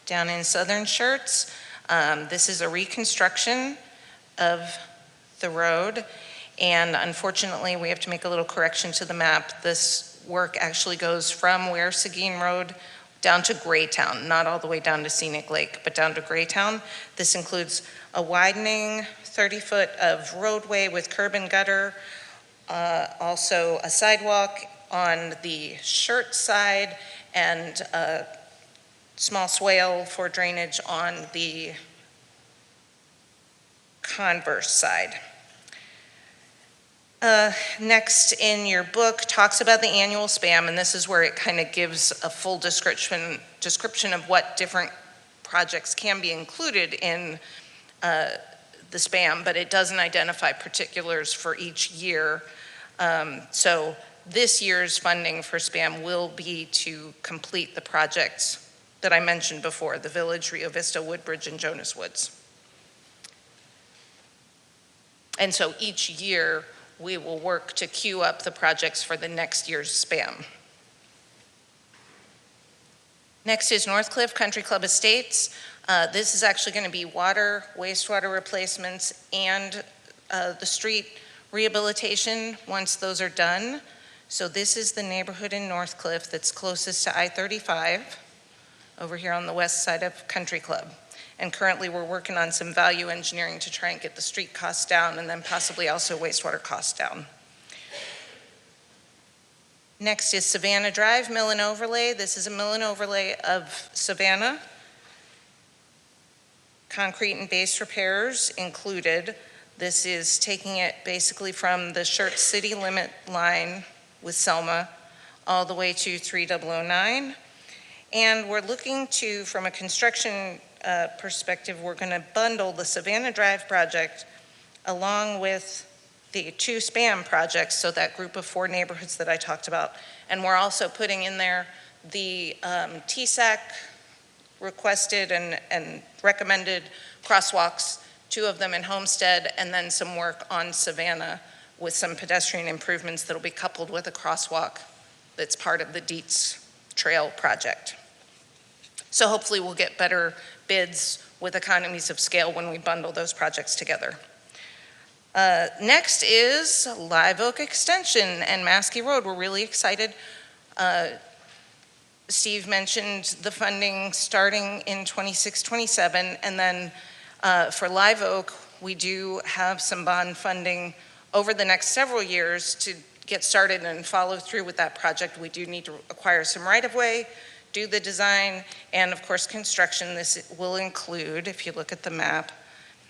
down in southern Schertz. This is a reconstruction of the road, and unfortunately we have to make a little correction to the map. This work actually goes from where Seguin Road down to Graytown, not all the way down to Scenic Lake, but down to Graytown. This includes a widening 30-foot of roadway with curb and gutter, also a sidewalk on the Schertz side, and a small swale for drainage on the Converse side. Next in your book talks about the annual spam, and this is where it kind of gives a full description of what different projects can be included in the spam, but it doesn't identify particulars for each year. So this year's funding for spam will be to complete the projects that I mentioned before, the Village, Rio Vista, Woodbridge, and Jonas Woods. And so each year, we will work to queue up the projects for the next year's spam. Next is Northcliffe Country Club Estates. This is actually going to be water, wastewater replacements, and the street rehabilitation once those are done. So this is the neighborhood in North Cliff that's closest to I-35, over here on the west side of Country Club. And currently, we're working on some value engineering to try and get the street costs down and then possibly also wastewater costs down. Next is Savannah Drive, mill and overlay. This is a mill and overlay of Savannah. Concrete and base repairs included. This is taking it basically from the Schertz city limit line with Selma all the way to 3009. And we're looking to, from a construction perspective, we're going to bundle the Savannah Drive project along with the 2 SPAM projects, so that group of 4 neighborhoods that I talked about. And we're also putting in there the TSAC requested and recommended crosswalks, 2 of them in Homestead, and then some work on Savannah with some pedestrian improvements that'll be coupled with a crosswalk that's part of the Dietz Trail project. So hopefully we'll get better bids with economies of scale when we bundle those projects together. Next is Live Oak Extension and Maskey Road. We're really excited. Steve mentioned the funding starting in 26-27, and then for Live Oak, we do have some bond funding over the next several years to get started and follow through with that project. We do need to acquire some right-of-way, do the design, and of course construction. This will include, if you look at the map,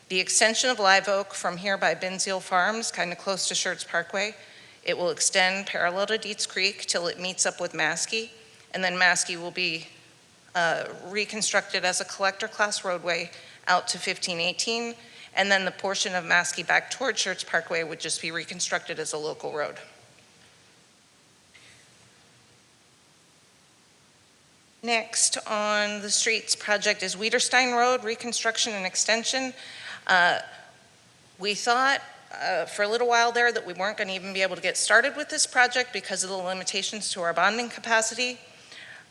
the extension of Live Oak from here by Benziel Farms, kind of close to Schertz Parkway. It will extend parallel to Dietz Creek till it meets up with Maskey, and then Maskey will be reconstructed as a collector class roadway out to 1518, and then the portion of Maskey back toward Schertz Parkway would just be reconstructed as a local road. Next on the streets project is Wiederstein Road, reconstruction and extension. We thought for a little while there that we weren't going to even be able to get started with this project because of the limitations to our bonding capacity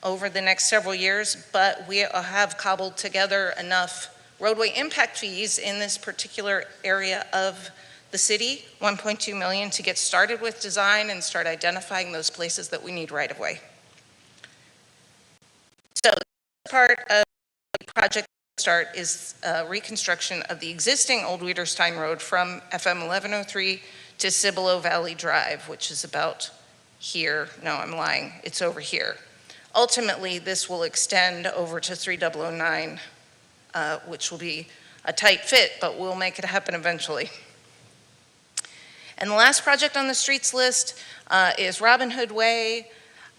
over the next several years, but we have cobbled together enough roadway impact fees in this particular area of the city, 1.2 million, to get started with design and start identifying those places that we need right of way. So part of the project start is reconstruction of the existing Old Wiederstein Road from FM 1103 to Cibolo Valley Drive, which is about here. No, I'm lying. It's over here. Ultimately, this will extend over to 3009, which will be a tight fit, but we'll make it happen eventually. And the last project on the streets list is Robin Hood Way.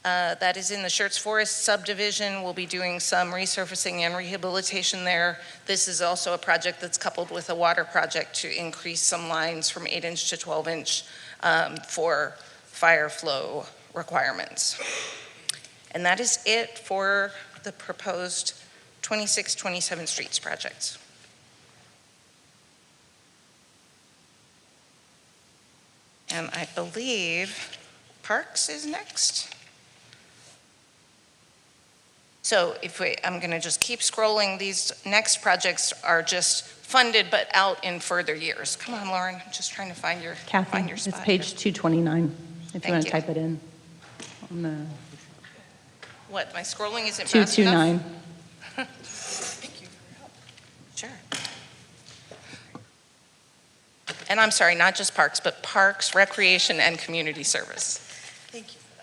That is in the Schertz Forest subdivision. We'll be doing some resurfacing and rehabilitation there. This is also a project that's coupled with a water project to increase some lines from 8-inch to 12-inch for fire flow requirements. And that is it for the proposed 26-27 streets projects. And I believe Parks is next. So I'm going to just keep scrolling. These next projects are just funded but out in further years. Come on, Lauren. I'm just trying to find your Kathy, spot. it's page 229, if you want to you. type it in. On the What, my scrolling isn't fast enough? 229. Thank you for your help. Sure. And I'm sorry, not just parks, but parks, recreation, and community service. Thank you for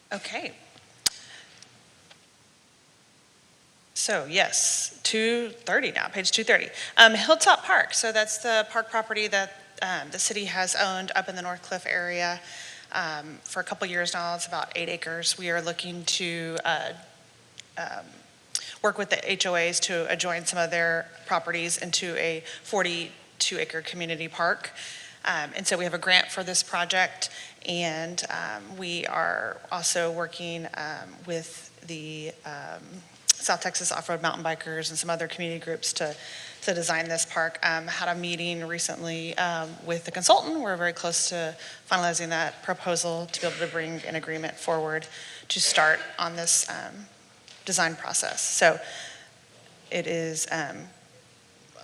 that. Okay. So yes, 230 now, page 230. Hilltop Park, so that's the park property that the city has owned up in the North Cliff area for a couple years now. It's about 8 acres. We are looking to work with the HOAs to adjoin some of their properties into a 42-acre community park. And so we have a grant for this project, and we are also working with the South Texas Off-Road Mountain Bikers and some other community groups to design this park. Had a meeting recently with the consultant. We're very close to finalizing that proposal to be able to bring an agreement forward to start on this design process. So it is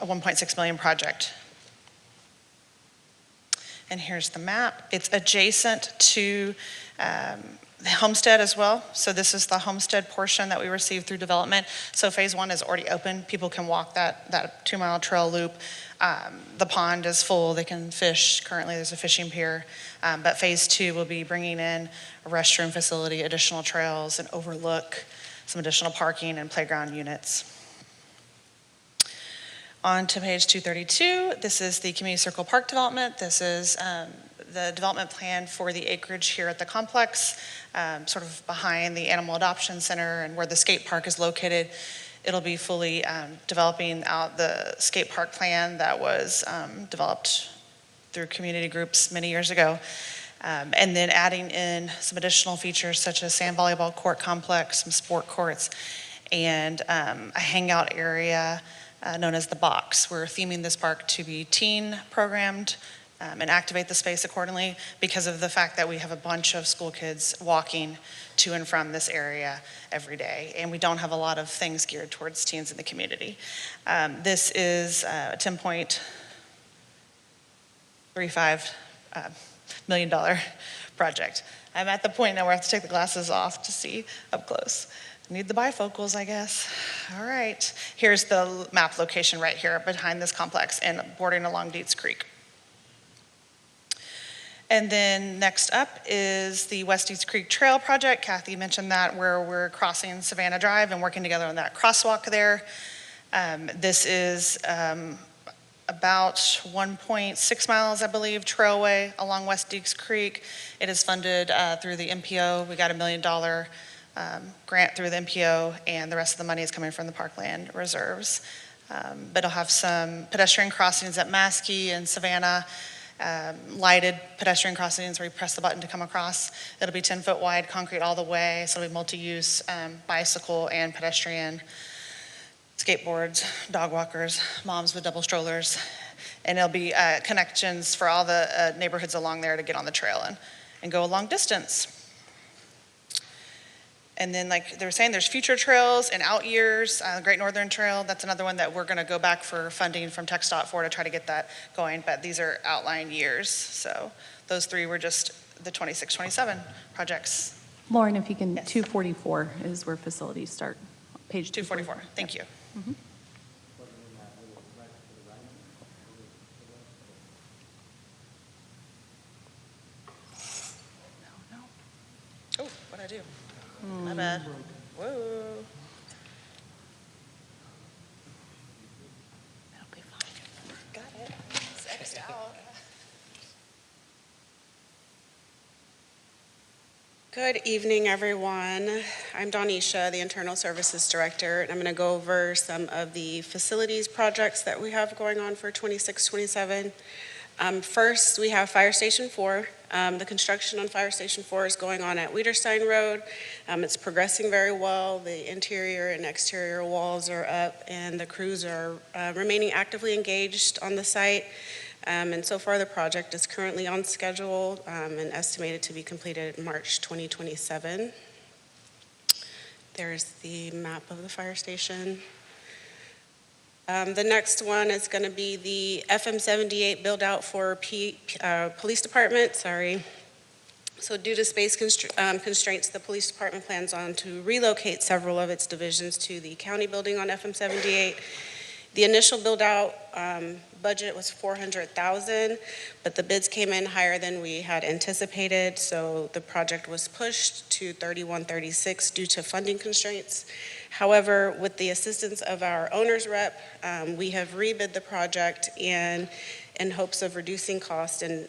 a 1.6 million project. And here's the map. It's adjacent to the Homestead as well. So this is the Homestead portion that we received through development. So phase 1 is already open. People can walk that 2-mile trail loop. The pond is full. They can fish. Currently, there's a fishing pier. But phase 2 will be bringing in a restroom facility, additional trails, an overlook, some additional parking and playground units. On to page 232, this is the Community Circle Park development. This is the development plan for the acreage here at the complex, sort of behind the Animal Adoption Center and where the skate park is located. It'll be fully developing out the skate park plan that was developed through community groups many years ago. And then adding in some additional features such as sand volleyball court complex, some sport courts, and a hangout area known as the Box. We're theming this park to be teen programmed and activate the space accordingly because of the fact that we have a bunch of school kids walking to and from this area every day, and we don't have a lot of things geared towards teens in the community. This is a $10.35 million project. I'm at the point now where I have to take the glasses off to see up close. Need the bifocals, I guess. All right. Here's the map location right here behind this complex and bordering along Dietz Creek. And then next up is the West Dietz Creek Trail project. Kathy mentioned that, where we're crossing Savannah Drive and working together on that crosswalk there. This is about 1.6 miles, I believe, trailway along West Dietz Creek. It is funded through the MPO. We got $1 million grant through the MPO, and the rest of the money is coming from the parkland reserves. But it'll have some pedestrian crossings at Maskey and Savannah, lighted pedestrian crossings where you press the button to come across. It'll be 10-foot wide, concrete all the way, so it'll be multi-use bicycle and pedestrian, skateboards, dog walkers, moms with double strollers, and there'll be connections for all the neighborhoods along there to get on the trail and go a long distance. And then, like they were saying, there's future trails and out years. Great Northern Trail, that's another one that we're going to go back for funding from TxDOT for to try to get that going. But these are outline years. So those three were just the 26, 27 projects. Lauren, if you can, Yes. 244 is where facilities start, page 244. Thank you. Mhm. Oh, what'd I do? My bad. Whoa. That'll be fine. Got it. It's X'd out. Good evening, everyone. I'm Donisha, the Internal Services Director, and I'm going to go over some of the facilities projects that we have going on for 26-27. First, we have Fire Station 4. The construction on Fire Station 4 is going on at Wiederstein Road. It's progressing very well. The interior and exterior walls are up, and the crews are remaining actively engaged on the site. And so far, the project is currently on schedule and estimated to be completed in March 2027. There's the map of the fire station. The next one is going to be the FM 78 build out for police department. So due to space constraints, the police department plans on to relocate several of its divisions to the county building on FM 78. The initial build out budget was $400,000, but the bids came in higher than we had anticipated, so the project was pushed to $3136 due to funding constraints. However, with the assistance of our owner's rep, we have rebid the project in hopes of reducing cost, and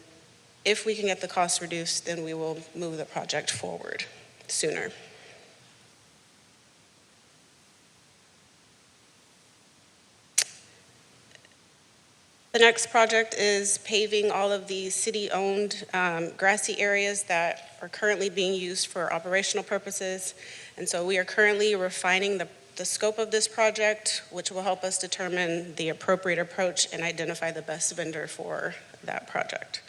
if we can get the cost reduced, then we will move the project forward sooner. The next project is paving all of the city-owned grassy areas that are currently being used for operational purposes. And so we are currently refining the scope of this project, which will help us determine the appropriate approach and identify the best vendor for that project.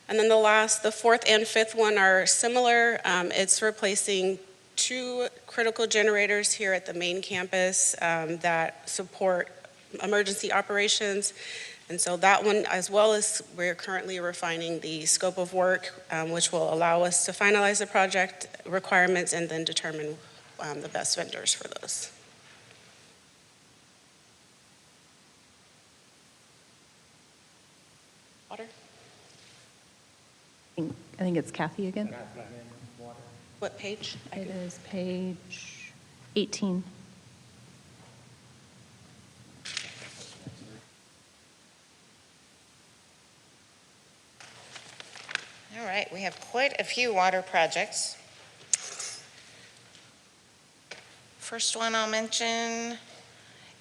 And then the fourth and fifth one are similar. It's replacing 2 critical generators here at the main campus that support emergency operations. And so that one, as well as we're currently refining the scope of work, which will allow us to finalize the project requirements and then determine the best vendors for those. Water? I think it's Kathy again. What page? It is page 18. All right, we have quite a few water projects. First one I'll mention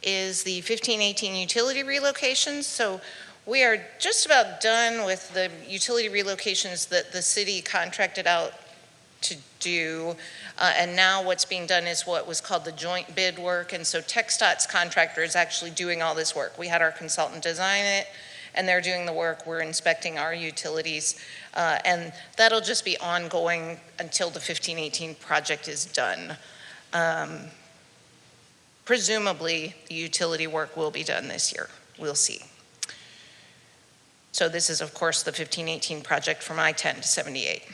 is the 15-18 utility relocations. So we are just about done with the utility relocations that the city contracted out to do. And now what's being done is what was called the joint bid work. And so TxDOT's contractor is actually doing all this work. We had our consultant design it, and they're doing the work. We're inspecting our utilities. And that'll just be ongoing until the 15-18 project is done. Presumably, the utility work will be done this year. We'll see. So this is, of course, the 15-18 project from I-10 to 78.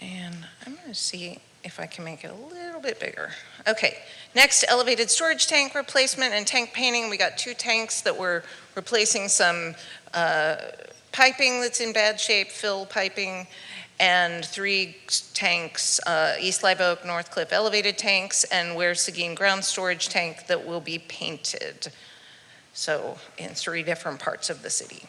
And I'm going to see if I can make it a little bit bigger. Okay, next, elevated storage tank replacement and tank painting. We got 2 tanks that we're replacing some piping that's in bad shape, fill piping, and 3 tanks, East Live Oak, North Cliff elevated tanks, and Ware Seguin ground storage tank that will be painted. So in 3 different parts of the city.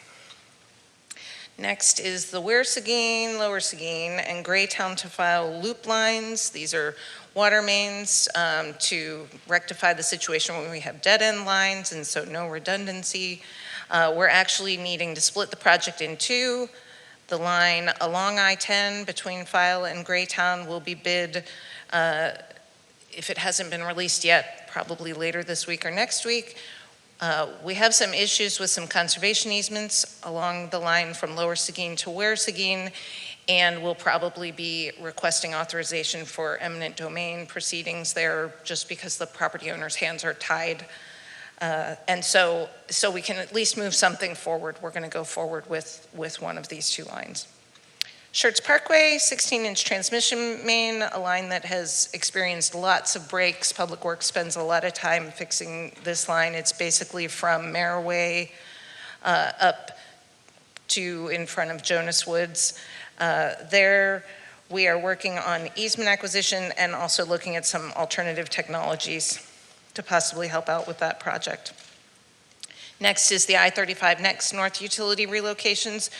Next is the Ware Seguin, Lower Seguin, and Graytown to File loop lines. These are water mains to rectify the situation when we have dead end lines, and so no redundancy. We're actually needing to split the project in 2. The line along I-10 between File and Graytown will be bid, if it hasn't been released yet, probably later this week or next week. We have some issues with some conservation easements along the line from Lower Seguin to Ware Seguin, and we'll probably be requesting authorization for eminent domain proceedings there just because the property owner's hands are tied. And so we can at least move something forward. We're going to go forward with one of these 2 lines. Schertz Parkway, 16-inch transmission main, a line that has experienced lots of breaks. Public Works spends a lot of time fixing this line. It's basically from Maraway up to in front of Jonas Woods. There we are working on easement acquisition and also looking at some alternative technologies to possibly help out with that project. Next is the I-35 Next North utility relocations.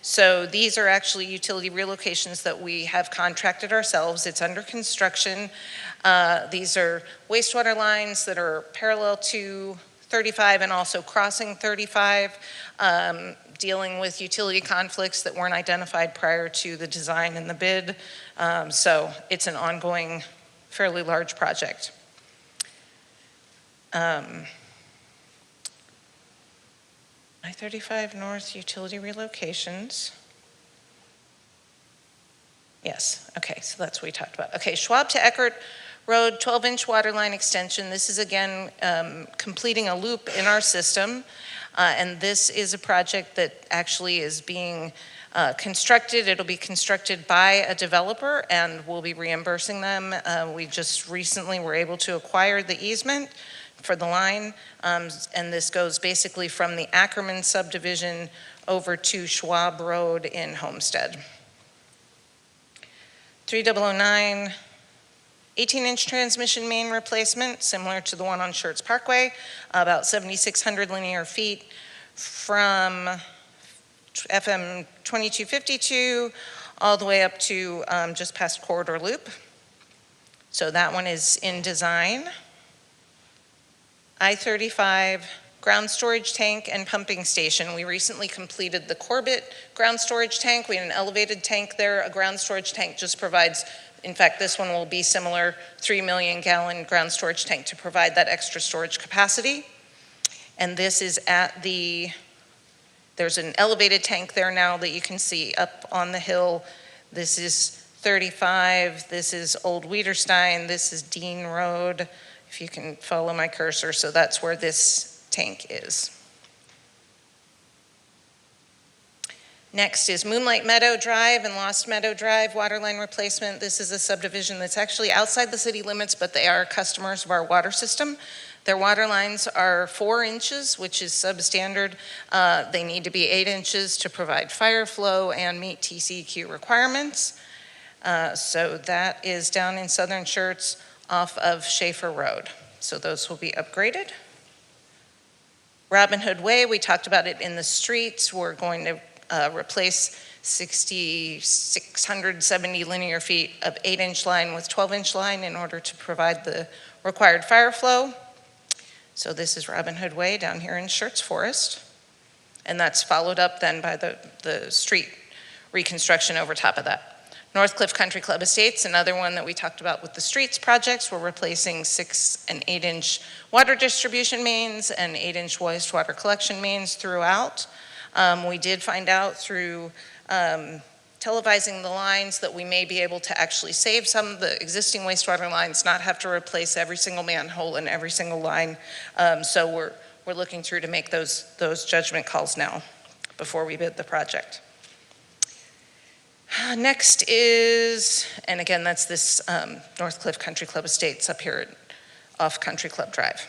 So these are actually utility relocations that we have contracted ourselves. It's under construction. These are wastewater lines that are parallel to 35 and also crossing 35, dealing with utility conflicts that weren't identified prior to the design and the bid. So it's an ongoing, fairly large project. I-35 North utility relocations. Yes, okay, so that's what we talked about. Okay, Schwab to Eckert Road, 12-inch water line extension. This is again completing a loop in our system. And this is a project that actually is being constructed. It'll be constructed by a developer and we'll be reimbursing them. We just recently were able to acquire the easement for the line, and this goes basically from the Ackerman subdivision over to Schwab Road in Homestead. 3009, 18-inch transmission main replacement, similar to the one on Schertz Parkway, about 7,600 linear feet from FM 2252 all the way up to just past Corridor Loop. So that one is in design. I-35 ground storage tank and pumping station. We recently completed the Corbett ground storage tank. We had an elevated tank there. A ground storage tank just provides, in fact, this one will be similar, 3 million gallon ground storage tank to provide that extra storage capacity. And this is at there's an elevated tank there now that you can see up on the hill. This is I-35, this is Old Weiderstein, this is Dean Road, if you can follow my cursor, so that's where this tank is. Next is Moonlight Meadow Drive and Lost Meadow Drive water line replacement. This is a subdivision that's actually outside the city limits, but they are customers of our water system. Their water lines are 4 inches, which is substandard. They need to be 8 inches to provide fire flow and meet TCEQ requirements. So that is down in Southern Schertz off of Schaefer Road. So those will be upgraded. Robin Hood Way, we talked about it in the streets. We're going to replace 670 linear feet of 8-inch line with 12-inch line in order to provide the required fire flow. So this is Robin Hood Way down here in Schertz Forest. And that's followed up then by the street reconstruction over top of that. Northcliffe Country Club Estates, another one that we talked about with the streets projects. We're replacing 6 and 8-inch water distribution mains and 8-inch wastewater collection mains throughout. We did find out through televising the lines that we may be able to actually save some of the existing wastewater lines, not have to replace every single manhole and every single line. So we're looking through to make those judgment calls now before we bid the project. Next is, and again, that's this Northcliffe Country Club Estates up here off Country Club Drive.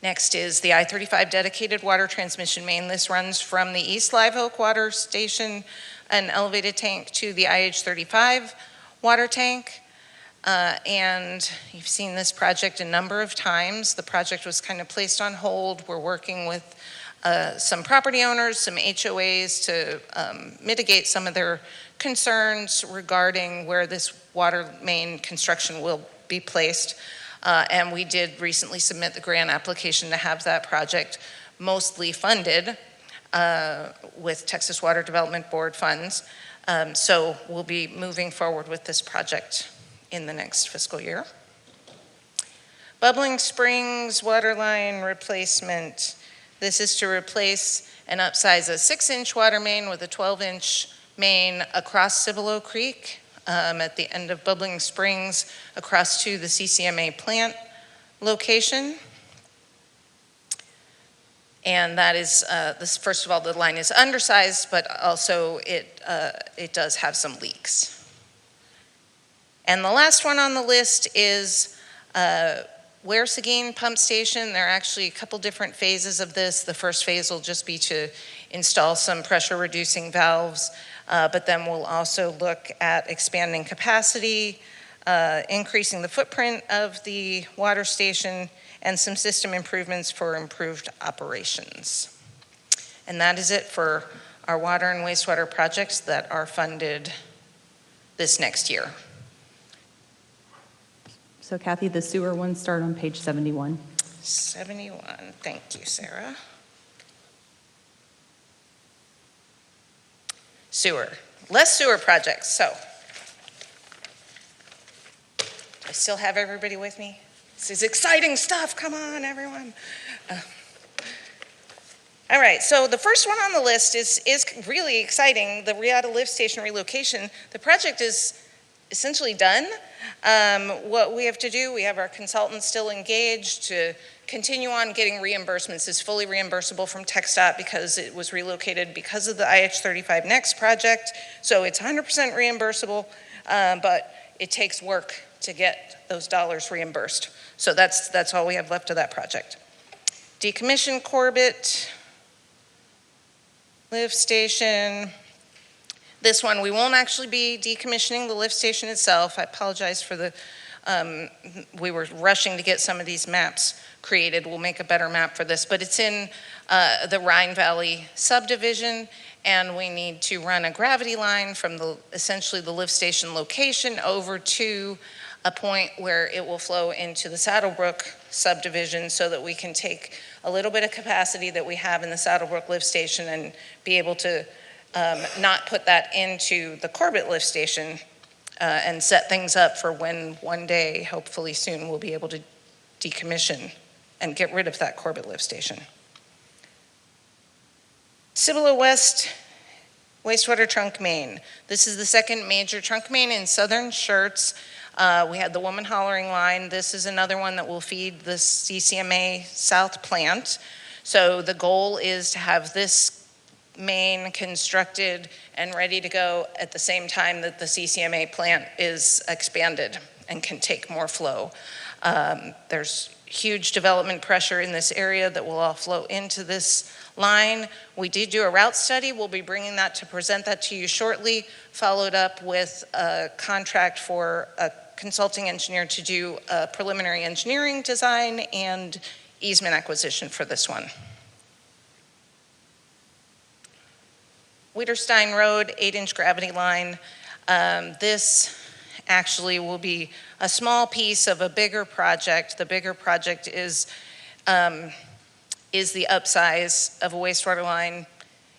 Next is the I-35 dedicated water transmission main. This runs from the East Live Oak Water Station, an elevated tank, to the IH-35 water tank. And you've seen this project a number of times. The project was kind of placed on hold. We're working with some property owners, some HOAs to mitigate some of their concerns regarding where this water main construction will be placed. And we did recently submit the grant application to have that project mostly funded with Texas Water Development Board funds. So we'll be moving forward with this project in the next fiscal year. Bubbling Springs water line replacement. This is to replace and upsize a 6-inch water main with a 12-inch main across Cibolo Creek at the end of Bubbling Springs across to the CCMA plant location. And that is, this, first of all, the line is undersized, but also it does have some leaks. And the last one on the list is Ware Seguin Pump Station. There are actually a couple different phases of this. The first phase will just be to install some pressure reducing valves, but then we'll also look at expanding capacity, increasing the footprint of the water station, and some system improvements for improved operations. And that is it for our water and wastewater projects that are funded this next year. So Kathy, the sewer ones start on page 71. 71, thank you, Sarah. Sewer, less sewer projects, so. Do I still have everybody with me? This is exciting stuff, come on, everyone. All right, so the first one on the list is really exciting, the Riata Lift Station relocation. The project is essentially done. What we have to do, we have our consultants still engaged to continue on getting reimbursements. It's fully reimbursable from TxDOT because it was relocated because of the IH-35 Next project. So it's 100% reimbursable, but it takes work to get those dollars reimbursed. So that's all we have left of that project. Decommission Corbett lift station. This one, we won't actually be decommissioning the lift station itself. I apologize for the, we were rushing to get some of these maps created. We'll make a better map for this, but it's in the Rhine Valley subdivision, and we need to run a gravity line from essentially the lift station location over to a point where it will flow into the Saddlebrook subdivision so that we can take a little bit of capacity that we have in the Saddlebrook lift station and be able to not put that into the Corbett lift station and set things up for when one day, hopefully soon, we'll be able to decommission and get rid of that Corbett lift station. Cibolo West wastewater trunk main. This is the second major trunk main in southern Schertz. We had the Woman Hollering line. This is another one that will feed the CCMA South plant. So the goal is to have this main constructed and ready to go at the same time that the CCMA plant is expanded and can take more flow. There's huge development pressure in this area that will all flow into this line. We did do a route study. We'll be bringing that to present that to you shortly, followed up with a contract for a consulting engineer to do a preliminary engineering design and easement acquisition for this one. Wiederstein Road, 8-inch gravity line. This actually will be a small piece of a bigger project. The bigger project is the upsize of a wastewater line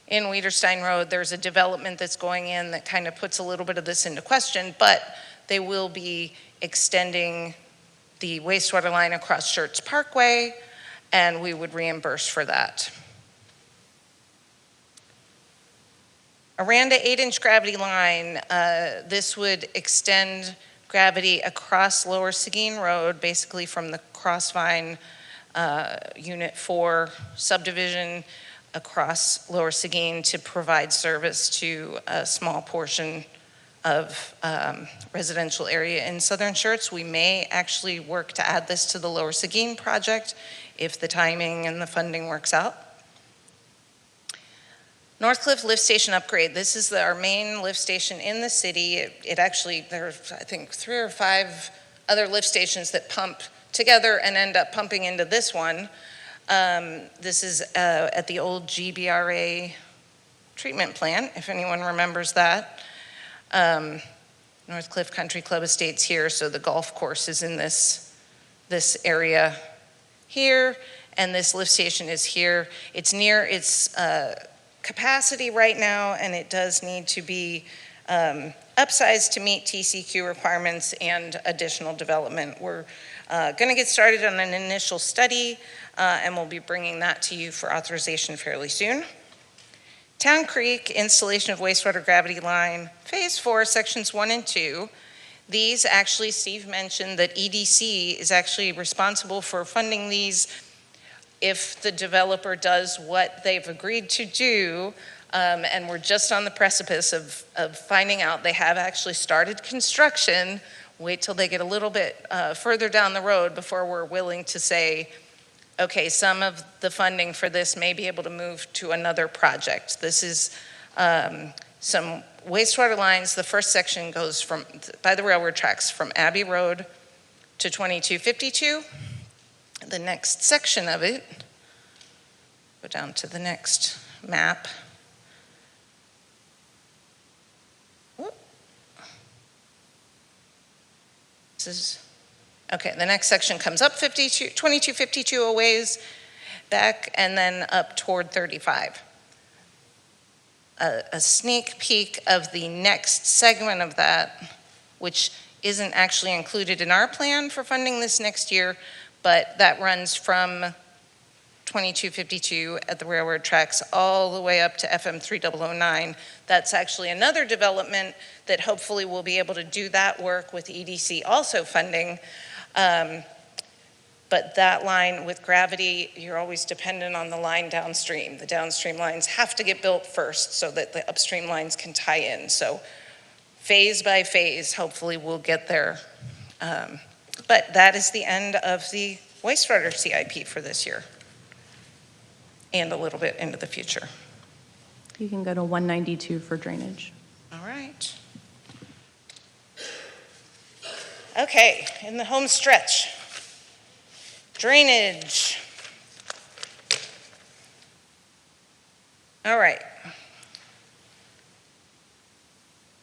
in Wiederstein Road. There's a development that's going in that kind of puts a little bit of this into question, but they will be extending the wastewater line across Schertz Parkway, and we would reimburse for that. Aranda 8-inch gravity line, this would extend gravity across Lower Seguin Road, basically from the Crossvine Unit 4 subdivision across Lower Seguin to provide service to a small portion of residential area in southern Schertz. We may actually work to add this to the Lower Seguin project if the timing and the funding works out. Northcliffe Lift Station upgrade. This is our main lift station in the city. It actually, there's I think 3 or 5 other lift stations that pump together and end up pumping into this one. This is at the old GBRA treatment plant, if anyone remembers that. Northcliffe Country Club Estates here, so the golf course is in this area here, and this lift station is here. It's near its capacity right now, and it does need to be upsized to meet TCQ requirements and additional development. We're going to get started on an initial study, and we'll be bringing that to you for authorization fairly soon. Town Creek installation of wastewater gravity line, phase 4, sections 1 and 2. These actually, Steve mentioned that EDC is actually responsible for funding these if the developer does what they've agreed to do, and we're just on the precipice of finding out they have actually started construction. Wait till they get a little bit further down the road before we're willing to say, okay, some of the funding for this may be able to move to another project. This is some wastewater lines. The first section goes by the railroad tracks from Abbey Road to 2252. The next section of it, go down to the next map. This is, okay, the next section comes up 2252 a ways back and then up toward 35. A sneak peek of the next segment of that, which isn't actually included in our plan for funding this next year, but that runs from 2252 at the railroad tracks all the way up to FM 3009. That's actually another development that hopefully we'll be able to do that work with EDC also funding. But that line with gravity, you're always dependent on the line downstream. The downstream lines have to get built first so that the upstream lines can tie in. So phase by phase, hopefully we'll get there. But that is the end of the wastewater CIP for this year and a little bit into the future. You can go to 192 for drainage. All right. Okay, in the home stretch. Drainage. All right.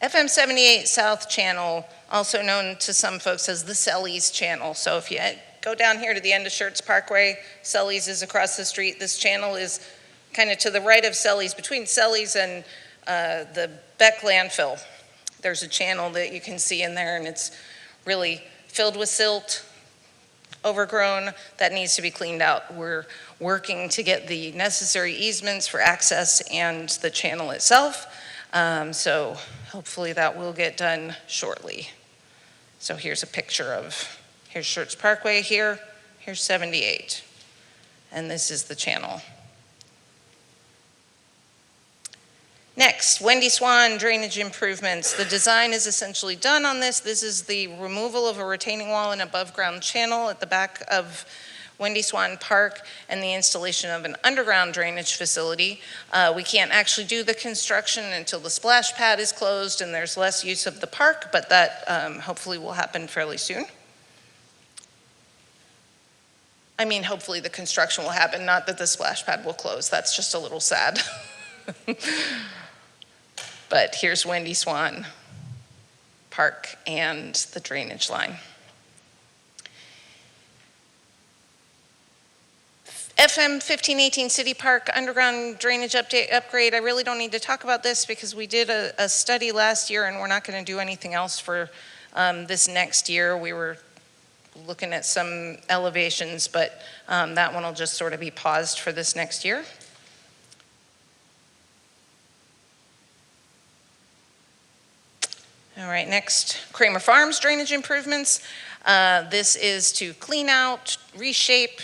FM 78 South Channel, also known to some folks as the Sellies Channel. So if you go down here to the end of Schertz Parkway, Sellies is across the street. This channel is kind of to the right of Sellies, between Sellies and the Beck landfill. There's a channel that you can see in there, and it's really filled with silt, overgrown, that needs to be cleaned out. We're working to get the necessary easements for access and the channel itself. So hopefully that will get done shortly. So here's a picture of, here's Schertz Parkway here, here's 78, and this is the channel. Next, Wendy Swan drainage improvements. The design is essentially done on this. This is the removal of a retaining wall and above ground channel at the back of Wendy Swan Park and the installation of an underground drainage facility. We can't actually do the construction until the splash pad is closed and there's less use of the park, but that hopefully will happen fairly soon. I mean, hopefully the construction will happen, not that the splash pad will close. That's just a little sad. But here's Wendy Swan Park and the drainage line. FM 1518 City Park underground drainage upgrade. I really don't need to talk about this because we did a study last year and we're not going to do anything else for this next year. We were looking at some elevations, but that one will just sort of be paused for this next year. All right, next, Kramer Farms drainage improvements. This is to clean out, reshape,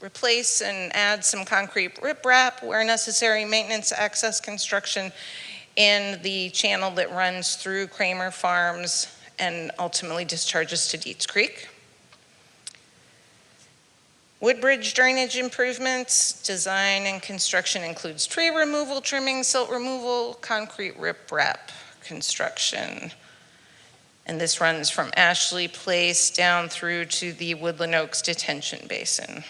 replace and add some concrete riprap where necessary, maintenance, access, construction in the channel that runs through Kramer Farms and ultimately discharges to Dietz Creek. Woodbridge drainage improvements, design and construction includes tree removal, trimming, silt removal, concrete riprap construction. And this runs from Ashley Place down through to the Woodland Oaks Detention Basin.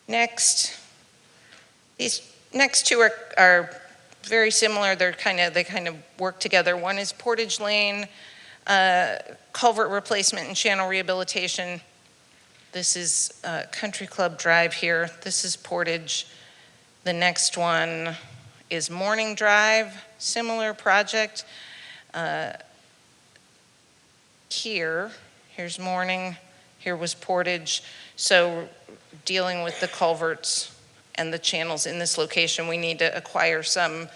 Next, these next two are very similar. They kind of work together. One is Portage Lane, culvert replacement and channel rehabilitation. This is Country Club Drive here. This is Portage. The next one is Morning Drive, similar project. Here's Morning, here was Portage. So dealing with the culverts and the channels in this location, we need to acquire some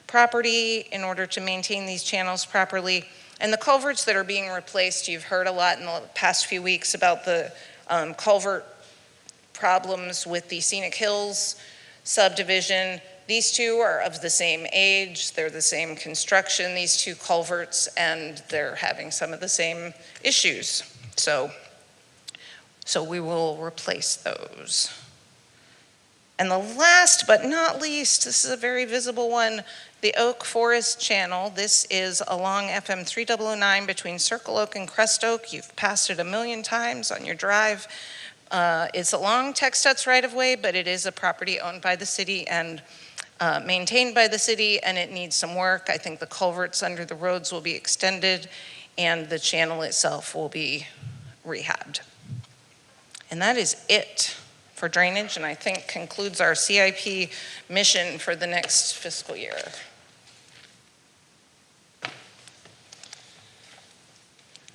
property in order to maintain these channels properly. And the culverts that are being replaced, you've heard a lot in the past few weeks about the culvert problems with the Scenic Hills subdivision. These two are of the same age, they're the same construction, these two culverts, and they're having some of the same issues. So we will replace those. And the last but not least, this is a very visible one, the Oak Forest Channel. This is along FM 3009 between Circle Oak and Crest Oak. You've passed it a million times on your drive. It's along TxDOT's right-of-way, but it is a property owned by the city and maintained by the city, and it needs some work. I think the culverts under the roads will be extended, and the channel itself will be rehabbed. And that is it for drainage, and I think concludes our CIP mission for the next fiscal year.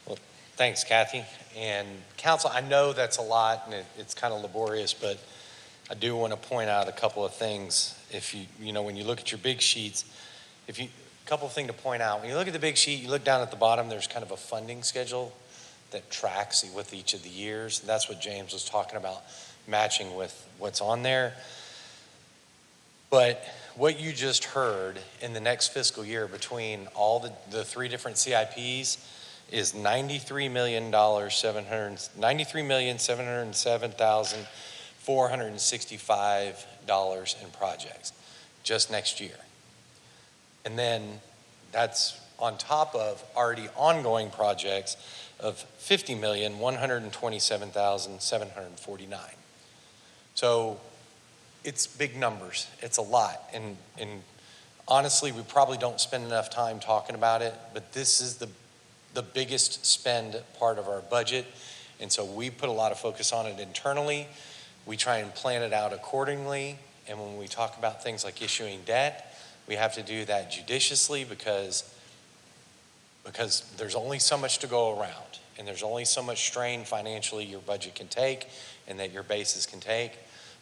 Well, thanks, Kathy. And council, I know that's a lot and it's kind of laborious, but I do want to point out a couple of things. If you know, when you look at your big sheets, a couple of things to point out. When you look at the big sheet, you look down at the bottom, there's kind of a funding schedule that tracks with each of the years. And that's what James was talking about, matching with what's on there. But what you just heard in the next fiscal year between all the three different CIPs is $93,707,465 in projects just next year. And then that's on top of already ongoing projects of $50,127,749. So it's big numbers. It's a lot. And honestly, we probably don't spend enough time talking about it, but this is the biggest spend part of our budget. And so we put a lot of focus on it internally. We try and plan it out accordingly. And when we talk about things like issuing debt, we have to do that judiciously because there's only so much to go around and there's only so much strain financially your budget can take and that your bases can take.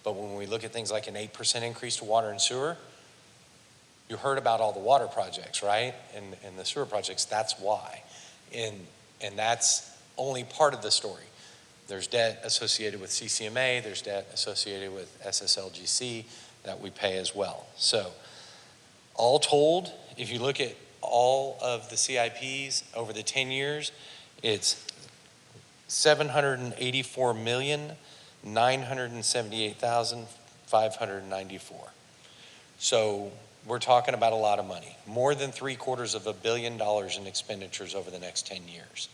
But when we look at things like an 8% increase to water and sewer, you heard about all the water projects, right? And the sewer projects, that's why. And that's only part of the story. There's debt associated with CCMA, there's debt associated with SSLGC that we pay as well. So all told, if you look at all of the CIPs over the 10 years, it's $784,978,594. So we're talking about a lot of money, more than $750 million in expenditures over the next 10 years.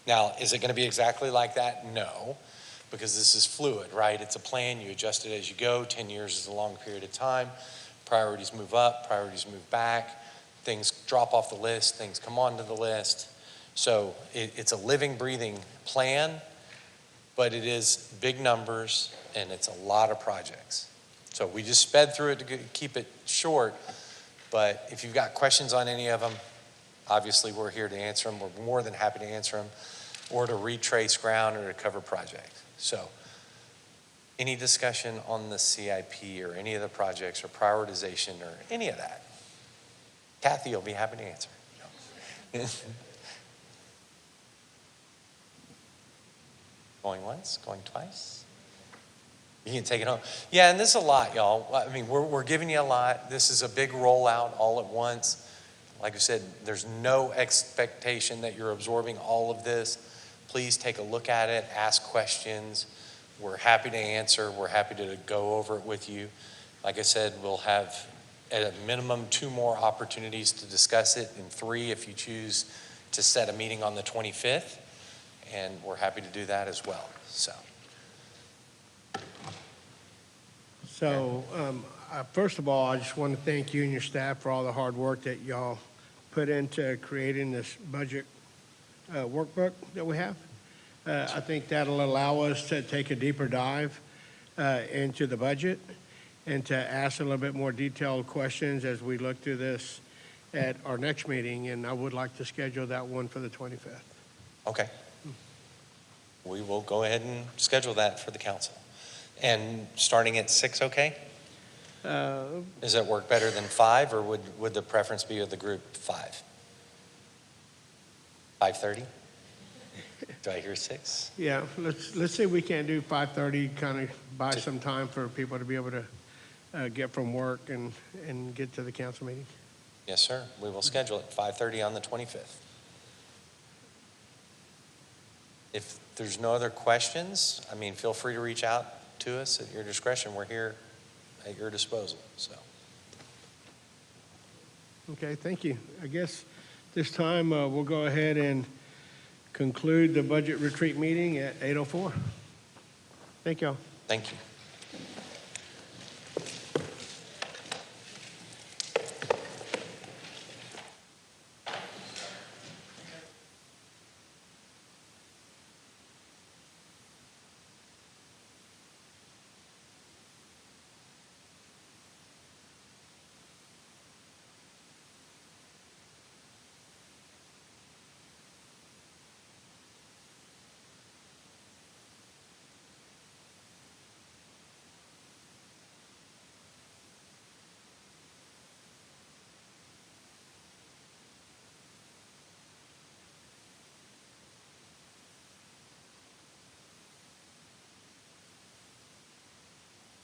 Now, is it going to be exactly like that? No, because this is fluid, right? It's a plan, you adjust it as you go. 10 years is a long period of time. Priorities move up, priorities move back, things drop off the list, things come onto the list. So it's a living, breathing plan, but it is big numbers and it's a lot of projects. So we just sped through it to keep it short, but if you've got questions on any of them, obviously we're here to answer them. We're more than happy to answer them, or to retrace ground or to cover projects. So any discussion on the CIP or any of the projects or prioritization or any of that? Kathy will be happy to answer. No. Going once, going twice. You can take it home. Yeah, and this is a lot, y'all. I mean, we're giving you a lot. This is a big rollout all at once. Like I said, there's no expectation that you're absorbing all of this. Please take a look at it, ask questions. We're happy to answer. We're happy to go over it with you. Like I said, we'll have at a minimum 2 more opportunities to discuss it, and 3 if you choose to set a meeting on the 25th. And we're happy to do that as well. So, first of all, I just want to thank you and your staff for all the hard work that y'all put into creating this budget workbook that we have. I think that'll allow us to take a deeper dive into the budget and to ask a little bit more detailed questions as we look through this at our next meeting, and I would like to schedule that one for the 25th. Okay. We will go ahead and schedule that for the council. And starting at 6, okay? Does that work better than 5, or would the preference be of the group 5? 5:30? Do I hear 6? Yeah, let's say we can't do 5:30, kind of buy some time for people to be able to get from work and get to the council meeting. Yes, sir. We will schedule it 5:30 on the 25th. If there's no other questions, I mean, feel free to reach out to us at your discretion. We're here at your disposal. So. Okay, thank you. I guess this time we'll go ahead and conclude the budget retreat meeting at 8:04. Thank y'all. Thank you.